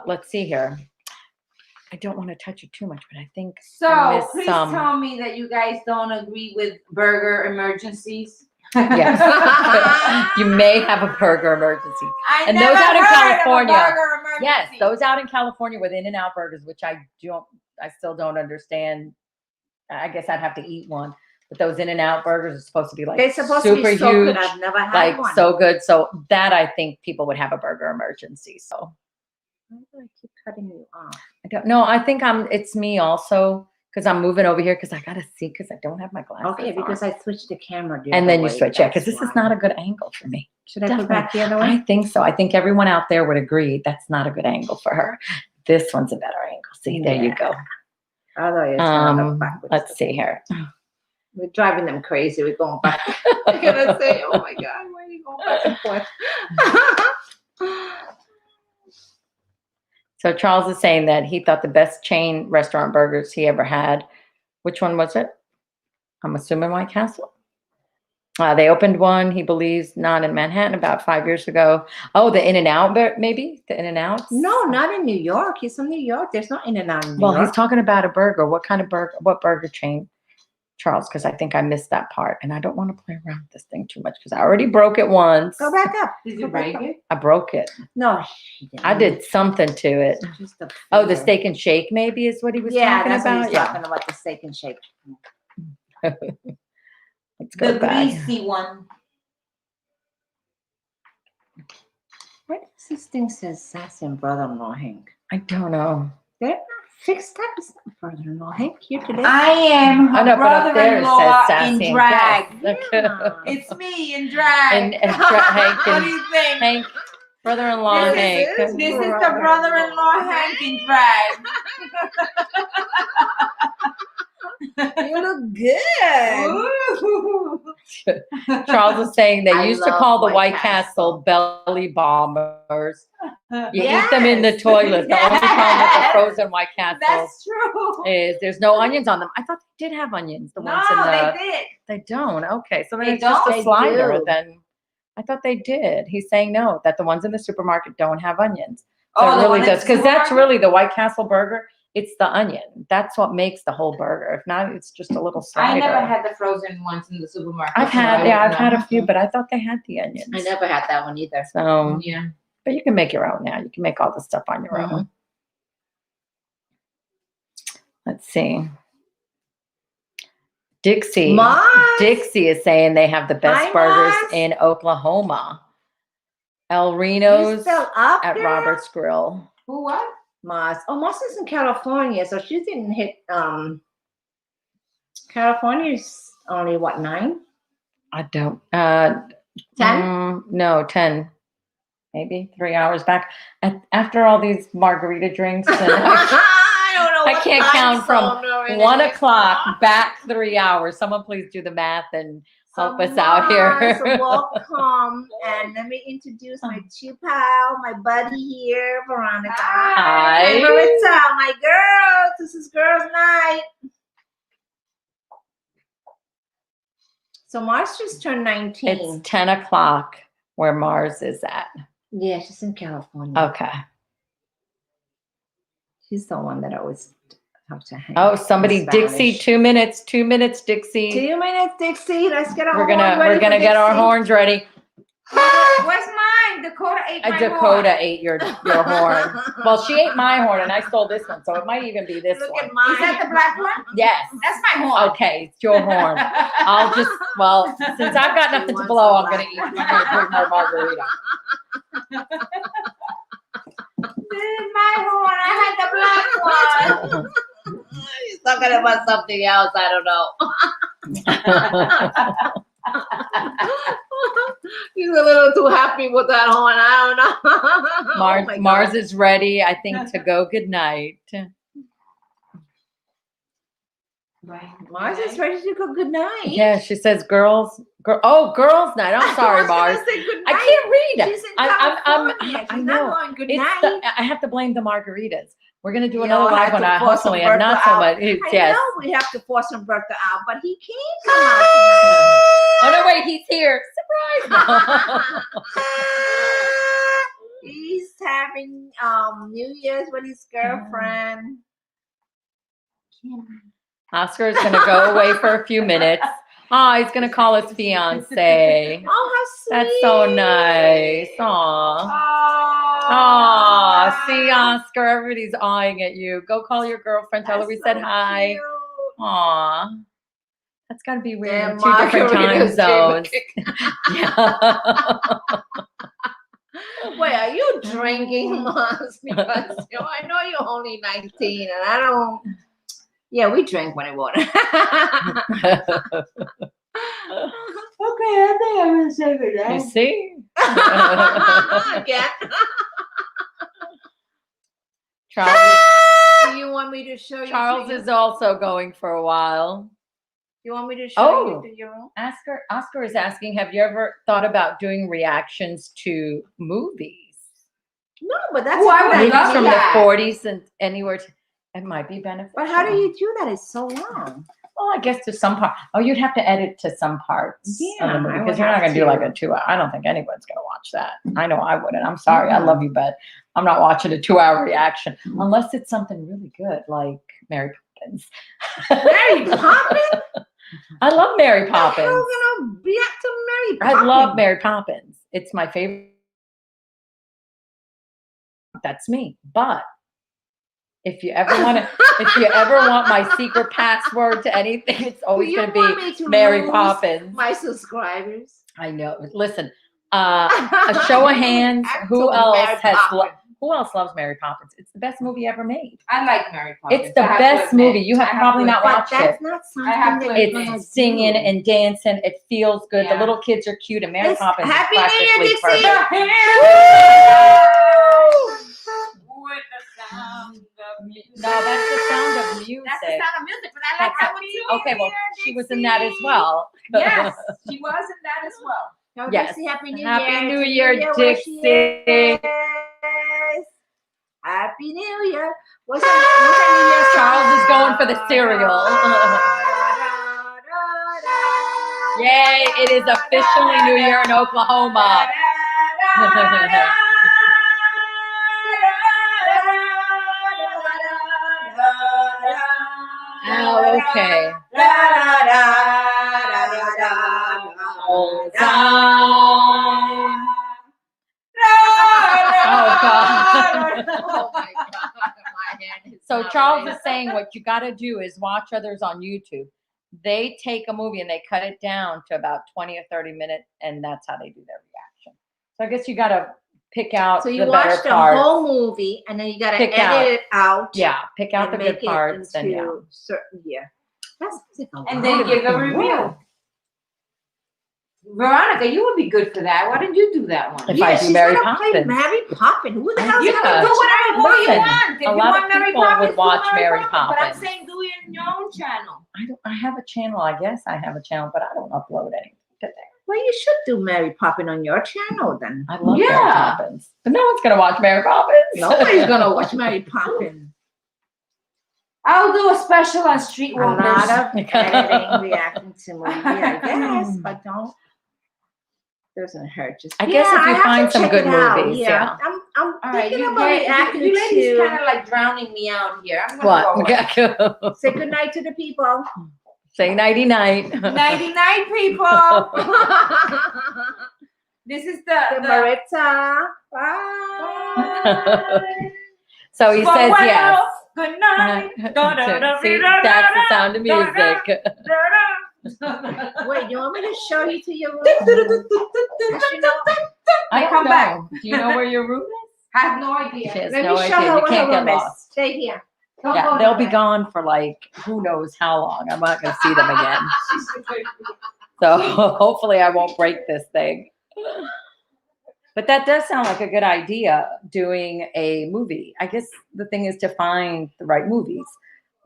let's see here. I don't want to touch it too much, but I think I So missed please some. tell me that you guys don't agree with burger emergencies. Yes. You may have a burger emergency. I And never those out in heard of a California. burger emergency. Yes, those out in California with In-N-Out burgers, which I still don't understand. I guess I'd have to eat one. But those In-N-Out burgers are supposed to be like They're supposed super to be so huge, good. I've never had like one. so good. So that I think people would have a burger emergency. So Why do I keep cutting you off? I don't know. I think it's me also because I'm moving over here because I gotta see because I don't have my glasses. Okay, because on. I switched the camera. And then you switch, yeah, because this is not a good angle for me. Should I put back the other way? I think so. I think everyone out there would agree that's not a good angle for her. This one's a better angle. See, there you go. Although it's gonna look backwards. Let's see here. We're driving them crazy. We're going back. They're gonna say, "Oh my God, why are you going back and forth?" So Charles is saying that he thought the best chain restaurant burgers he ever had. Which one was it? I'm assuming White Castle. They opened one, he believes, not in Manhattan, about 5 years ago. Oh, the In-N-Out, maybe? The In-N-Out? No, not in New York. He's from New York. There's no In-N-Out in New Well, York. he's talking about a burger. What kind of burger? What burger chain, Charles? Because I think I missed that part. And I don't want to play around with this thing too much because I already broke it once. Go back up. Did Go you back break up. it? I broke it. No, she didn't. I did something to it. Just a Oh, the few. steak and shake maybe is what he was Yeah, talking that's about. what he's talking about. The steak and shake. Let's go The back. greasy one. Why does this thing says Sassy and brother-in-law Hank? I don't know. They're not fixed up. It's not brother-in-law Hank here today. I am her I know, but up there it brother-in-law says Sassy in and drag. Guests. Yeah. It's me in drag. And Hank What and do you think? Hank, brother-in-law This Hank. is- This is the brother-in-law Hank in drag. You look good. Ooh. Charles is saying they I used to love call the White White Castle. Castle belly bombers. You eat them in the Yes. toilet. The only problem with the Yes. frozen White Castle That's true. is there's no onions on them. I thought they did have onions. The No, ones in the they did. They don't. Okay, so then They it's just don't? a They slider. do. Then I thought they did. He's saying no, that the ones in the supermarket don't have onions. So Oh, it the really one in does the because that's supermarket? really the White Castle burger. It's the onion. That's what makes the whole burger. If not, it's just a little slider. I never had the frozen ones in the supermarket. I've so I had, wouldn't I've know. had a few, but I thought they had the onions. I never had that one either. So, Yeah. but you can make your own now. You can make all the stuff on your Mhm. own. Let's see. Dixie. Mars. Dixie is saying they have the best Hi, burgers Mars. in Oklahoma. El You Reno's still up at there? Robert's Grill. Who what? Mars. Oh, Mars is in California, so she didn't hit. California is only what, 9? I don't. 10? No, 10. Maybe 3 hours back. After all these margarita drinks, and I don't know. I what can't time count from zone we're in 1 anymore. o'clock back 3 hours. Someone please do the math and help So us out Mars, here. welcome, and let me introduce my two pal, my buddy here, Veronica. Hi. And Maritza, my girls. This is girls' night. So Mars just turned 19. It's 10 o'clock where Mars is at. Yeah, she's in California. Okay. She's the one that always talks to Hank. Oh, in somebody, Dixie, Spanish. 2 minutes, 2 minutes, Dixie. 2 minutes, Dixie. Let's get our We're horns ready gonna for get our Dixie. horns ready. Where's mine? Dakota ate my Dakota horn. ate your horn. Well, she ate my horn and I stole this one, so it might even be this Look one. at mine. Is that the black one? Yes. That's my horn. Okay, it's your horn. I'll just, well, since I've got nothing to wants blow, a I'm gonna black eat. I'm gonna drink my margarita. This is my horn. I had the black one. He's talking about something else. I don't know. He's a little too happy with that horn. I don't know. Mars, Oh my Mars God. is ready, I think, to go. Good night. Mars is ready to go. Good night. Yeah, she says girls night. I'm sorry, Mars. I can't read. She's in California. I She's know. not going good It's night. I have to blame the margaritas. We're gonna do You another all live have one. to force Hopefully, and Humberto not so out. much. I Yes. know we have to force Humberto out, but he can't come out tonight. Oh no, wait, he's here. Surprise! He's having New Year's with his girlfriend. Oscar is gonna go away for a few minutes. Oh, he's gonna call his fiance. Oh, how sweet! That's so nice. Aw. Aw, see, Oscar, everybody's eyeing at you. Go call your girlfriend. Tell her we said hi. Cute. Aw. That's gotta be weird Damn, in two different time margaritas zones. gave Yeah. Wait, are you drinking, Mars? Because I know you're only 19, and I don't. Yeah, we drink when it water. Okay, I think I'm gonna say good You night. see? Again. Charles, Do you want me to show you? Charles is also going for a while. You want me to show Oh. you to your room? Oscar is asking, have you ever thought about doing reactions to movies? No, but that's Ooh, I a would good Movies love from idea. that. the 40s and anywhere. It might be beneficial. But how do you do that? It's so long. Well, I guess to some part. Oh, you'd have to edit to some parts. Yeah, of the movie I because would you're not have going to do like to. a 2 hour. I don't think anyone's going to watch that. I know I wouldn't. I'm sorry. I love you, but I'm not watching a 2-hour reaction unless it's something really good like Mary Poppins. Mary Poppins? I love Mary How Poppins. gonna react to Mary Poppins? I love Mary Poppins. It's my favorite. That's me. But if you ever want my secret password to anything, it's always You going to want be me to Mary lose Poppins. my subscribers. I know. Listen, a show of hands. Who else loves Mary Poppins? It's the best movie ever made. I like Mary Poppins. It's the best movie. You have probably not But watched that's it. not I have something to that admit. you're gonna It's singing do. and dancing. It feels good. Yeah. The little kids are cute, and Mary It's Poppins is Happy New Year, practically Dixie. perfect. With the sound of music. No, that's the sound of music. That's the sound of music, but I like That's that one too. Okay, well, she was in that as well. Yes, she was in that as well. Tell Yes. Dixie Happy New Year. Happy New Tell Year, where she Dixie. is. Happy New Year. What's that New Year song? Charles is going for the cereal. Yay, it is officially New Year in Oklahoma. Oh, okay. Oh, God. Oh my God. My hand is So not Charles right. is saying what you got to do is watch others on YouTube. They take a movie and they cut it down to about 20 or 30 minutes, and that's how they do their reaction. So I guess you got to pick out So you the watch better the parts. whole movie and then you gotta Pick edit it out. Yeah, pick out the and good make it parts. And yeah. into certain That's And then give a review. Veronica, you would be good for that. Why didn't you do that one? If I do she's Mary gonna play Poppins. Mary Poppins. Who the hell's You gonna can do do whatever more you Listen, want. If a you lot want of Mary people would Poppins, do watch Mary But I'm Poppins. saying do it in your own channel. I have a channel. I guess I have a channel, but I don't upload anything to there. Well, you should do Mary Poppins on your channel then. I love Mary Yeah. Poppins, but no one's gonna watch Mary Poppins. Nobody's gonna watch Mary Poppins. I'll do a special on A Streetwalkers. lot of editing, reacting to movie, I guess, but doesn't hurt. Just I guess if I you have to find some check good it out. movies, yeah. I'm All right, thinking you about ladies reacting kind to. of like drowning me out here. I'm gonna go away. What? Say good night to the people. Say nighty night. Nighty night, people. This is the Maritza. Bye. So he says yes. Good night. See, that's the sound of music. Wait, you want me to show you to your room? You know, I come don't back. know. Do you know where your room is? I have no idea. She has let no me show idea. her You what can't her get room is. lost. Stay here. Don't Yeah, go they'll be nowhere. gone for like who knows how long. I'm not going to see them again. So hopefully I won't break this thing. But that does sound like a good idea, doing a movie. I guess the thing is to find the right movies.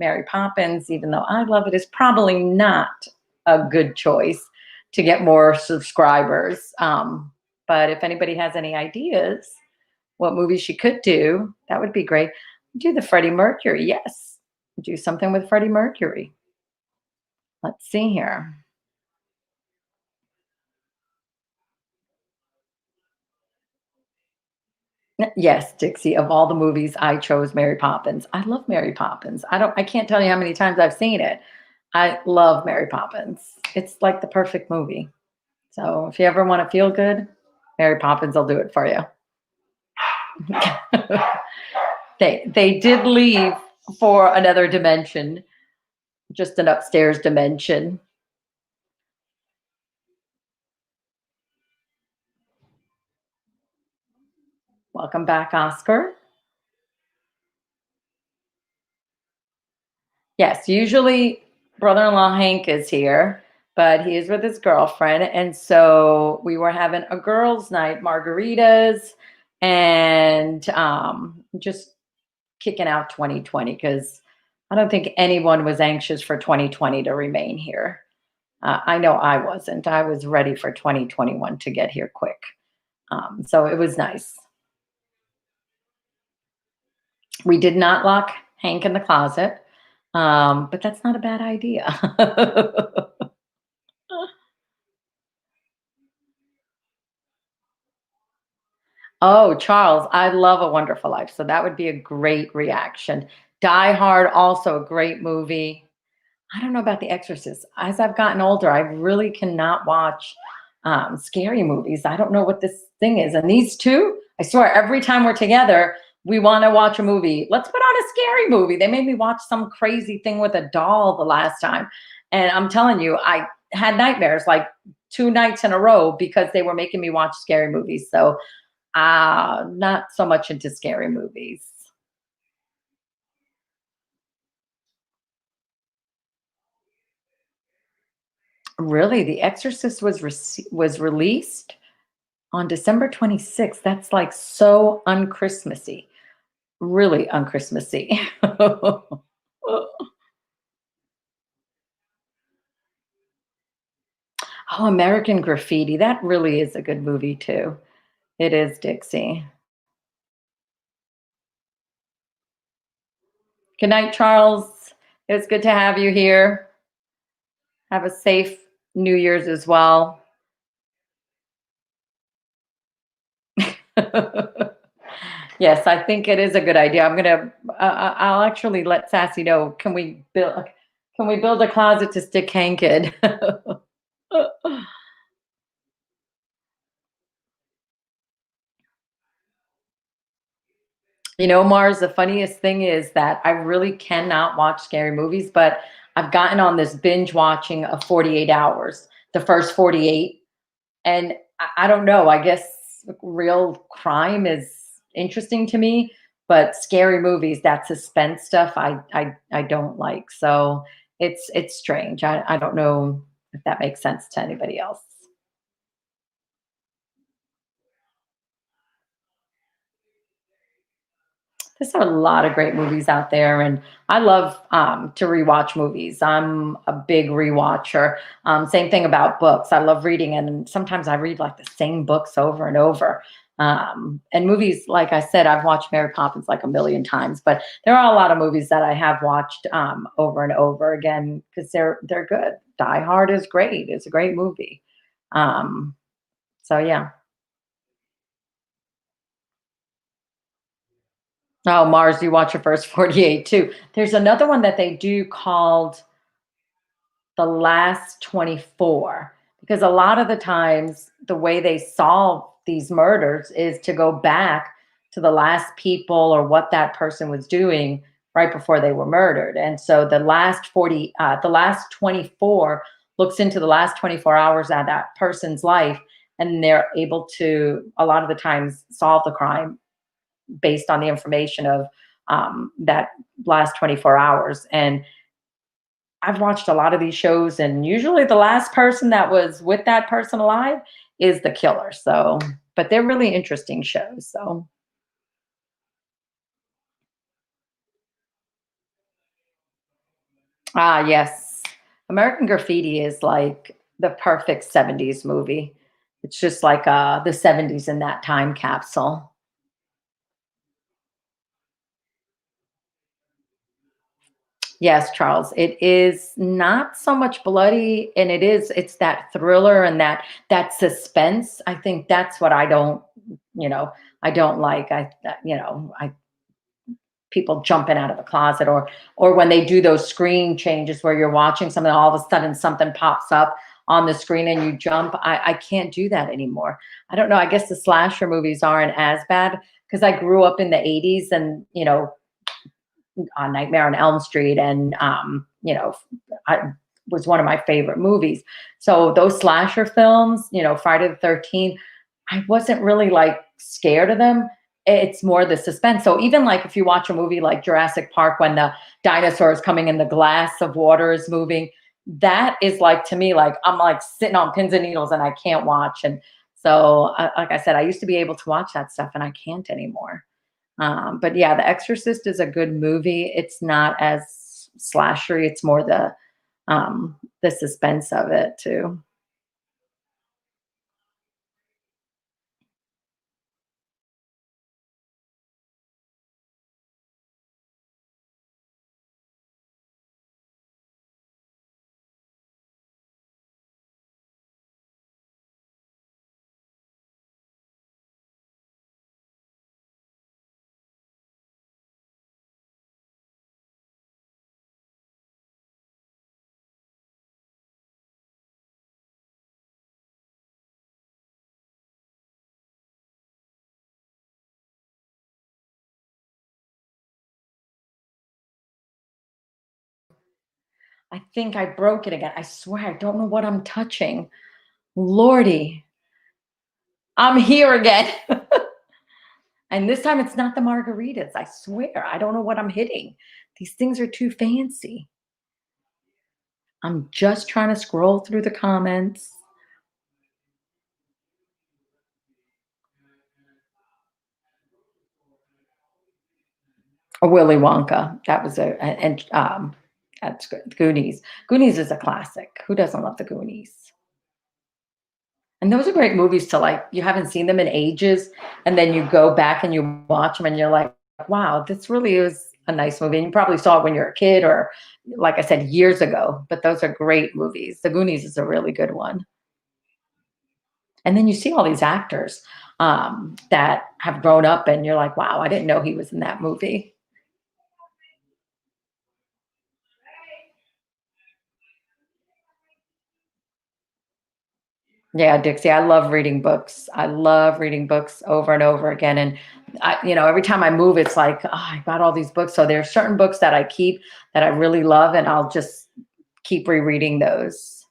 Mary Poppins, even though I love it, is probably not a good choice to get more subscribers. But if anybody has any ideas what movies she could do, that would be great. Do the Freddie Mercury, yes. Do something with Freddie Mercury. Let's see here. Yes, Dixie, of all the movies, I chose Mary Poppins. I love Mary Poppins. I can't tell you how many times I've seen it. I love Mary Poppins. It's like the perfect movie. So if you ever want to feel good, Mary Poppins will do it for you. They did leave for another dimension, just an upstairs dimension. Welcome back, Oscar. Yes, usually brother-in-law Hank is here, but he is with his girlfriend. And so we were having a girls' night, margaritas, and just kicking out 2020 because I don't think anyone was anxious for 2020 to remain here. I know I wasn't. I was ready for 2021 to get here quick. So it was nice. We did not lock Hank in the closet, but that's not a bad idea. Oh, Charles, I love A Wonderful Life. So that would be a great reaction. Die Hard, also a great movie. I don't know about The Exorcist. As I've gotten older, I really cannot watch scary movies. I don't know what this thing is. And these two, I swear, every time we're together, we want to watch a movie. Let's put on a scary movie. They made me watch some crazy thing with a doll the last time. And I'm telling you, I had nightmares like 2 nights in a row because they were making me watch scary movies. So not so much into scary movies. Really, The Exorcist was released on December 26th. That's like so unchristmassy. Really unchristmassy. Oh, American Graffiti. That really is a good movie too. It is, Dixie. Good night, Charles. It was good to have you here. Have a safe New Year's as well. Yes, I think it is a good idea. I'll actually let Sassy know. Can we build a closet to stick Hank in? You know, Mars, the funniest thing is that I really cannot watch scary movies, but I've gotten on this binge watching of 48 hours, the first 48. And I don't know, I guess real crime is interesting to me, but scary movies, that suspense stuff, I don't like. So it's strange. I don't know if that makes sense to anybody else. There's a lot of great movies out there, and I love to rewatch movies. I'm a big rewatcher. Same thing about books. I love reading, and sometimes I read like the same books over and over. And movies, like I said, I've watched Mary Poppins like a million times, but there are a lot of movies that I have watched over and over again because they're good. Die Hard is great. It's a great movie. Um, so yeah. Oh, Mars, you watch your first 48 too. There's another one that they do called The Last 24, because a lot of the times the way they solve these murders is to go back to the last people or what that person was doing right before they were murdered. And so the last 24 looks into the last 24 hours of that person's life, and they're able to, a lot of the times, solve the crime based on the information of that last 24 hours. And I've watched a lot of these shows, and usually the last person that was with that person alive is the killer. So, but they're really interesting shows. So, Ah, yes. American Graffiti is like the perfect 70s movie. It's just like the 70s in that time capsule. Yes, Charles, it is not so much bloody, and it's that thriller and that suspense. I think that's what you know, I don't like. I people jumping out of the closet, or when they do those screen changes where you're watching something, all of a sudden something pops up on the screen and you jump. I can't do that anymore. I don't know. I guess the slasher movies aren't as bad because I grew up in the 80s, and on Nightmare on Elm Street, and I was one of my favorite movies. So those slasher films, Friday the 13th, I wasn't really like scared of them. It's more the suspense. So even like if you watch a movie like Jurassic Park, when the dinosaur is coming and the glass of water is moving, that is like, to me, like I'm like sitting on pins and needles and I can't watch. And so, like I said, I used to be able to watch that stuff and I can't anymore. But yeah, The Exorcist is a good movie. It's not as slashery. It's more the suspense of it too. I think I broke it again. I swear I don't know what I'm touching. Lordy, I'm here again. And this time it's not the margaritas. I swear. I don't know what I'm hitting. These things are too fancy. I'm just trying to scroll through the comments. Or Willy Wonka. That was and that's good. Goonies. Goonies is a classic. Who doesn't love the Goonies? And those are great movies to like, you haven't seen them in ages, and then you go back and you watch them and you're like, wow, this really is a nice movie. And you probably saw it when you're a kid or, like I said, years ago, but those are great movies. The Goonies is a really good one. And then you see all these actors that have grown up and you're like, wow, I didn't know he was in that movie. Yeah, Dixie, I love reading books. I love reading books over and over again. And every time I move, it's like, oh, I got all these books. So there are certain books that I keep that I really love, and I'll just keep rereading those.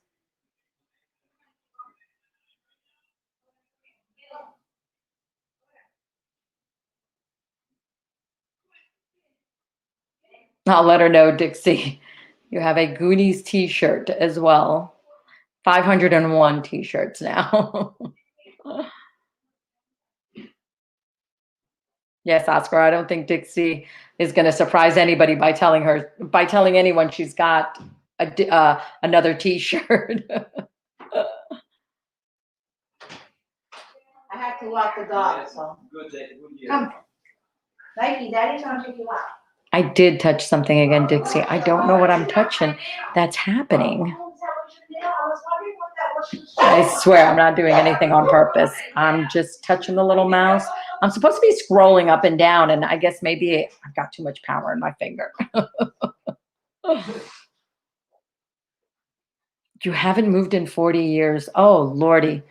I'll let her know, Dixie. You have a Goonies t-shirt as well. 501 t-shirts now. Yes, Oscar. I don't think Dixie is going to surprise anybody by telling anyone she's got another T-shirt. I had to walk the dog, so. Come. Nike, Daddy's gonna take you out. I did touch something again, Dixie. I don't know what I'm touching. That's happening. I swear I'm not doing anything on purpose. I'm just touching the little mouse. I'm supposed to be scrolling up and down, and I guess maybe I've got too much power in my finger. You haven't moved in 40 years. Oh, Lordy.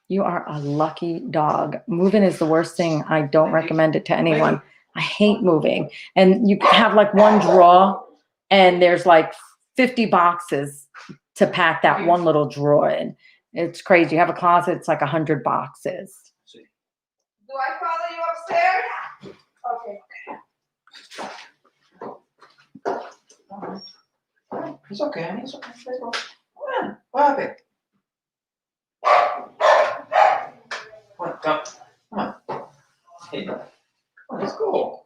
You are a lucky dog. Moving is the worst thing. I don't recommend it to anyone. I hate moving. And you have like one drawer, and there's like 50 boxes to pack that one little drawer in. It's crazy. You have a closet, it's like 100 boxes. Do I follow you upstairs? Okay. It's okay. It's okay. Let's go. Come on. What happened? Come on. Hey. Come on, let's go.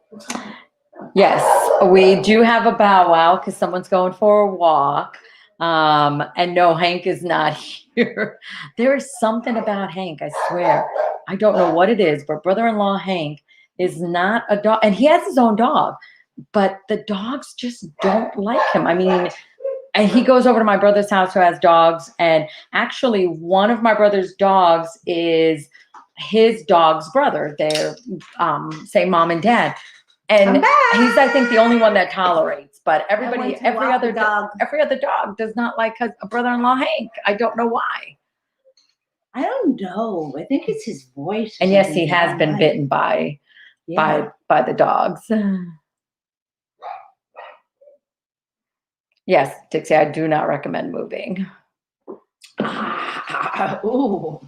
Yes. We do have a bow wow because someone's going for a walk. And no, Hank is not here. There is something about Hank, I swear. I don't know what it is, but brother-in-law Hank is not a dog, and he has his own dog, but the dogs just don't like him. I mean, and he goes over to my brother's house who has dogs, and actually one of my brother's dogs is his dog's brother. They're same mom and dad. And he's, I think, the only one that tolerates, but everybody, every other dog does not like a brother-in-law Hank. I don't know why. I don't know. I think it's his voice. And yes, he has been bitten by the dogs. Yes, Dixie, I do not recommend moving. Ooh,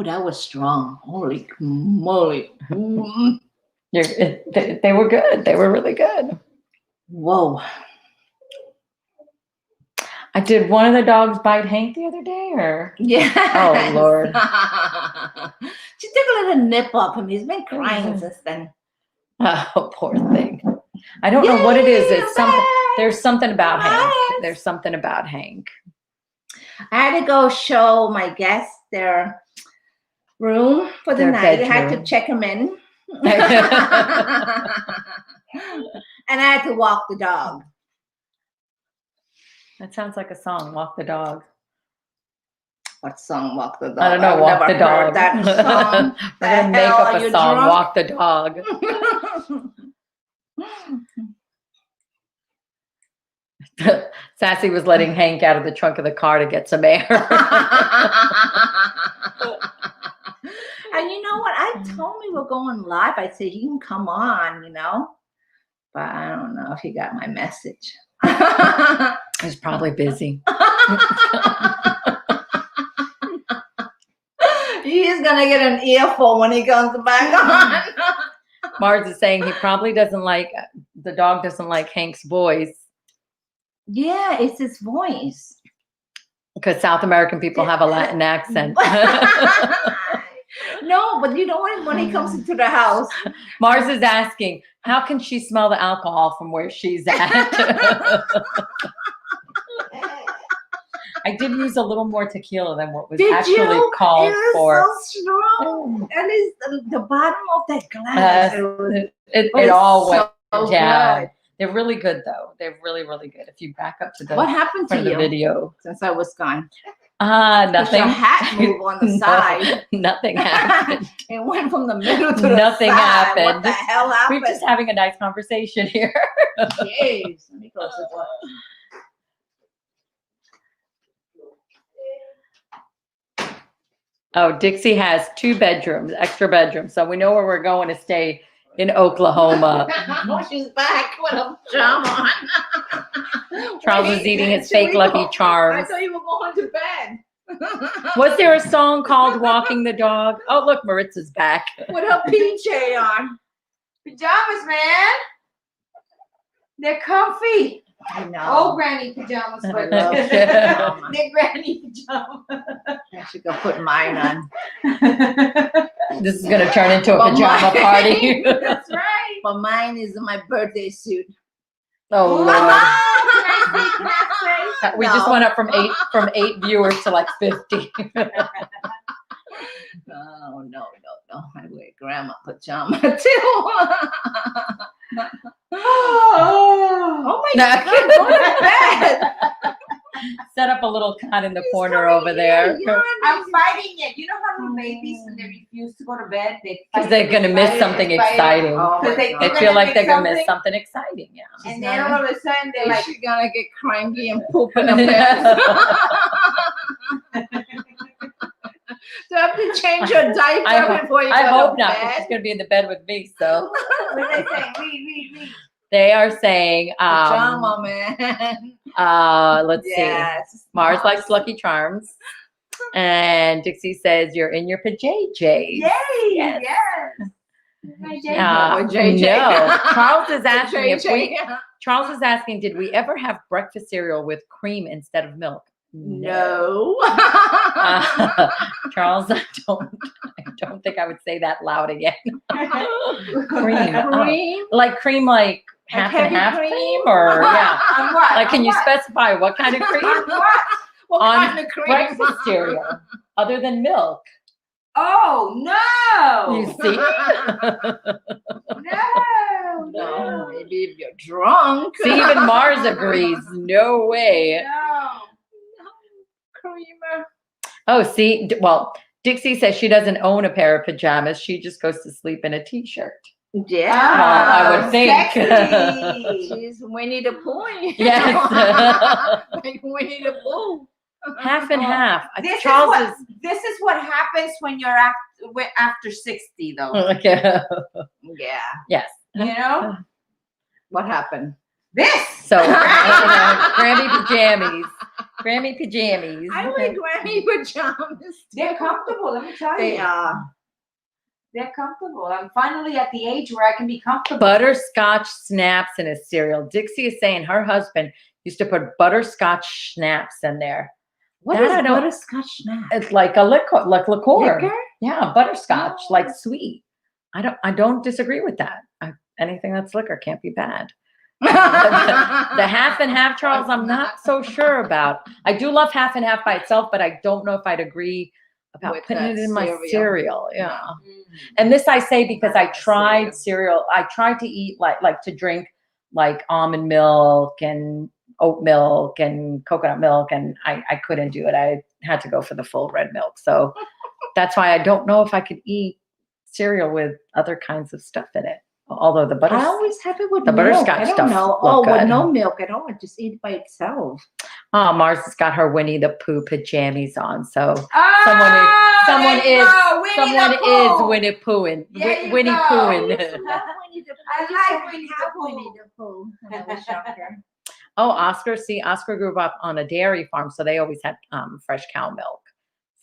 that was strong. Holy moly. They were good. They were really good. Whoa. Did one of the dogs bite Hank the other day, or? Yeah. Oh, Lord. She took a little nip off him. He's been crying since then. Oh, poor thing. I don't know what it is. It's something. There's something about Hank. There's something about Hank. I had to go show my guests their room for the night. I had to check them in. And I had to walk the dog. That sounds like a song, Walk the Dog. What song, Walk the Dog? I don't know, Walk the Dog. That song. I'm going to make up a song, drunk? Walk the Dog. Sassy was letting Hank out of the trunk of the car to get some air. And you know what? I told me we're going live. I said, he can come on, But I don't know if he got my message. He's probably busy. He's going to get an earful when he comes back on. Mars is saying he probably doesn't like, the dog doesn't like Hank's voice. Yeah, it's his voice. Because South American people have a Latin accent. No, but when he comes into the house. Mars is asking, how can she smell the alcohol from where she's at? I did use a little more tequila than what was actually called for. It was so strong. At least the bottom of that glass. It all went so down. good. They're really good, though. They're really, really good. If you back up to the What happened to the you video, since I was gone? Nothing. Your hat moved on the side. Nothing happened. It went from the middle to the Nothing side. happened. What the hell happened? We're just having a nice conversation here. Jeez. Let me close the door. Oh, Dixie has 2 bedrooms, extra bedrooms. So we know where we're going to stay in Oklahoma. Oh, she's back with a pajama on. Charles is eating his fake Lucky I Charms. thought you were going to bed. Was there a song called Walking the Dog? Oh, look, Maritza's back. With her PJ on. Pajamas, man. They're comfy. I know. Old granny pajamas. I But love pajamas. they're granny pajamas. I should go put mine on. This is going to turn into a Well, pajama mine- party. That's right. But mine is my birthday suit. Oh, Lord. Can I say? We just went up from eight viewers to like 50. No. I wear grandma pajama too. Oh my God, go to bed. Set up a little cot in the corner over there. I'm fighting it. You know how little babies, when they refuse to go to bed, Because they're going to miss something exciting. Oh my They- God. They feel like they're going to miss something exciting, yeah. And then all of a sudden they're like, She's gonna get cranky and poop in her pants. So I have to change your diaper before you go I to hope not, 'cause bed. she's going to be in the bed with me, so. what they say? Read. They are saying, Pajama man. let's see. Yes. Mars likes Lucky Charms. And Dixie says, you're in your PJs. Yay! Yes. Yes. Or JJ. No. Charles is asking if we, JJ. Charles is asking, did we ever have breakfast cereal with cream instead of milk? No. Charles, I don't think I would say that loud again. Cream. Cream? Like cream, like half heavy and half cream? cream, or yeah? On what? Like, can On you what? specify what kind of cream? What? What On kind of cream? breakfast cereal, other than milk. Oh no! You see? No. Maybe if you're drunk. See, even Mars agrees. No way. No. Creamer. Oh, see, well, Dixie says she doesn't own a pair of pajamas. She just goes to sleep in a t-shirt. Yeah. Well, I would think. Sexy. She's Winnie the Pooh. Yes. Like Winnie the Pooh. Half and half. This Charles this is what happens when you're after 60, though. Yeah. Yeah. Yes. You know What happened? this. So, Grammy pajamas. Grammy pajamas. I wear Grammy pajamas. They're comfortable. Let me tell you. They are. They're comfortable. I'm finally at the age where I can be comfortable. Butterscotch snaps in his cereal. Dixie is saying her husband used to put butterscotch snaps in there. What That is I don't- butterscotch snack? It's like a liquor, like liqueur. Liquor? Yeah, butterscotch, Oh. like sweet. I don't disagree with that. Anything that's liquor can't be bad. The half and half, Charles, I'm not so sure about. I do love half and half by itself, but I don't know if I'd agree about With putting that it in my cereal. cereal. Yeah. Mm. And this I say because I Not my tried cereal. I tried to eat like to drink like almond milk and oat milk and coconut milk, and I couldn't do it. I had to go for the full red milk. So that's why I don't know if I could eat cereal with other kinds of stuff in it. Although the butter, I always have it with the milk. butterscotch I don't stuff know. look Oh, good. with no milk at all. I just eat it by itself. oh, Mars has got her Winnie the Pooh pajamas on. So Oh, someone there you is- go, Winnie someone the Pooh. is Winnie Poohing. There you Winnie go. Poohing. Winnie the I Pooh. like Winnie the Pooh. Winnie the Pooh. when I was younger. Oh, Oscar. See, Oscar grew up on a dairy farm, so they always had fresh cow milk.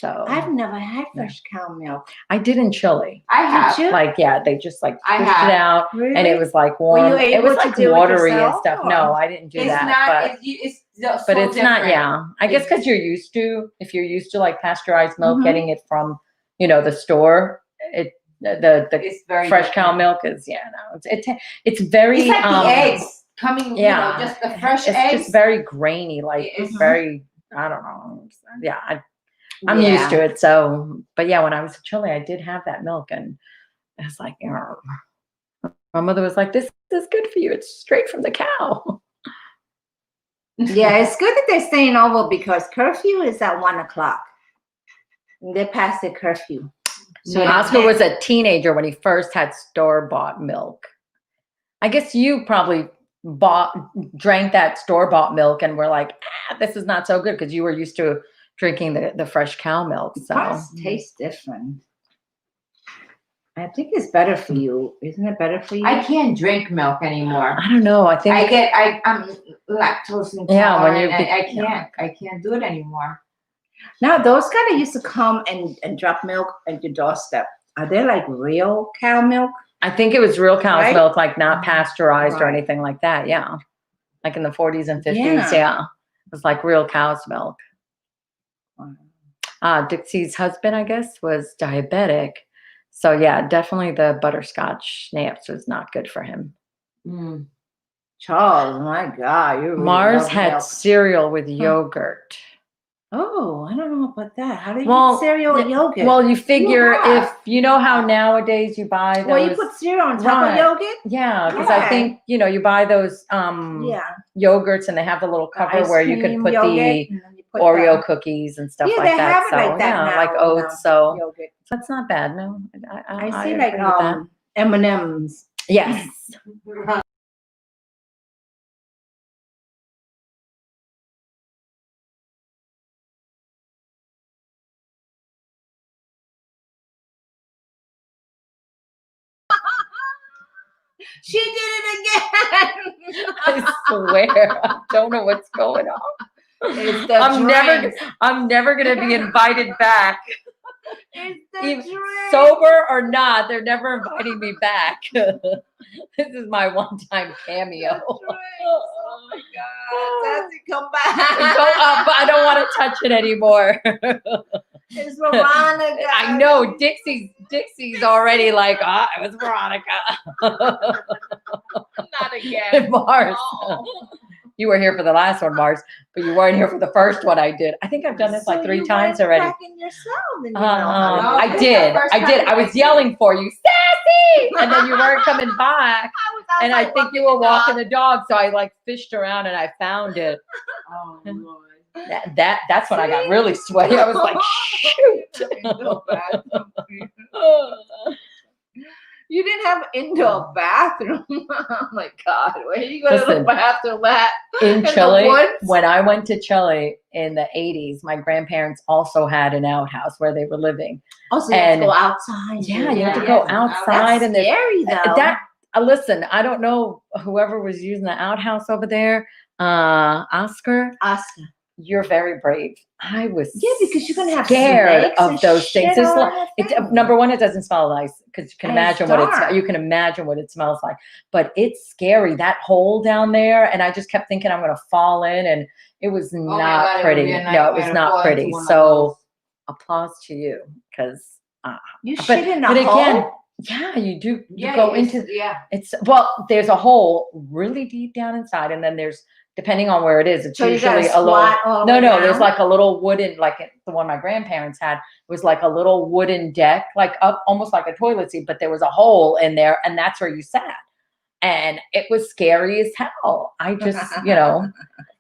So I've never had fresh cow milk. I did in Chile. I have. you? Like, yeah, they just like I pushed have. it out, Really? and it was like Were warm. you It was able to like do it watery and yourself, stuff. or- No, I didn't do It's that. not. It's but so it's not. different. Yeah, I guess because you're used to. If you're used to like pasteurized milk, Mhm. getting it from the store, the It's very fresh cow different. milk is it's very It's like the eggs coming. yeah, Just the fresh it's eggs. just very grainy. Like It's- it's very. I don't know. Yeah, I'm Yeah. used to it. So, but yeah, when I was in Chile, I did have that milk, and I was like, my mother was like, "This is good for you. It's straight from the cow." Yeah, it's good that they're staying over because curfew is at 1:00. They passed the curfew. So Yeah. Oscar was a teenager when he first had store-bought milk. I guess you probably drank that store-bought milk and were like, this is not so good because you were used to drinking the fresh cow milk. So Must taste different. I think it's better for you. Isn't it better for you? I can't drink milk anymore. I don't know. I think I'm lactose intolerant. Yeah, when you I can't do it anymore. Now, those guys that used to come and drop milk at your doorstep, are they like real cow milk? I think it was real cow's Right? milk, like not pasteurized or Right. anything like that. Yeah, like in the 40s and 50s. Yeah, it was like real cow's milk. Dixie's husband, I guess, was diabetic. So yeah, definitely the butterscotch snaps was not good for him. Mm. Charles, my God, you really Mars love had milk. cereal with yogurt. Oh, I don't know about that. How do you Well, eat cereal with yogurt? Well, you figure have. if you know how nowadays you buy those. Well, you put cereal on top Right. of yogurt? Yeah, because I Yeah. think you buy those Yeah. yogurts and they have the little cover Ice where you could cream put yogurt, the and then you put Oreo the- cookies and stuff Yeah, like they that. have it So like that yeah, now, like oats. So yogurt. that's not bad. No, I see agree like with that. M&Ms. Yes. She did it again. I swear, I don't know what's going on. It's the I'm never gonna be invited back. It's the Even drink. sober or not, they're never inviting me back. This is my one-time cameo. Oh my God. Sassy, come back. Go up, but I don't want to touch it anymore. It's Veronica. I know Dixie's already like, it was Veronica. Not again. Mars. Oh. You were here for the last one, Mars, but you weren't here for the first one I did. I think I've done this like 3 times already. Cracking yourself and you know how No, I this is did. the first I did. time I was yelling for you, Sassy, and then you weren't coming back. I was And I outside think you walking were the walking dog. the dog, so I like fished around and I found it. Oh, Lord. That's when I got really sweaty. I was like, shoot. Indoor bathroom. You didn't have indoor bathroom. Oh my God, where you go to the Listen, bathroom at? In the Chile, woods? when I went to Chile in the 80s, my grandparents also had an outhouse where they were living. Oh, so you have And- to go outside. Yeah, you have to Yeah, go yeah. outside, That's and there's scary though. that. Listen, I don't know whoever was using the outhouse over there, Oscar. Oscar. You're very brave. I was Because you're gonna have scared snakes of and those things. shit It's all like, over the thing. number one, it doesn't smell nice because you can And it's imagine what dark. you can imagine what it smells like. But it's scary, that hole down there, and I just kept thinking I'm gonna fall in, and it was Oh my not God, it would pretty. be a No, it nightmare was to not fall pretty. into one of So applause to you, because You but shit in a but hole? again, yeah, you do. You Yeah, go it's- into yeah. it's well, there's a hole really deep down inside, and then there's, depending on where it is, it's So you gotta usually a little. squat all the No, way no, there's down? like a little wooden, like the one my grandparents had was like a little wooden deck, like up almost like a toilet seat, but there was a hole in there, and that's where you sat. And it was scary as hell. I just,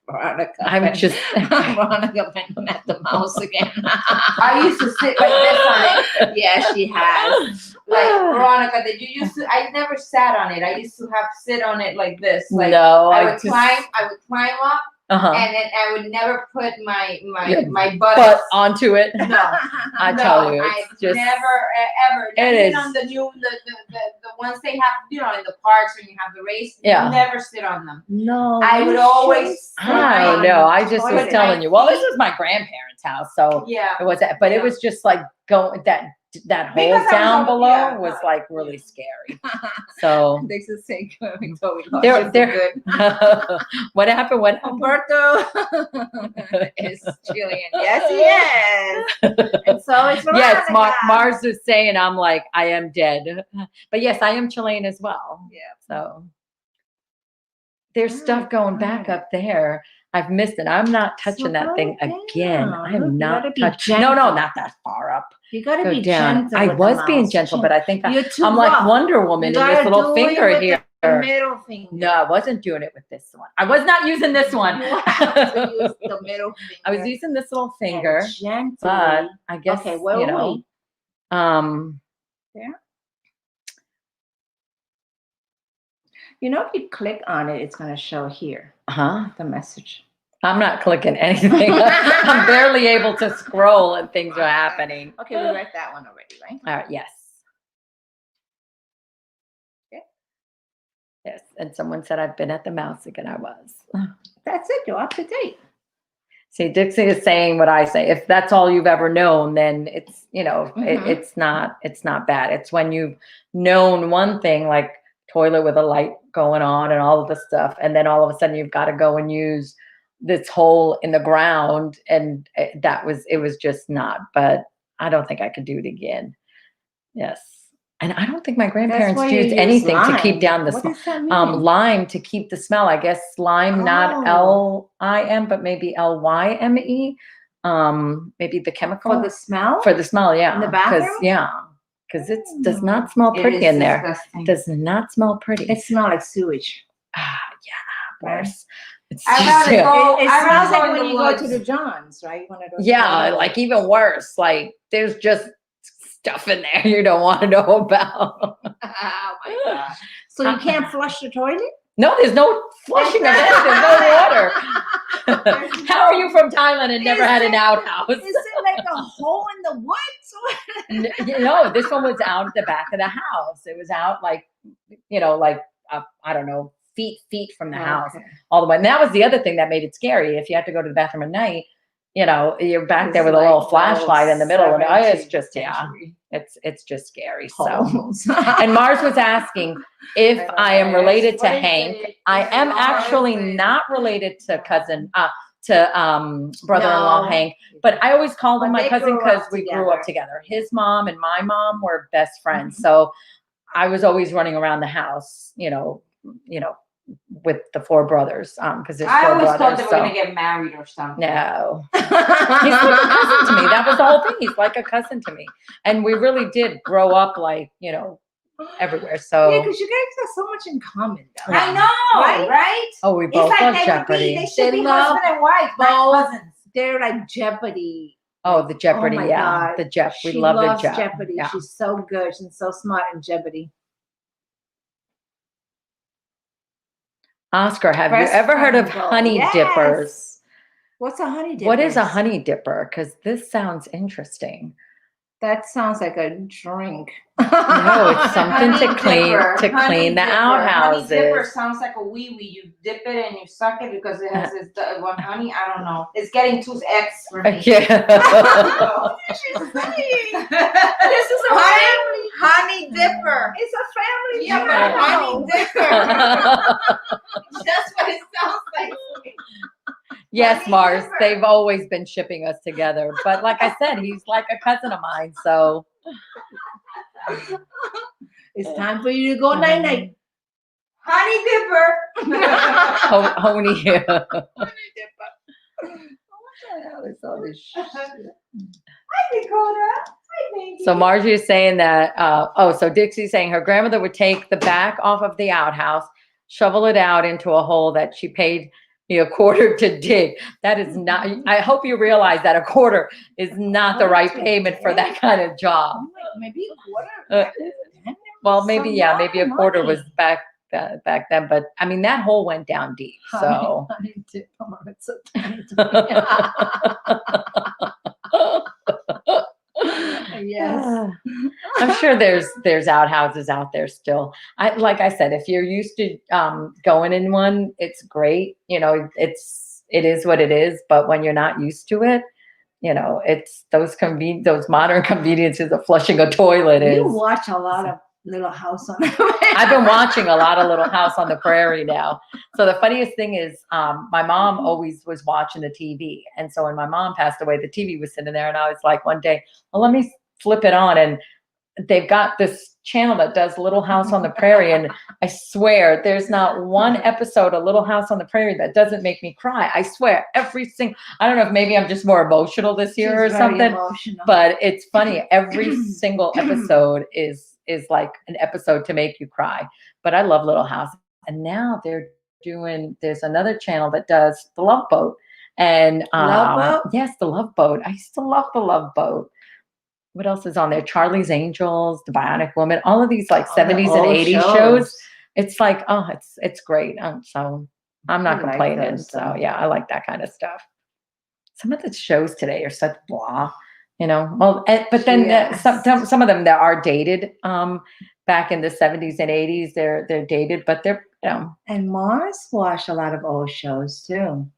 Veronica. I'm just. Veronica been at the mouse again. I used to sit like this on it. Yeah, she has. Like, Veronica, did you used to? I never sat on it. I used to have to sit on it like this. Like, No, I I would climb up, Uh-huh. and then I would never put my Your butt. But onto it. No, I no, tell you, I it's just. never ever. It Even is. on the new the ones they have, in the parks when you have the race. Yeah. Never sit on them. No. I would always. I don't know. I just was Toilet. telling you. Well, this was my grandparents' house, so Yeah. it was. But it Yeah. was just like going that hole Because I was down over- below yeah, was no. like really scary. So They should say Victoria. They're- what happened? What happened? Humberto is Chilean. Yes, he is. And so is Veronica. Yes, Mars was saying I'm like I am dead, but yes, I am Chilean as well. Yeah. So there's stuff going back right. up there. I've missed it. I'm not touching So that go thing again. down. I Look, am you not gotta be touching. No, gentle. not that far up. You gotta Go be down. gentle. I with was the being mouse. gentle, but I think You're too I'm like rough. Wonder Woman You in this gotta little do it finger with here. the middle finger. No, I wasn't doing it with this one. I was not using this one. You have to use the middle finger. I was using this little and finger, gently. but I guess Okay, where you were know. we? You know, if you click on it, it's gonna show here Huh? the message. I'm not clicking anything. I'm barely able to scroll and things are happening. Okay, we read that one already, right? All right, yes. Okay. Yes, and someone said I've been at the mouse again. I was. That's it. You're up to date. See, Dixie is saying what I say. If that's all you've ever known, then it's, Mhm. it's not bad. It's when you've known one thing, like toilet with a light going on and all of this stuff, and then all of a sudden you've got to go and use this hole in the ground, and it was just not. But I don't think I could do it again. Yes, and I don't think my grandparents why you used use anything to lime. keep down the What smell. does that mean? Lime to keep the smell. I guess lime, not Oh. LIM, but maybe LYME. Maybe the chemical For the smell? for the smell. Yeah, In the bathroom? Because it does not smell pretty in there. Disgusting. Does not smell pretty. It smells like sewage. Yeah, Right. worse. It's I'd just, rather go- It I smells rather like go in when the you go to woods. the Johns, right? One of those yeah, little- like even worse. Like there's just stuff in there you don't want to know about. Oh my god! So you can't flush the toilet? No, there's no flushing of it. There's no water. How are you from Thailand and never had an outhouse? Is it like a hole in the woods? This one was out at the back of the house. It was out like I don't know, feet from the house Okay. all the way. And that was the other thing that made it scary. If you have to go to the bathroom at night, you're back there It's with a little like flashlight in the middle, and it's 17th just century it's just scary. So. holes. And Mars was asking if I am related to What is Hank. it? I am Oh, actually okay. not related to brother-in-law No. Hank, but I always called him But my they cousin grew because up we grew up together. together. His mom and my mom were best friends, Mhm. so I was always running around the house, with the four brothers, because there's I four always thought brothers. they were So gonna get married or something. no, he's like a cousin to me. That was the whole thing. He's like a cousin to me, and we really did grow up like everywhere. So Yeah, because you guys have so much in common, though. I know, Right? right? oh, we It's both like love they would Jeopardy. be, they should They be love husband and wife, both. not cousins. They're like Jeopardy. Oh, the Jeopardy, Oh my yeah, God. the Jeff. We She love loves the Jeff. Jeopardy. Yeah. She's so good. She's so smart in Jeopardy. Oscar, have Press you ever heard of triangle. honey Yes. dippers? What's a honey dipper? What is a honey dipper? Because this sounds interesting. That sounds like a drink. No, it's something to Honey clean dipper, to honey clean the dipper. outhouses. Honey dipper sounds like a wee wee. You dip it and you suck it because it has this one honey. I don't know. It's getting too X for me. Yeah. She's saying. This is a honey dipper. It's a family Yeah, channel. but honey dipper. That's what it sounds like. Yes, Honey Mars. dipper. They've always been shipping us together. But like I said, he's like a cousin of mine. So It's time for you to go night night. Honey dipper. honey. Hi, Dakota. Hi, baby. So Margie is saying that, so Dixie's saying her grandmother would take the back off of the outhouse, shovel it out into a hole that she paid me a quarter to dig. That is not, I hope you realize that a quarter is not the right payment for that kind of job. Maybe a quarter. Well, maybe, Some yeah, maybe a money. quarter was back then, but I mean, that hole went down deep, so. Honey dipper. It's so tiny to me. Yes. I'm sure there's outhouses out there still. Like I said, if you're used to going in one, it's great. It is what it is. But when you're not used to it, it's those modern conveniences of flushing a toilet is. You watch a lot of Little House on the Prairie. I've been watching a lot of Little House on the Prairie now. So the funniest thing is, my mom always was watching the TV. And so when my mom passed away, the TV was sitting there, and I was like, one day, well, let me flip it on. And they've got this channel that does Little House on the Prairie. And I swear there's not one episode of Little House on the Prairie that doesn't make me cry. I swear I don't know if maybe I'm just more emotional this year or She's very something, emotional. but it's funny. Every single episode is like an episode to make you cry. But I love Little House. And now there's another channel that does The Love Boat. And Love Boat? Yes, The Love Boat. I used to love The Love Boat. What else is on there? Charlie's Angels, The Bionic Woman, all of these like 70s and 80s shows. It's like, oh, it's great. So I'm not I like complaining. those, So though. yeah, I like that kind of stuff. Some of the shows today are such blah, well, but then Yes. some of them that are dated, back in the 70s and 80s, they're dated, but they're, And Mars watched a lot of old shows too.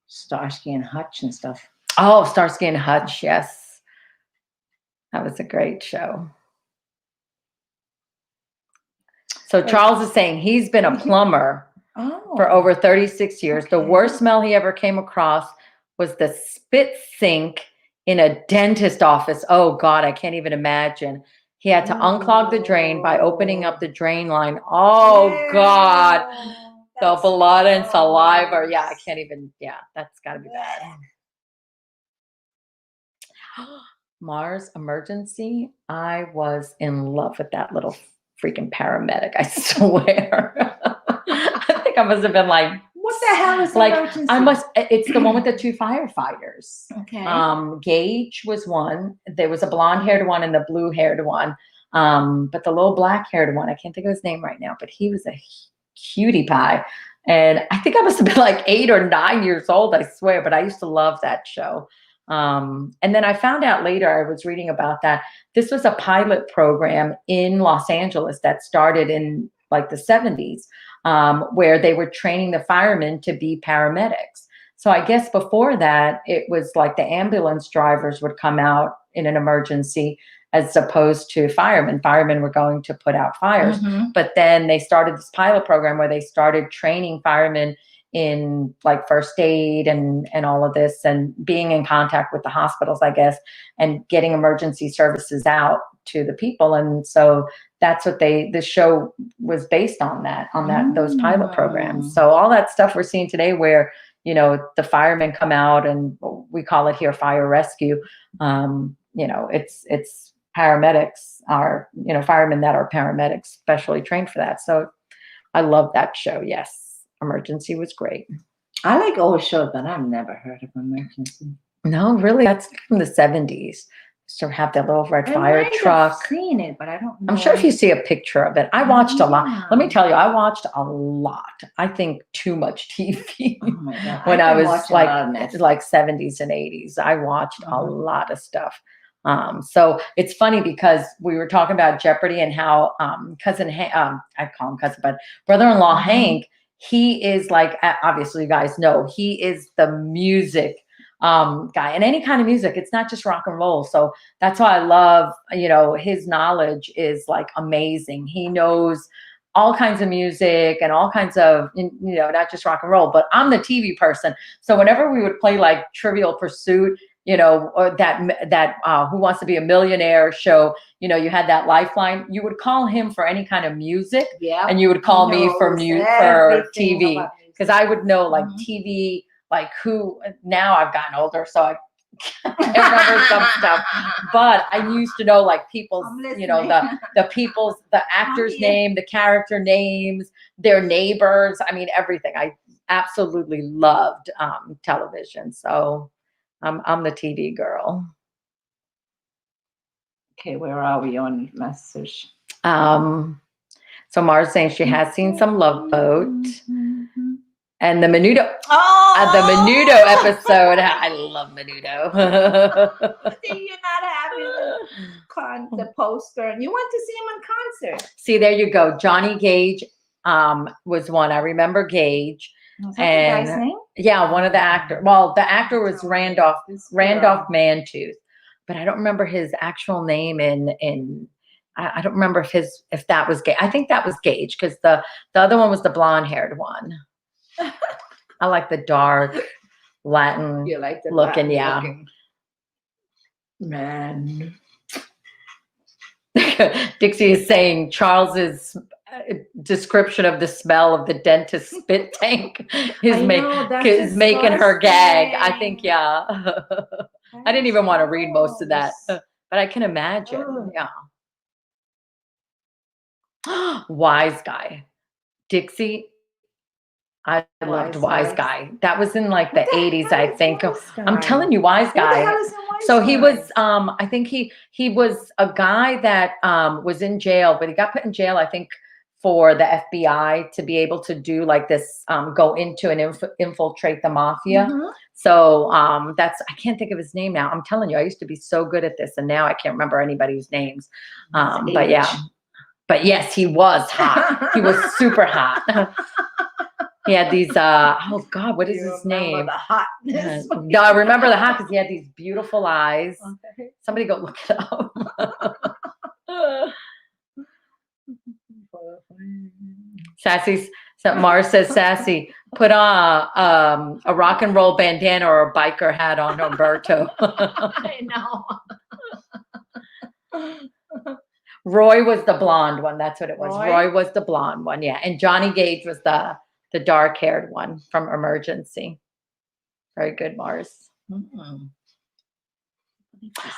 Starsky and Hutch and stuff. oh, Starsky and Hutch. Yes. That was a great show. So Charles is saying he's been a plumber Oh. for over 36 years. The Okay. worst smell he ever came across was the spit sink in a dentist office. Oh God, I can't even imagine. He had to unclog the drain by opening up the drain line. Oh God, the blood and saliva. Yeah, I can't even. Yeah, that's got to be bad. Mars Emergency. I was in love with that little freaking paramedic. I swear. I think I must have been like, What the hell is like Emergency? it's the one with the two firefighters. Okay. Gage was one. There was a blonde-haired one and the blue-haired one. But the little black-haired one, I can't think of his name right now, but he was a cutie pie. And I think I must have been like 8 or 9 years old, I swear, but I used to love that show. And then I found out later, I was reading about that. This was a pilot program in Los Angeles that started in like the 70s, where they were training the firemen to be paramedics. So I guess before that, it was like the ambulance drivers would come out in an emergency as opposed to firemen. Firemen were going to put out fires. Mhm. But then they started this pilot program where they started training firemen in like first aid and all of this, and being in contact with the hospitals, I guess, and getting emergency services out to the people. And so that's what the show was based on those pilot programs. So all that stuff we're seeing today where, you know, the firemen come out and we call it here fire rescue. You know, it's paramedics are, you know, firemen that are paramedics, specially trained for that. So I love that show. Yes. Emergency was great. I like old shows, but I've never heard of Emergency. No, really, that's from the 70s. To have that little red fire truck. I've seen it, but I don't know. I'm sure if you see a picture of it. I watched a lot. Let me tell you, I watched a lot. I think too much TV. Oh my God. When I was like 70s and 80s. I watched a lot of stuff. So it's funny because we were talking about Jeopardy and how I call him cousin, but brother-in-law Hank, he is like, obviously you guys know, he is the music guy, and any kind of music. It's not just rock and roll. So that's why I love, you know, his knowledge is like amazing. He knows all kinds of music and all kinds of, you know, not just rock and roll, but I'm the TV person. So whenever we would play like Trivial Pursuit, you know, or that Who Wants to Be a Millionaire show, you know, you had that lifeline, you would call him for any kind of music, and you would call me for TV, because I would know like TV, like who. Now I've gotten older, so I can't remember some stuff, but I used to know like people's, you know, the actor's name, the character names, their neighbors. I mean, everything. I absolutely loved television. So I'm the TV girl. Okay, where are we on message? So Mars saying she has seen some Love Boat. And the Menudo, the Menudo episode. I love Menudo. You're not having the poster, and you went to see him in concert. See, there you go. Johnny Gage was one. I remember Gage. Was that the guy's name? Yeah, one of the actors. Well, the actor was Randolph Mantooth, but I don't remember his actual name. I don't remember if that was Gage. I think that was Gage, because the other one was the blonde-haired one. I like the dark Latin looking, Latin man. Dixie is saying Charles's description of the smell of the dentist spit tank is making her gag. I think, yeah. I didn't even want to read most of that, but I can imagine. Yeah. Wise Guy. Dixie. I loved Wise Guy. That was in like the 80s, I think. I'm telling you, Wise Guy. So he was, I think he was a guy that was in jail, but he got put in jail, I think, for the FBI to be able to do like this, go into and infiltrate the mafia. So I can't think of his name now. I'm telling you, I used to be so good at this, and now I can't remember anybody's names. But yeah. But yes, he was hot. He was super hot. He had these, oh God, what is his name? The hotness. No, I remember the hot because he had these beautiful eyes. Okay. Somebody go look it up. Mars says, Sassy, put on a rock and roll bandana or a biker hat on Humberto. I know. Roy was the blonde one. That's what it was. Roy was the blonde one. Yeah. And Johnny Gage was the dark-haired one from Emergency. Very good, Mars.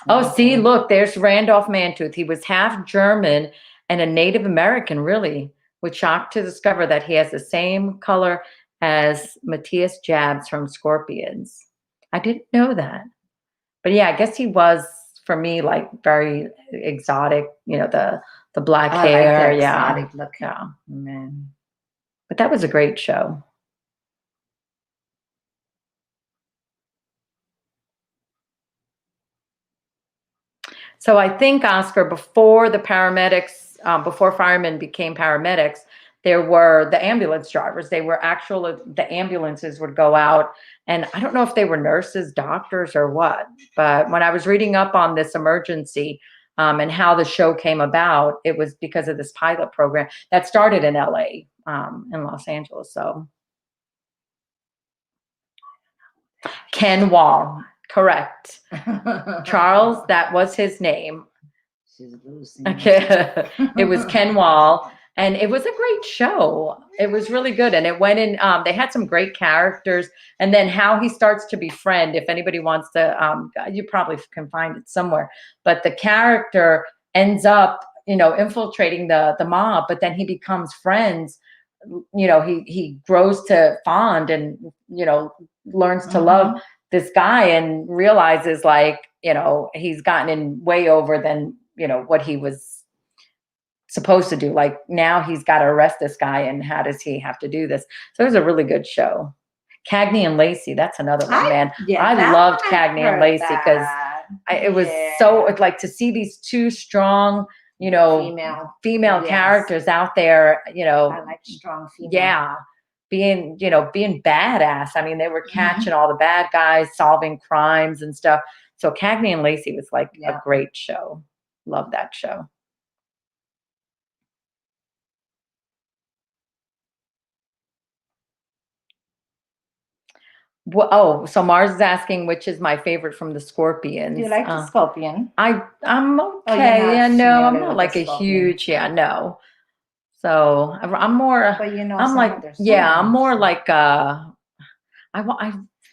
Oh, see, look, there's Randolph Mantooth. He was half German and a Native American, really. Was shocked to discover that he has the same color as Matthias Jabs from Scorpions. I didn't know that. But yeah, I guess he was, for me, like very exotic, you know, the black hair. Like yeah. Look. Yeah. Man. But that was a great show. So I think, Oscar, before the paramedics, before firemen became paramedics, there were the ambulance drivers. They were the ambulances would go out, and I don't know if they were nurses, doctors, or what. But when I was reading up on this Emergency and how the show came about, it was because of this pilot program that started in LA, in Los Angeles. So Ken Wall, correct. Charles, that was his name. She's losing. Okay. It was Ken Wall, and it was a great show. It was really good, and it went in. They had some great characters, and then how he starts to befriend. If anybody wants to, you probably can find it somewhere. But the character ends up, infiltrating the mob, but then he becomes friends. He grows to fond and learns to love this guy and realizes he's gotten in way over than what he was supposed to do. Like now he's got to arrest this guy, and how does he have to do this? So it was a really good show. Cagney and Lacey, that's another one, man. I loved Cagney and Lacey because it was so like to see these two strong, female characters out there, I like strong female. Yeah. Being badass. I mean, they were catching all the bad guys, solving crimes and stuff. So Cagney and Lacey was like a great show. Love that show. Well, so Mars is asking which is my favorite from the Scorpions. Do you like the Scorpion? I'm okay. I'm not like a huge, no. So I'm more. But I'm like, I'm more like I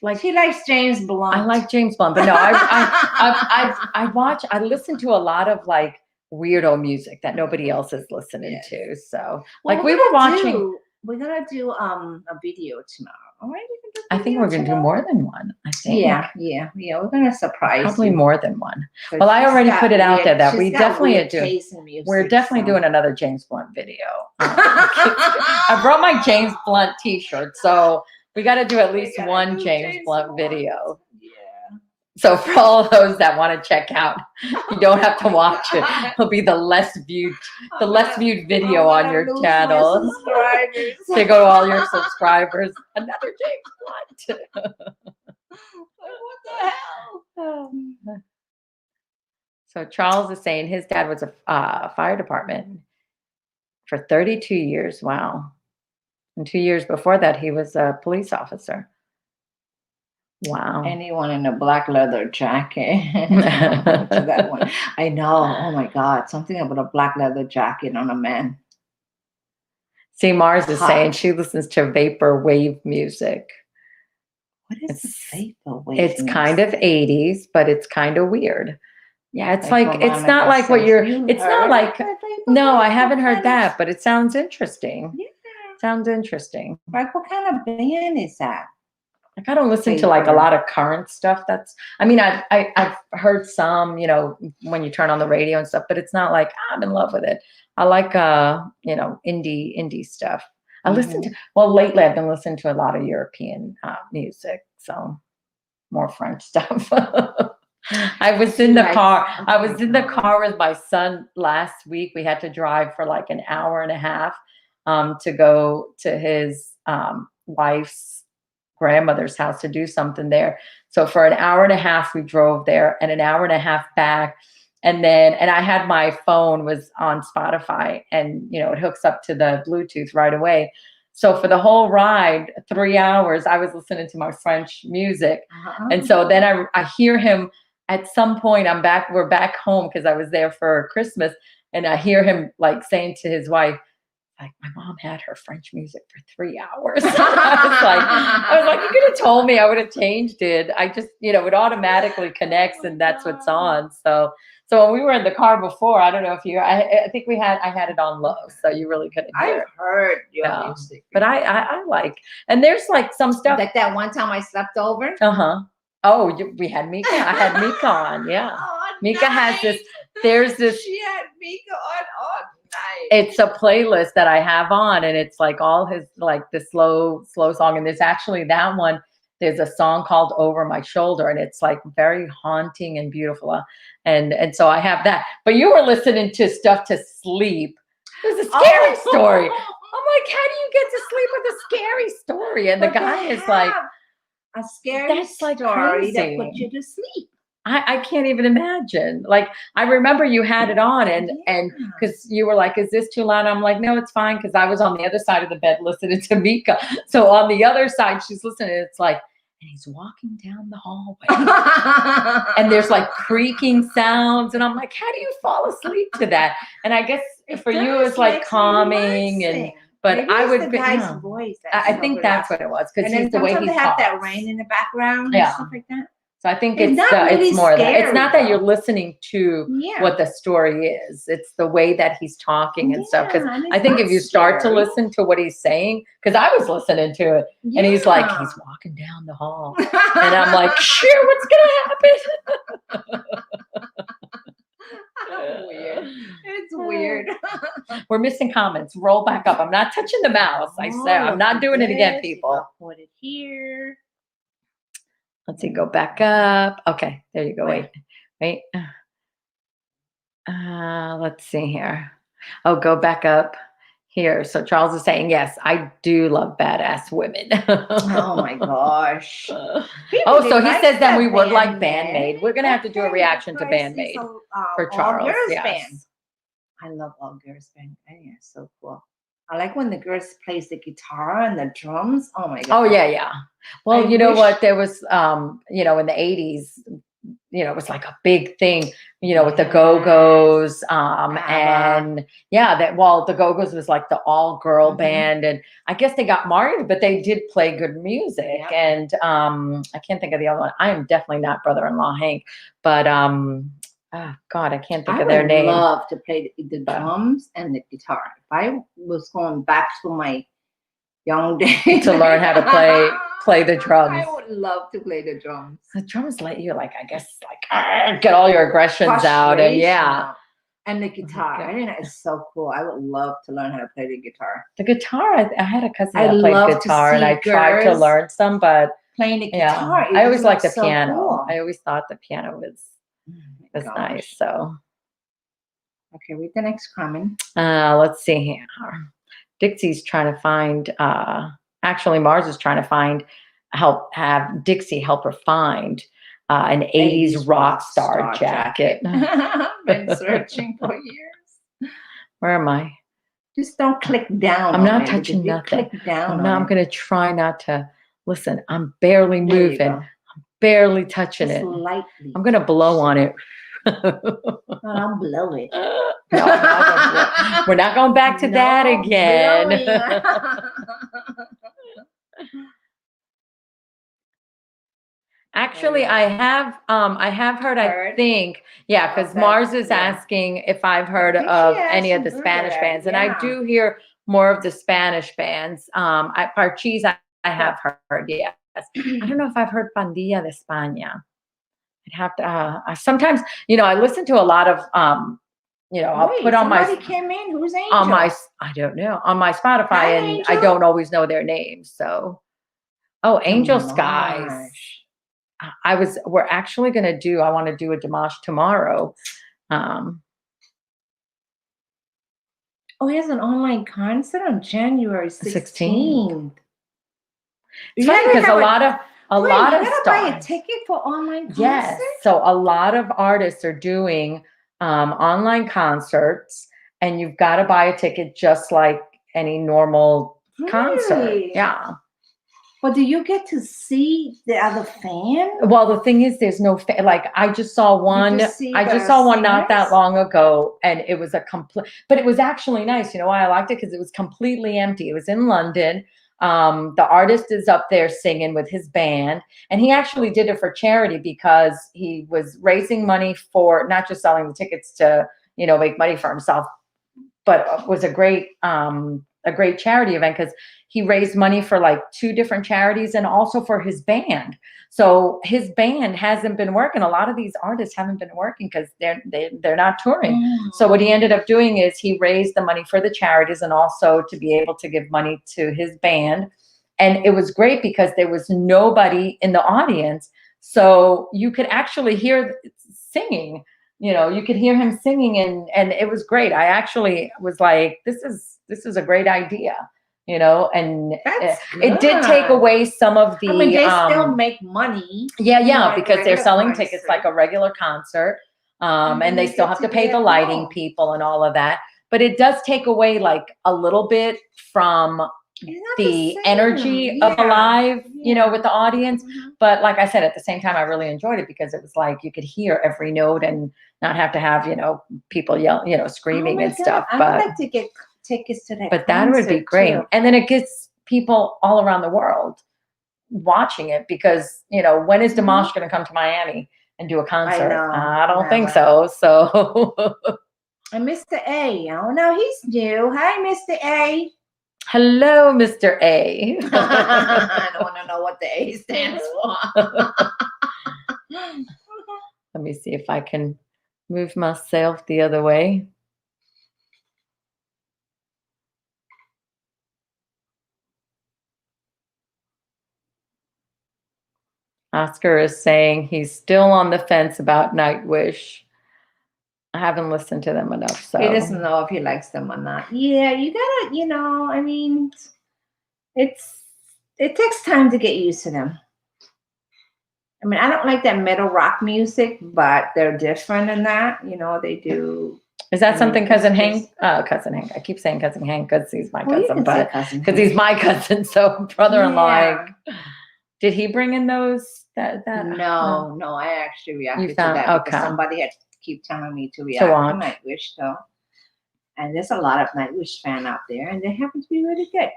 like. She likes James Blunt. I like James Blunt, but no, I listen to a lot of like weirdo music that nobody else is listening to. So like we were watching. We're gonna do a video tomorrow. All right, I think we're gonna do more than one. I think. Yeah. We're gonna surprise. Probably you. more than one. Well, I already put it out there that we definitely are doing. We're definitely doing another James Blunt video. I brought my James Blunt T-shirt, so we got to do at least one James Blunt video. So for all those that want to check out, you don't have to watch it. It'll be the less viewed video on your channel. They go to all your subscribers. Another James Blunt. What the hell? So Charles is saying his dad was a fire department for 32 years. Wow. And 2 years before that, he was a police officer. Wow. Anyone in a black leather jacket. To that one. I know. Oh my God. Something about a black leather jacket on a man. See, Mars is saying she listens to vaporwave music. What is vaporwave? It's kind of 80s, but it's kind of weird. Yeah, it's Like like it's not like what you're. It's not like. No, I haven't heard that, but it sounds interesting. Yeah. Sounds interesting. Like what kind of band is that? Like I don't listen to like a lot of current stuff. I've heard some, when you turn on the radio and stuff, but it's not like I'm in love with it. I like indie stuff. I listen to lately I've been listening to a lot of European music, so more French stuff. I was in the car. I was in the car with my son last week. We had to drive for like an hour and a half to go to his wife's grandmother's house to do something there. So for an hour and a half we drove there and an hour and a half back. And I had my phone was on Spotify and it hooks up to the Bluetooth right away. So for the whole ride, 3 hours, I was listening to my French music. And so then I hear him at some point. We're back home because I was there for Christmas, and I hear him like saying to his wife, like, my mom had her French music for 3 hours. I was like, you could have told me, I would have changed it. I just, it automatically connects and that's what's on. So when we were in the car before, I don't know if I think I had it on low, so you really couldn't hear it. I've heard your music. But I like, and there's like some stuff. Like that one time I slept over. Oh, we had Mika. I had Mika on. Yeah. Oh, Mika has this. There's this. She had Mika on all night. It's a playlist that I have on, and it's like all his like the slow song. And there's actually that one. There's a song called "Over My Shoulder," and it's like very haunting and beautiful. And so I have that. But you were listening to stuff to sleep. It was a scary story. I'm like, how do you get to sleep with a scary story? And the guy is like, a scary story that put you to sleep. I can't even imagine. Like, I remember you had it on and because you were like, is this too loud? I'm like, no, it's fine. Because I was on the other side of the bed listening to Mika. So on the other side, she's listening. It's like, and he's walking down the hallway. And there's like creaking sounds, and I'm like, how do you fall asleep to that? And I guess for you it's like calming, and but Maybe I it's would the be, guy's no. voice. I think that's what it was, because he's the way he they have that talks. rain in the background Yeah. and stuff like that. So I think It's it's not really it's more that it's not that scary, you're though. listening to Yeah. what the story is. It's the way that he's talking and stuff. Because Yeah, and I it's think not if you start to scary. listen to what he's saying, because I was listening to it, and he's like, he's walking down the hall, and I'm like, sure, what's gonna happen? Weird. It's weird. We're missing comments. Roll back up. I'm not touching the mouse. I say I'm not doing it again, people. I'll put it here. Let's see. Go back up. Okay, there you go. Wait. Let's see here. Oh, go back up here. So Charles is saying, yes, I do love badass women. Oh my gosh. Oh, People, so they he like says that that we would like Bandmaid. Bandmaid. We're gonna have to do a Okay, reaction to because it's Bandmaid a, for Charles. all girls Yes. band. I love all girls band. I think it's so cool. I like when the girls plays the guitar and the drums. Oh my god. Oh yeah. Well, I you know wish- what? There was you know, in the 80s, you know, it was like a big thing, you know, with the Go-Go's, and yeah, the Go-Go's was like the all-girl Mhm. band, and I guess they got married, but they did play good music. Yep. And I can't think of the other one. I am definitely not brother-in-law Hank, but oh God, I can't think of their name. I would love to play the drums and the guitar. If I was going back to my young days To learn how to play the drums. I would love to play the drums. The drums let you, like, I guess, like get all your aggressions out, and yeah. Frustration. And the guitar. I think that is so cool. I would love to learn how to play the guitar. The guitar, I had a cousin I that played love to guitar, and see I tried to girls learn some, but Playing the yeah, guitar. I always liked the so piano. Cool. I always thought the piano was Gosh. nice. So Okay, read the next comment. let's see here. Dixie's trying to find. Actually, Mars is trying to have Dixie help her find an 80s rock star jacket. Been searching for years. Where am I? Just don't click down. I'm on not it, touching because if you nothing. Click down. I'm on going to try not to listen. I'm barely it. There you moving. go. Barely touching Just it. lightly. I'm going to blow on it. I'll blow it. No, I'm not gonna blow. We're not going back to that No again. blowing. Actually, I have heard, I think, yeah, because Okay, Mars is yeah. asking if I've heard think she of asked any of the some Spanish good, bands, and I yeah. do hear more of the Spanish bands. Parchis, I have heard, yes. I don't know if I've heard Pandilla de España. I'd have to, sometimes, you know, I listen to a lot of, you know, I'll Wait, put on my, somebody came in. Who's Angel? I don't know, on my Spotify, Hi, and I Angel. don't always know their names. So, Angel Skies. We're actually going to do, I want to do a Dimash tomorrow. Oh, he has an online concert on January 16th. It's funny because a lot of you gotta buy a stars. ticket for online concert? Yes. So a lot of artists are doing online concerts, and you've got to buy a ticket just like any normal concert. Really? Yeah. But do you get to see the other fan? Well, the thing is, there's no like I just saw one. just see I the just saw one not that singers? long ago, and it was a complete. But it was actually nice. You know why I liked it? Because it was completely empty. It was in London. The artist is up there singing with his band, and he actually did it for charity because he was raising money for not just selling the tickets to, you know, make money for himself, but it was a great charity event because he raised money for like 2 different charities and also for his band. So his band hasn't been working. A lot of these artists haven't been working because they're not touring. So what he ended up doing is he raised the money for the charities and also to be able to give money to his band. And it was great because there was nobody in the audience. So you could actually hear singing, you know, you could hear him singing, and it was great. I actually was like, this is a great idea, you know, and it did take away some of the, I mean, they still make money. yeah, because they're regular selling concert. tickets like a regular concert. And And they you still get have to to pay be the at lighting home. people and all of that. But it does take away like a little bit from It's not the same. energy of a live you know, with the audience. Mhm. But like I said, at the same time, I really enjoyed it because it was like you could hear every note and not have to have, you know, people yell, you know, screaming Oh my and stuff. God, I would But like to get tickets to that. but that would be concert, great. too. And then it gets people all around the world watching it because, you know, when is Mhm. Dimash going to come to Miami and do a concert? know, I don't think never. so. So And Mr. A, oh no, he's new. Hi, Mr. A. hello, Mr. A. I don't want to know what the A stands for. Let me see if I can move myself the other way. Oscar is saying he's still on the fence about Nightwish. I haven't listened to them enough, so He doesn't know if he likes them or not. Yeah, you gotta, you know, I mean, it takes time to get used to them. I mean, I don't like that metal rock music, but they're different in that. You know, they do. Is that I something mean, Cousin it's Hank? just- Oh, Cousin Hank. I keep saying Cousin Hank because he's my Well, you cousin, can say but cousin because Hank. he's my cousin, so brother-in-law. Yeah. Did he bring in those? That No, I actually reacted found- to that because okay. somebody had keep telling me to react to watch. Nightwish, so. And there's a lot of Nightwish fan out there, and they happen to be really good.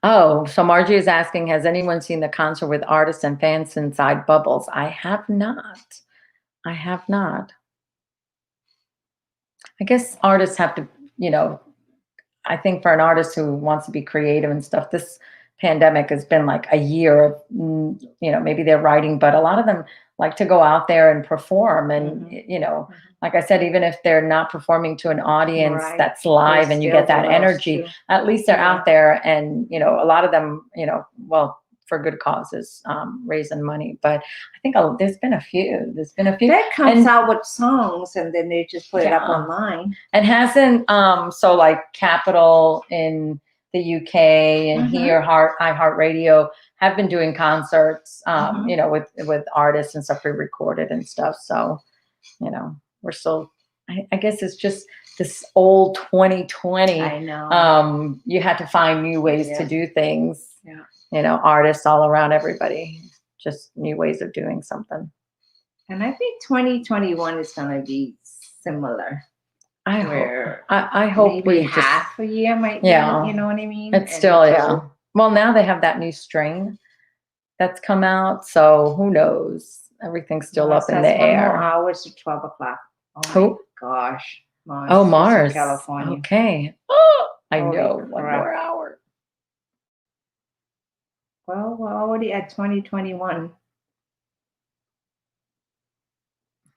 Oh, so Margie is asking, has anyone seen the concert with artists and fans inside bubbles? I have not. I have not. I guess artists have to, you know, I think for an artist who wants to be creative and stuff, this pandemic has been like a year of, you know, maybe they're writing, but a lot of them like to go out there and perform. And, you know, like I said, even if they're not performing to an audience Right. that's live They and you still get that do, that's energy, true. at least they're Yeah. out there. And, you know, a lot of them, you know, well, for good causes, raising money. But I think there's been a few. That comes And- out with songs, and then they just put it up Yeah. online. And hasn't so like Capitol in the UK and Mhm. here iHeartRadio have been doing concerts Mhm. you know, with artists and stuff pre-recorded and stuff. So, you know, we're still I guess it's just this old 2020. I know. You had to find new ways to Yeah. do things. Yeah. You know, artists all around everybody, just new ways of doing something. And I think 2021 is going to be similar. I Where hope maybe we just half a year might Yeah. be, you know what I mean? It's And still, so- yeah. Well, now they have that new strain that's come out, so who knows? Everything's still Mars up in has the 1 more air. hours to 12 o'clock. Oh Who? my gosh. Mars. Oh, is in Mars. California. Okay. I Holy know. One crap. more hour. Well, we're already at 2021.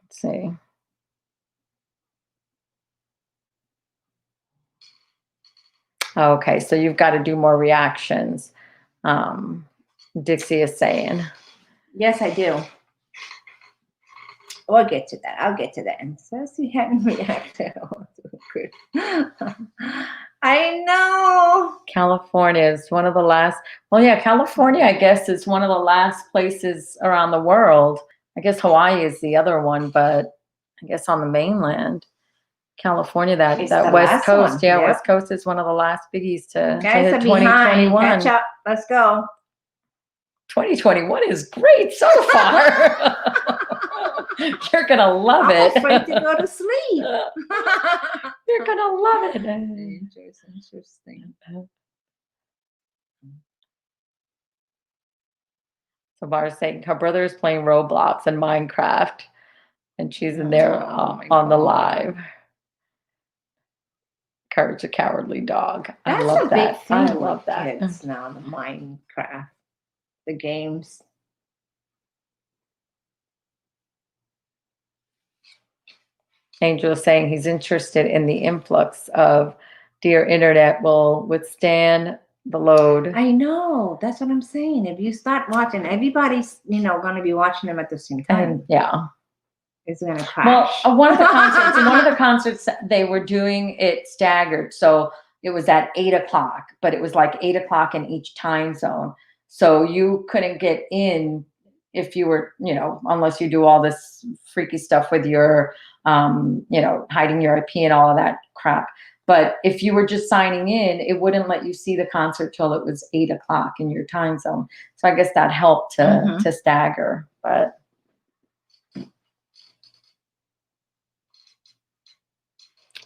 Let's see. Okay, so you've got to do more reactions. Dixie is saying. Yes, I do. We'll get to that. I'll get to that. And Sassy hadn't reacted. Oh, good. I know. California is one of the last. Well, yeah, California, I guess, is one of the last places around the world. I guess Hawaii is the other one, but I guess on the mainland, California, It's that the West last Coast, one, yeah, yep. West Coast is one of the last biggies to Guys hit are behind. 2021. Catch up. Let's go. 2021 is great so far. You're gonna love I'm it. afraid to go to sleep. You're gonna love it. Interesting. So Bar's saying her brother is playing Roblox and Minecraft, and she's in there Oh, my on the God. live. Courage the Cowardly Dog. I That's love a big that. thing I with love that. kids now, the Minecraft, the games. Angel is saying he's interested in the influx of dear internet will withstand the load. I know. That's what I'm saying. If you start watching, everybody's, going to be watching them at the same time. And yeah. It's going to Well, crash. one of the concerts they were doing it staggered. So it was at 8 o'clock, but it was like 8 o'clock in each time zone. So you couldn't get in if you were, unless you do all this freaky stuff with your, hiding your IP and all of that crap. But if you were just signing in, it wouldn't let you see the concert till it was 8 o'clock in your time zone. So I guess that helped to stagger. But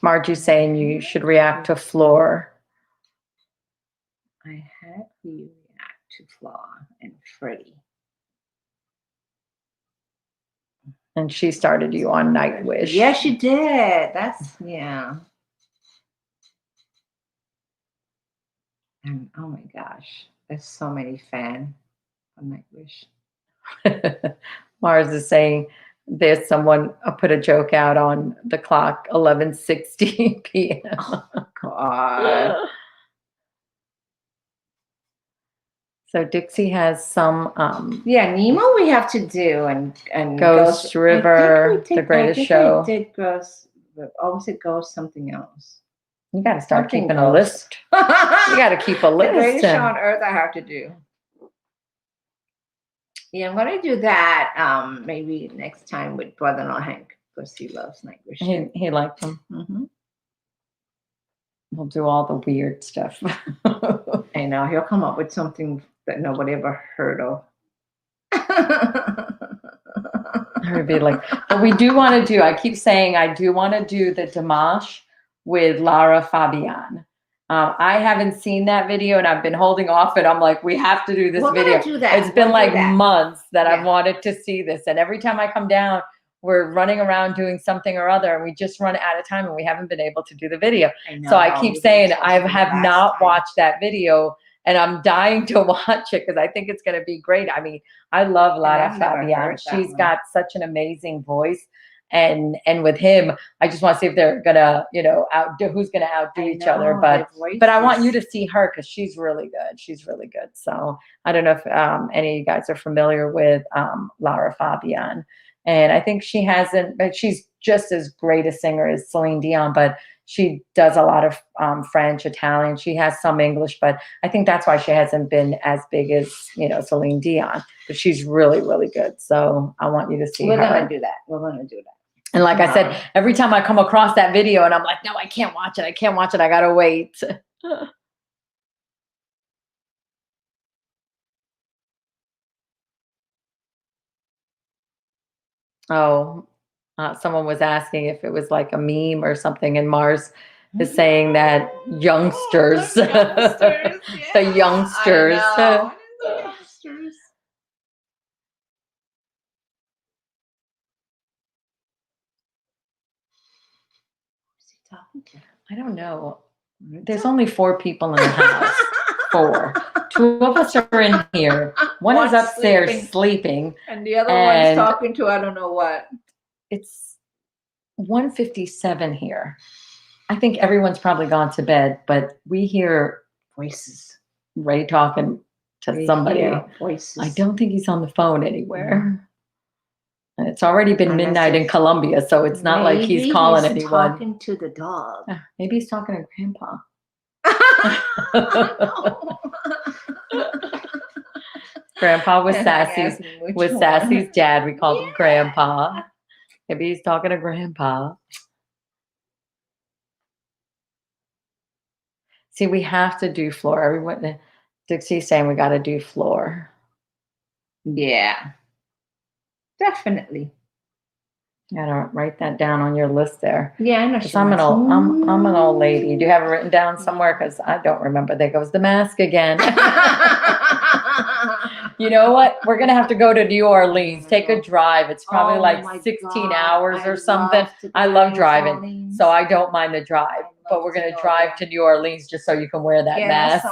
Margie's saying you should react to Floor. I had you react to Flaw and Freddie. And she started you on Nightwish. Yeah, she did. That's, yeah. And oh my gosh, there's so many fans of Nightwish. Mars is saying there's someone put a joke out on the clock, 11:60 p.m. Oh, God. So Dixie has some Yeah, Nemo we have to do, and Ghost River, The Greatest Show. We did Ghost, or was it Ghost something else? You got to start Something keeping a Ghost. list. You got to keep a The list. Greatest Show on Earth I have to do. Yeah, I'm gonna do that maybe next time with brother-in-law Hank, because he loves Nightwish. He liked them. Mm-hmm. We'll do all the weird stuff. I know he'll come up with something that nobody ever heard of. I'd be like, but we do want to do, I keep saying I do want to do the Dimanche with Lara Fabian. I haven't seen that video and I've been holding off, and I'm like, we have to do this We're video. gonna do that. It's been We'll do like that. months that Yeah. I've wanted to see this. And every time I come down, we're running around doing something or other, and we just run out of time and we haven't been able to do the video. So I keep saying I have not watched that video, and I'm dying to watch it because I think it's going to be great. I mean, I love Lara I've never Fabian. heard that She's one. got such an amazing voice. And with him, I just want to see if they're gonna, outdo who's gonna outdo each other. But I want you to see her because she's really good. She's really good. So I don't know if any of you guys are familiar with Lara Fabian. And I think she hasn't, but she's just as great a singer as Celine Dion, but she does a lot of French, Italian. She has some English, but I think that's why she hasn't been as big as, Celine Dion. But she's really, really good. So I want you to see her. We're gonna do that. We're gonna do that. And like I said, every time I come across that video and I'm like, no, I can't watch it. I can't watch it. I gotta wait. Someone was asking if it was like a meme or something, and Mars is saying that youngsters, the youngsters. I know. The youngsters. Who's he talking to? I don't know. There's only 4 people in the house. 4. 2 of us are in here. One is One's upstairs sleeping. And the other And- one's talking to I don't know what. It's 1:57 here. I think everyone's probably gone to bed, but we hear Voices. Ray talking to We somebody. hear voices. I don't think he's on the phone anywhere. And it's already been Unless midnight in it's- Colombia, so it's not like Maybe he's calling he's anyone. Talking to the dog. Maybe he's talking to Grandpa. Grandpa was Sassy's Sassy's dad. We called him Grandpa. Maybe he's talking to Grandpa. See, we have to do Floor. Everyone, Dixie's saying we got to do Floor. Yeah. Definitely. You gotta write that down on your list there. Yeah, I know. Because I'm an old lady. Do you have it written down somewhere? Because I don't remember. There goes the mask again. You know what? We're gonna have to go to New Orleans. Take a drive. It's probably like 16 hours or something. I love driving, so I don't mind the drive. But we're gonna drive to New Orleans just so you can wear that mask.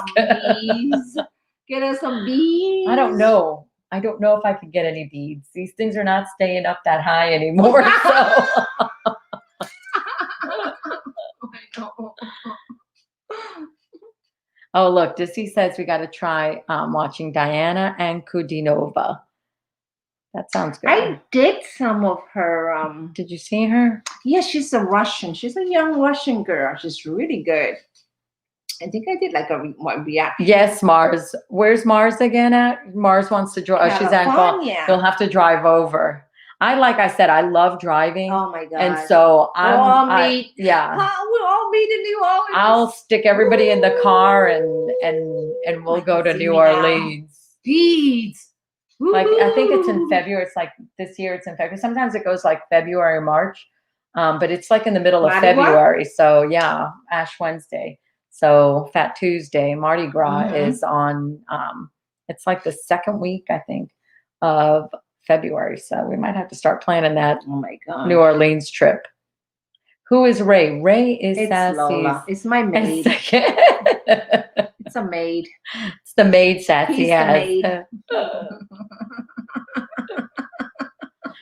Get us some bees. I don't know. I don't know if I could get any beads. These things are not staying up that high anymore. So. Oh, look, Dissy says we got to try watching Diana and Kudinova. That sounds good. I did some of her. Did you see her? Yeah, she's a Russian. She's a young Russian girl. She's really good. I think I did like a reaction. Yes, Mars. Where's Mars again at? Mars wants to drive. Oh, she's at California. You'll have to drive over. like I said, I love driving. Oh my God. And so We'll all I meet. yeah. We'll all meet in New Orleans. I'll stick everybody in the car and we'll I go can to see New me now. Orleans. Beads. Like I think it's in Woo-hoo. February. It's like this year it's in February. Sometimes it goes like February or March. But it's like in the middle of Mardi Gras? February. So yeah, Ash Wednesday. So Fat Tuesday, Mardi Gras is on it's like the second week, I think, of February. So we might have to start planning that Oh my God. New Orleans trip. Who is Ray? Ray is It's Sassy's. Lola. It's my maid. It's It's a maid. the maid Sassy He's the has. maid.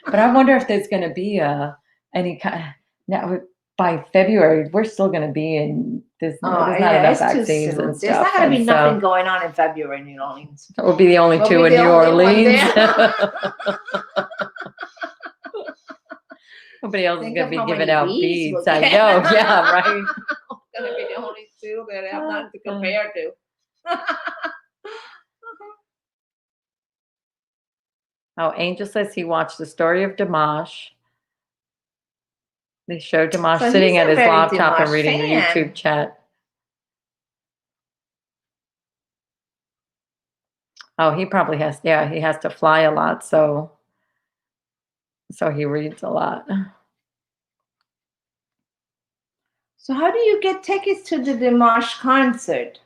But I wonder if there's going to be any kind. Now by February, we're still going to be in this. There's not enough it's too vaccines soon. and stuff. There's not going to be and nothing so going on in February in New Orleans. we'll be the only We'll two be in the New only one Orleans. there. Nobody else Think is of going to how be giving many out beads beads. we'll I get. know. Yeah, right. Going to be the only two that have nothing to compare to. Oh, Angel says he watched the story of Dimash. They showed Dimash So sitting he's at a his very laptop and Dimash reading the fan. YouTube chat. Oh, he probably has. Yeah, he has to fly a lot, so he reads a lot. So how do you get tickets to the Dimash concert?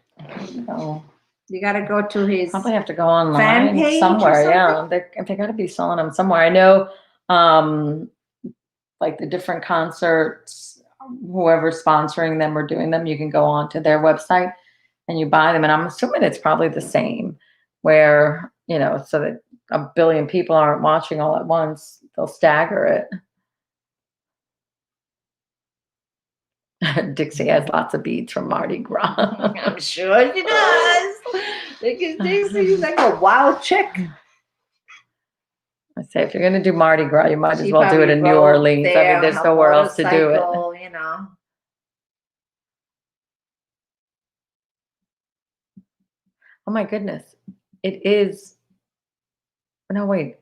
So You got to go to his. probably have to go online fan page or somewhere. Yeah, something? they got to be selling them somewhere. I know, like the different concerts, whoever's sponsoring them or doing them, you can go on to their website and you buy them. And I'm assuming it's probably the same, where so that a billion people aren't watching all at once. They'll stagger it. Dixie has lots of beads from Mardi Gras. I'm sure she does. Because Dixie's like a wild chick. I say if you're going to do Mardi Gras, you might as She well do it probably in New rode Orleans. I there mean, on there's her nowhere else to do it. motorcycle, Oh my goodness. It is. No, wait.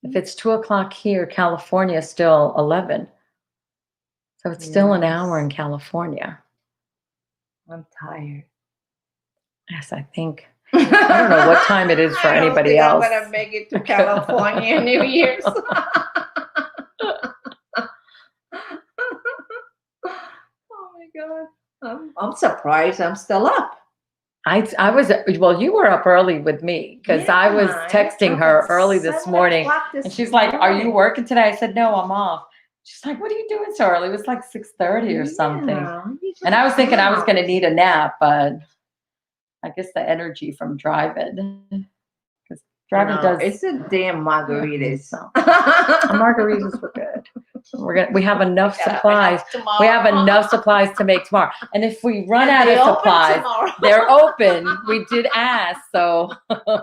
If it's 2:00 here, California is still 11. So it's still an hour in California. I'm tired. Yes, I think. I don't know what time it is for anybody else. I'm gonna make it to California New Year's. Oh my God. I'm surprised I'm still up. I was, well, you were up early with me because I was texting her early this morning and she's like, "Are you working today?" I said, "No, I'm off." She's like, "What are you doing so early?" It was like 6:30 or something. And I was thinking I was going to need a nap, but I guess the energy from driving. Because driving does. It's a damn margaritas. So. Margaritas were good. We have enough supplies. We have enough supplies to make tomorrow. And if we run out of supplies, they're open. We did ask, so I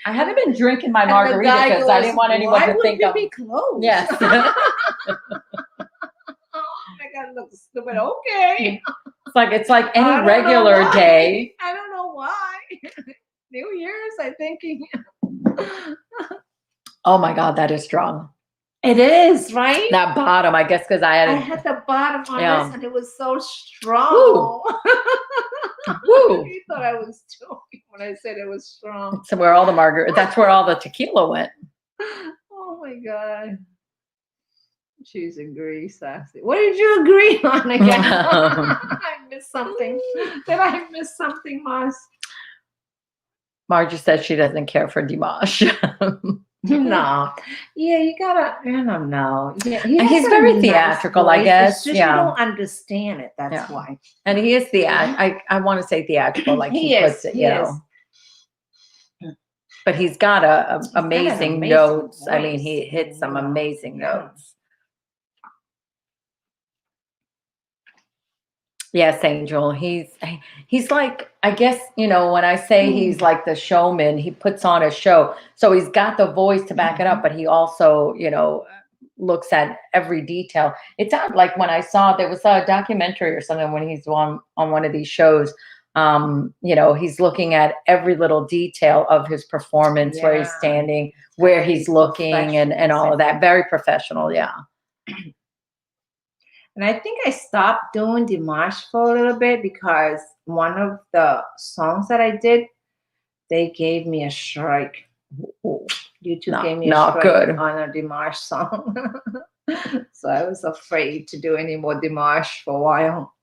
haven't been drinking my margarita because I didn't want anyone to think of. Be closed? Yes. Oh my God, look stupid. Okay. It's like any regular day. I don't know why. New Year's, I'm thinking. Oh my God, that is strong. It is, right? That bottom, I guess, because I had the bottom on this and it was so strong. Woo. Woo. You thought I was joking when I said it was strong. So where all the that's where all the tequila went. Oh my God. She's agree, Sassy. What did you agree on again? I missed something. Did I miss something, Mars? Margie says she doesn't care for Dimash. No. Yeah, you gotta, I don't know. Yeah, he's very theatrical, I guess. It's just you don't understand it. That's why. And he is I want to say theatrical, like he puts it, But he's got amazing notes. Voice. I mean, he hits some amazing notes. Yes, Angel. He's like, I guess, when I say he's like the showman, he puts on a show. So he's got the voice to back it up, but he also, looks at every detail. It sounded like when I saw there was a documentary or something when he's on one of these shows You know, he's looking at every little detail of his performance, where he's Yeah. standing, where he's looking, and all of that. Very professional. Yeah. And I think I stopped doing Dimash for a little bit because one of the songs that I did, they gave me a strike. YouTube gave me a not strike good. on a Dimash song. So I was afraid to do any more Dimash for a while.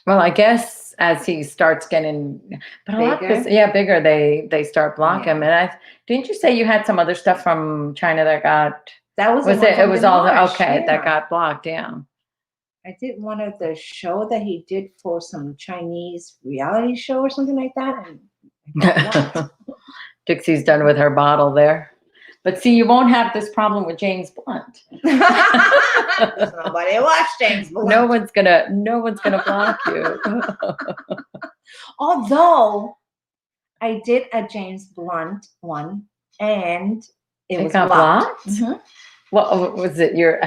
Well, I guess as he starts getting, but a lot of this, Bigger? bigger, they start blocking him. And didn't you say you had some other stuff from China that got? That was the Was one it? It from was all Dimash, okay. That yeah. got blocked. Yeah. I did one of the show that he did for some Chinese reality show or something like that. And I got blocked. Dixie's done with her bottle there. But see, you won't have this problem with James Blunt. Nobody watched James Blunt. No one's gonna block you. Although I did a James Blunt one, and it was got blocked. blocked? Well, was it your?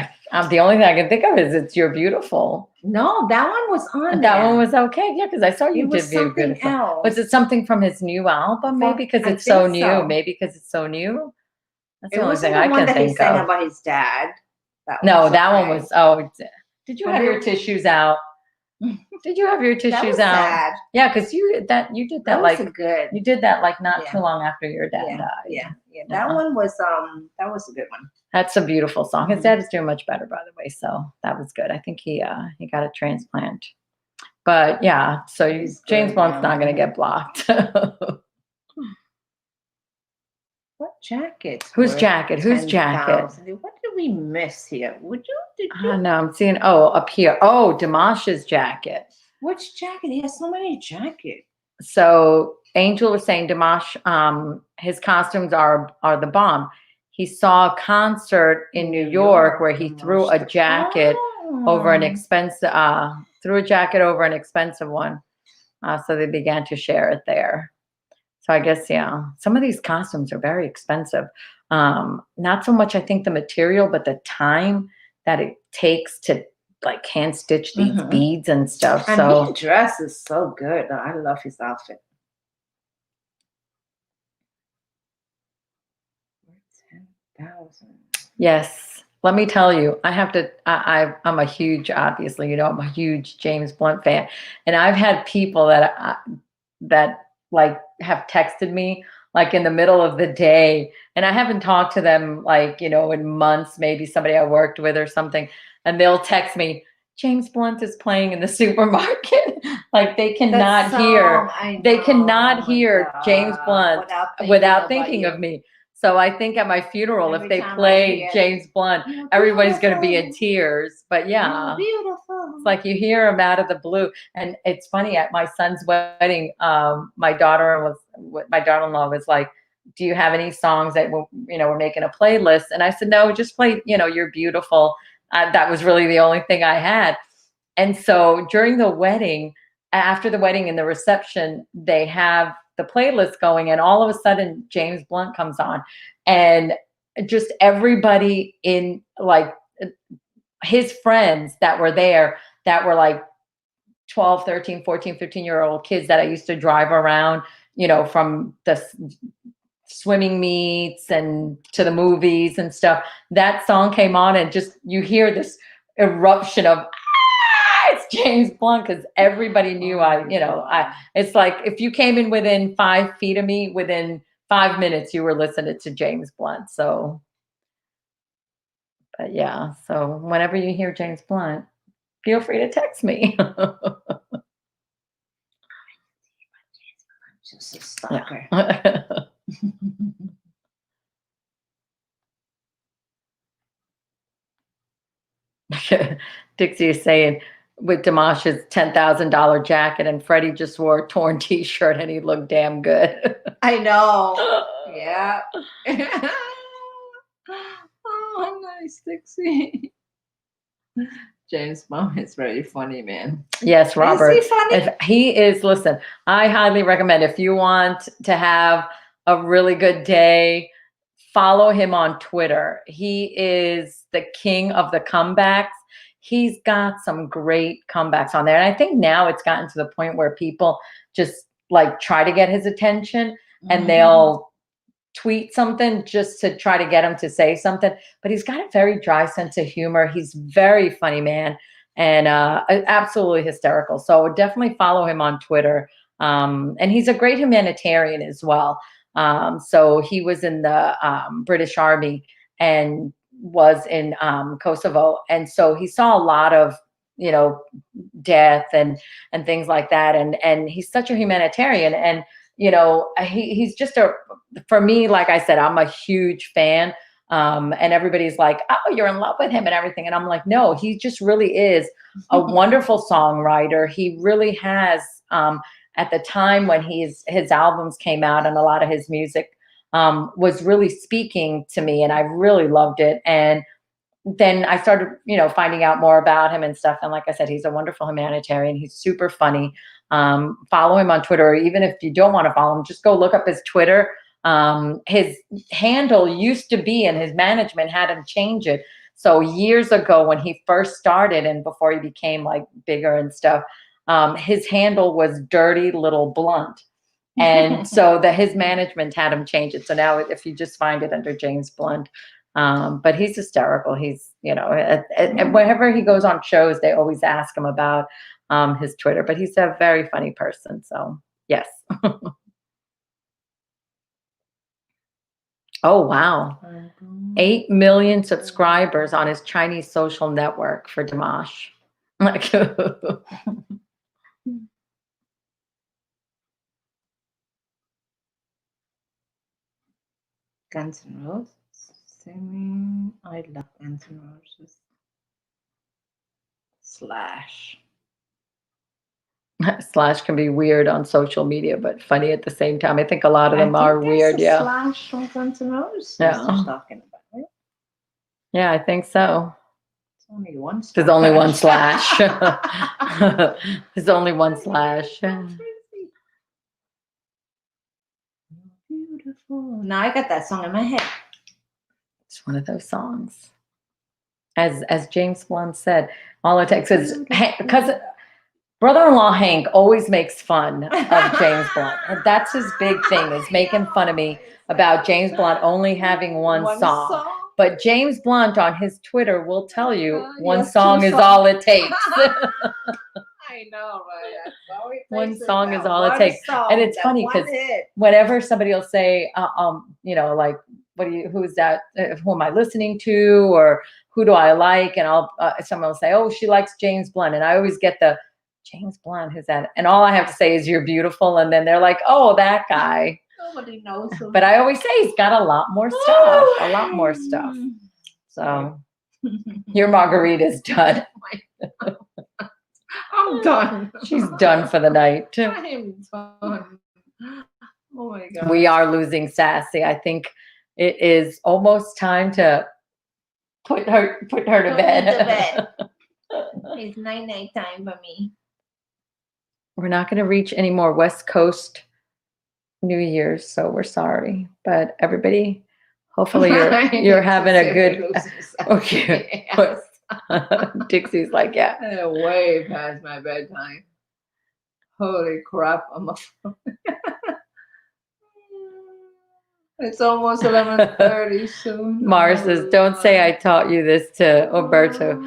The only thing I can think of is it's You're Beautiful. No, that one was on That there. one was okay. Yeah, because I saw you It was did You're something Beautiful. else. Was it something from his new album? Maybe because I it's so think new. so. Maybe because it's so new. That's It the only wasn't thing the I one can that he think sang of. about his dad. No, that one okay. was. Oh, did you But have your it- tissues out? Did you have your That tissues was out? sad. Yeah, because you did that That like was good. you did that like not Yeah. too long after your dad Yeah, died. yeah. That one was that was a good one. That's a beautiful song. His Mhm. dad is doing much better, by the way. So that was good. I think he got a transplant. But yeah, so He's James good, Blunt's yeah. not going to get blocked. What jacket? Whose jacket? Whose jacket? What did we miss here? Did I you? don't know. I'm seeing. Oh, up here. Oh, Dimash's jacket. Which jacket? He has so many jackets. So Angel was saying Dimash, his costumes are the bomb. He saw a concert in New York where he threw a jacket over an expensive one. So they began to share it there. So I guess, yeah, some of these costumes are very expensive. Not so much, I think, the material, but the time that it takes to like hand stitch these beads and stuff. And so his dress is so good. I love his outfit. 10,000. yes, let me tell you, I have to. I'm a huge, obviously, you know, I'm a huge James Blunt fan, and I've had people that like have texted me like in the middle of the day, and I haven't talked to them like, you know, in months, maybe somebody I worked with or something, and they'll text me, James Blunt is playing in the supermarket. Like they cannot hear James Blunt without thinking of me. So I think at my funeral, Every if they time I play hear, James Blunt, "You're everybody's going to be in beautiful. tears. But yeah, You're beautiful. it's like you hear him out of the blue. And it's funny, at my son's wedding, my daughter-in-law was like, do you have any songs that we're making a playlist? And I said, no, just play, You're Beautiful. That was really the only thing I had. And so during the wedding, after the wedding and the reception, they have the playlist going, and all of a sudden James Blunt comes on, and just everybody in like his friends that were there that were like 12, 13, 14, 15-year-old kids that I used to drive around, from the swimming meets and to the movies and stuff. That song came on, and just you hear this eruption of it's James Blunt, because everybody knew it's like if you came in within 5 feet of me, within 5 minutes you were listening to James Blunt. So but yeah, so whenever you hear James Blunt, feel free to text me. Just a stalker. Dixie is saying with Dimash's $10,000 jacket, and Freddie just wore a torn t-shirt and he looked damn good. I know. Yeah. Oh, nice, Dixie. James Blunt is very funny, man. Yes, Robert. Is he funny? He is. Listen, I highly recommend, if you want to have a really good day, follow him on Twitter. He is the king of the comebacks. he's got some great comebacks on there. And I think now it's gotten to the point where people just like try to get his attention and they'll tweet something just to try to get him to say something. But he's got a very dry sense of humor. He's very funny, man, and absolutely hysterical. So definitely follow him on Twitter. And he's a great humanitarian as well. So he was in the British Army and was in Kosovo. And so he saw a lot of, death and things like that. And he's such a humanitarian. And, he's just for me, like I said, I'm a huge fan. And everybody's like, oh, you're in love with him and everything. And I'm like, no, he just really is a wonderful songwriter. He really has, at the time when his albums came out and a lot of his music was really speaking to me, and I really loved it. And then I started, finding out more about him and stuff. And like I said, he's a wonderful humanitarian. He's super funny. Follow him on Twitter, or even if you don't want to follow him, just go look up his Twitter. His handle used to be, and his management had him change it. So years ago when he first started and before he became like bigger and stuff, his handle was Dirty Little Blunt. And so his management had him change it. So now if you just find it under James Blunt, but he's hysterical. He's, and whenever he goes on shows, they always ask him about his Twitter, but he's a very funny person. So yes. Oh, wow. 8 million subscribers on his Chinese social network for Dimash. Guns N' Roses singing. I love Guns N' Roses. Slash. Slash can be weird on social media, but funny at the same time. I think a lot of them are weird. Yeah. Slash from Guns N' Roses. Yeah. Talking about it. Yeah, I think so. There's only one. There's only one Slash. There's only one Slash. Beautiful. Now I got that song in my head. It's one of those songs. As James Blunt said, all it takes is because brother-in-law Hank always makes fun of James Blunt. And that's his big thing, is making fun of me about James Blunt only having one song. But James Blunt on his Twitter will tell you one song is all it takes. I know, right? One song is all it takes. And it's funny because whenever somebody will say, like, who's that? Who am I listening to? Or who do I like? And someone will say, oh, she likes James Blunt. And I always get the James Blunt, who's that? And all I have to say is you're beautiful. And then they're like, oh, that guy. Nobody knows him. But I always say he's got a lot more stuff. A lot more stuff. So your margarita's done. I'm done. She's done for the night. I am done. Oh my God. We are losing Sassy. I think it is almost time to put her to bed. It's night time for me. We're not going to reach any more West Coast New Year's, so we're sorry. But everybody, hopefully you're having a good. Okay. Yes. Dixie's like, yeah. Way past my bedtime. Holy crap! I'm a. It's almost 11:30 soon. Mars says, don't say I taught you this to Roberto.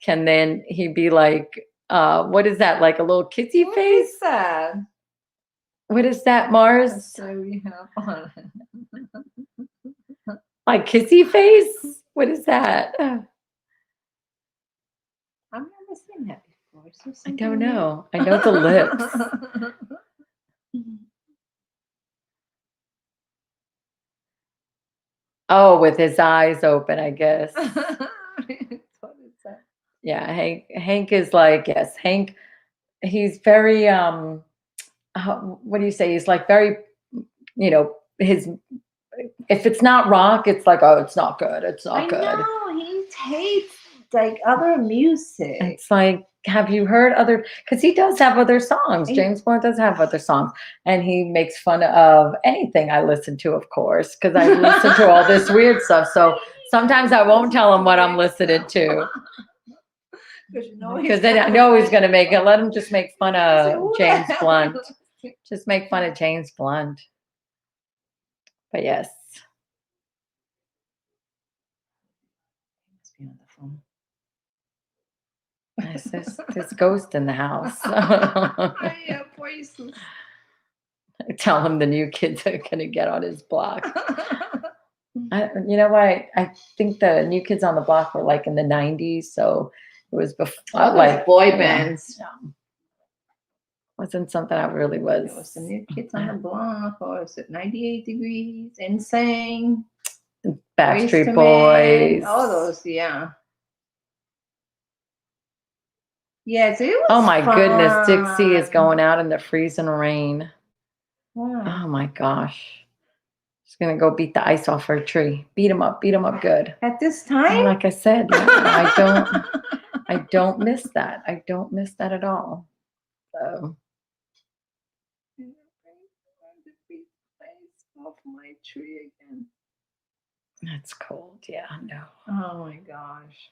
Can then he be like, what is that? Like a little kissy What face? is that? What is that, Mars? So we have on. Like kissy face? What is that? I've never seen that before. I don't know. I know the lips. Oh, with his eyes open, I guess. What is that? Yeah, Hank is like, yes, Hank, he's very, what do you say? He's like very, if it's not rock, it's like, oh, it's not good. It's not good. I know, he hates like other music. It's like, have you heard because he does have other songs. James Blunt does have other songs. And he makes fun of anything I listen to, of course, because I listen to all this weird stuff. So sometimes I won't tell him what I'm listening to. Because then I know he's gonna make it. Let him just make fun Say, of "Who the James hell?" Blunt. Just make fun of James Blunt. But yes. Must be on the phone. Yes, there's ghost in the house. Yeah, voices. Tell him the new kids are gonna get on his block. You know what? I think the new kids on the block were like in the 90s, so it was before Like boy yeah, bands. yeah. Wasn't something I really It was was. the new kids on the block, or is it 98 Degrees, Insane, Backstreet Men, Boys. all those, yeah. Yes, it was Oh my goodness, Dixie is fun. going out in the freezing rain. Wow. Oh my gosh. She's gonna go beat the ice off her tree. Beat him up good. At this And time? like I said, yeah, I don't miss that. I don't miss that at all. So Off my tree again. it's cold. Yeah, no. Oh my gosh.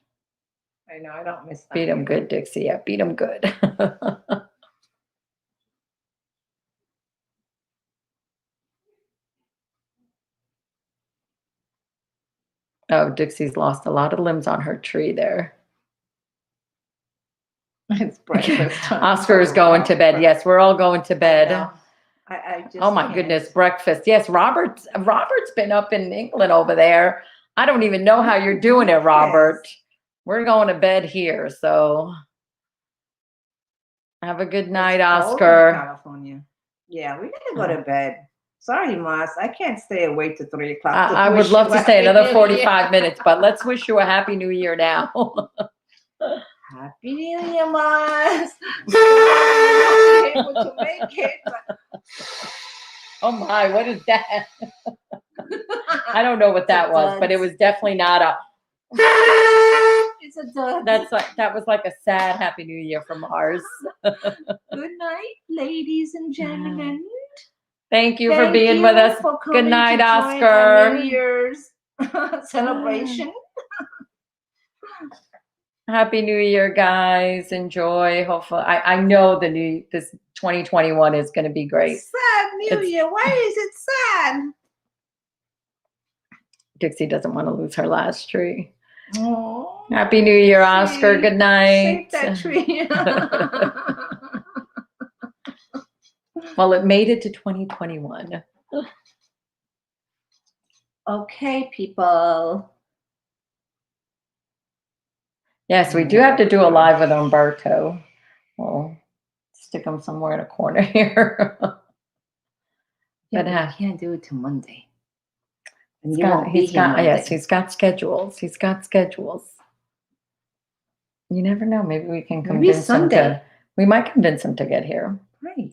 I know, I don't miss that. Beat him good, Dixie. Yeah, beat him good. Oh, Dixie's lost a lot of limbs on her tree there. It's breakfast time. Oscar is going to bed. Yes, we're all going to bed. I just Oh my can't. goodness, breakfast. Yes, Robert's been up in England over there. I don't even know how you're doing it, Robert. We're going to bed here, so have a good night, It's cold in Oscar. California. Yeah, we gotta go to bed. Sorry, Moss. I can't stay awake till 3 o'clock. I would love to stay another 45 minutes, but let's wish you a happy new year now. Happy New Year, Moss. Sorry, able to make it. Oh my, what is that? I don't know what that was, but it was definitely not a. It's a dud. That was like a sad Happy New Year from Mars. Good night, ladies and gentlemen. Thank you for Thank being you with us. for Good coming night, to join Oscar. our New Year's celebration. Happy New Year, guys. Enjoy. Hopefully, I know this 2021 is going to be great. Sad New Year. Why is it sad? Dixie doesn't want to lose her last tree. Oh, Happy New Year, Oscar. Good night. Save that tree. Well, it made it to 2021. Okay, people. Yes, we do have to do a live with Umberto. We'll stick him somewhere in a corner here. Yeah, But, but I can't do it till Monday. And he's got schedules. He's got schedules. You never know. Maybe we can Maybe convince him Sunday. we might convince him to get here. Right.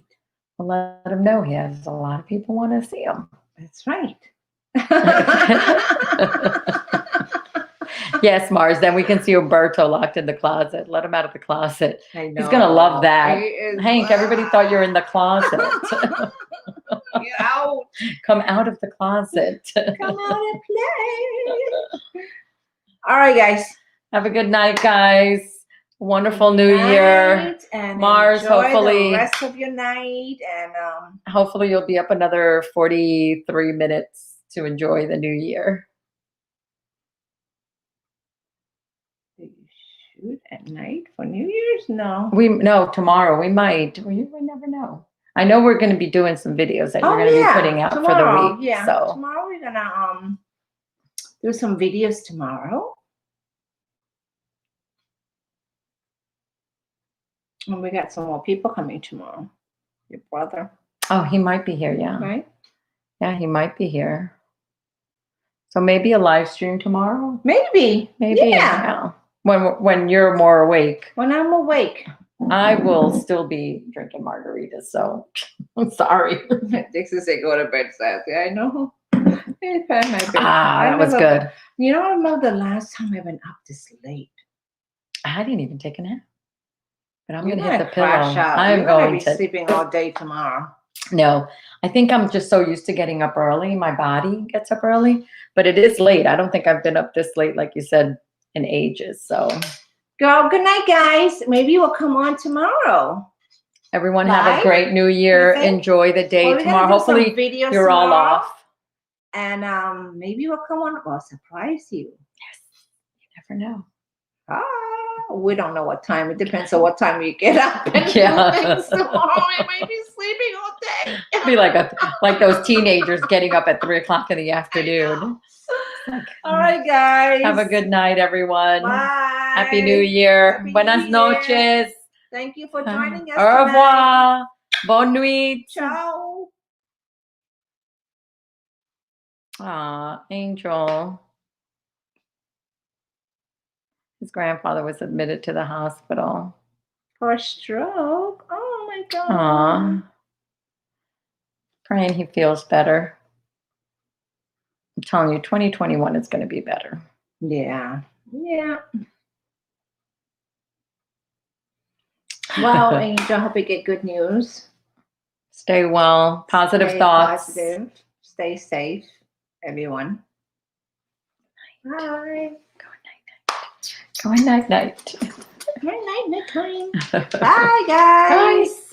We'll let him know he has a lot of people want to see him. That's right. Yes, Mars. Then we can see Umberto locked in the closet. Let him out of the closet. I know. He's gonna love that. He is- Hank, everybody thought you were in the closet. Get out. Come out of the closet. Come out and play. All right, guys. Have a good night, guys. Wonderful New Year. Night, and Mars, enjoy hopefully- the rest of your night. And Hopefully you'll be up another 43 minutes to enjoy the new year. do you shoot at night for New Year's? No. No, tomorrow we might. We never know. I know we're going to be doing some videos that you're going to be putting out tomorrow. for the week. Yeah, So tomorrow we're gonna do some videos tomorrow. And we got some more people coming tomorrow. Your brother, oh, he might be here. Yeah. right? Yeah, he might be here. So maybe a live stream tomorrow. Maybe. Maybe. Yeah. When you're more awake. When I'm awake. I will still be drinking margaritas, so I'm sorry. Dixie said go to bed, Sassy. I know. That was good. You know, I remember the last time I went up this late. I didn't even take a nap. But I'm You're going to hit the pillow. crash out. I'm You're gonna going be to. sleeping all day tomorrow. No, I think I'm just so used to getting up early. My body gets up early, but it is late. I don't think I've been up this late, like you said, in ages. So Girl, good night, guys. Maybe we'll come on tomorrow. Everyone have Live? a great new year. You think? Enjoy the day Well, we're tomorrow. gonna do some Hopefully videos you're all tomorrow, off. and maybe we'll come on. I'll surprise you. Never know. We don't know what time. It depends on what time you get up and Yeah. do things tomorrow. I might be sleeping all day. It'll be like those teenagers getting up at 3 o'clock in the afternoon. All right, guys. Have a good night, everyone. Bye. Happy New Year. Happy Buenas New Year. noches. Thank you for joining us. Au revoir. Bonne nuit. Ciao. Aw, Angel. His grandfather was admitted to the hospital. For stroke. Oh my God. Aw. Praying he feels better. I'm telling you, 2021 is going to be better. Yeah. Yeah. Well, Angel, I hope you get good news. Stay well. Positive Stay thoughts. Positive. Stay safe, everyone. Bye. Go night night. Night, night, night time. Bye, guys. Bye.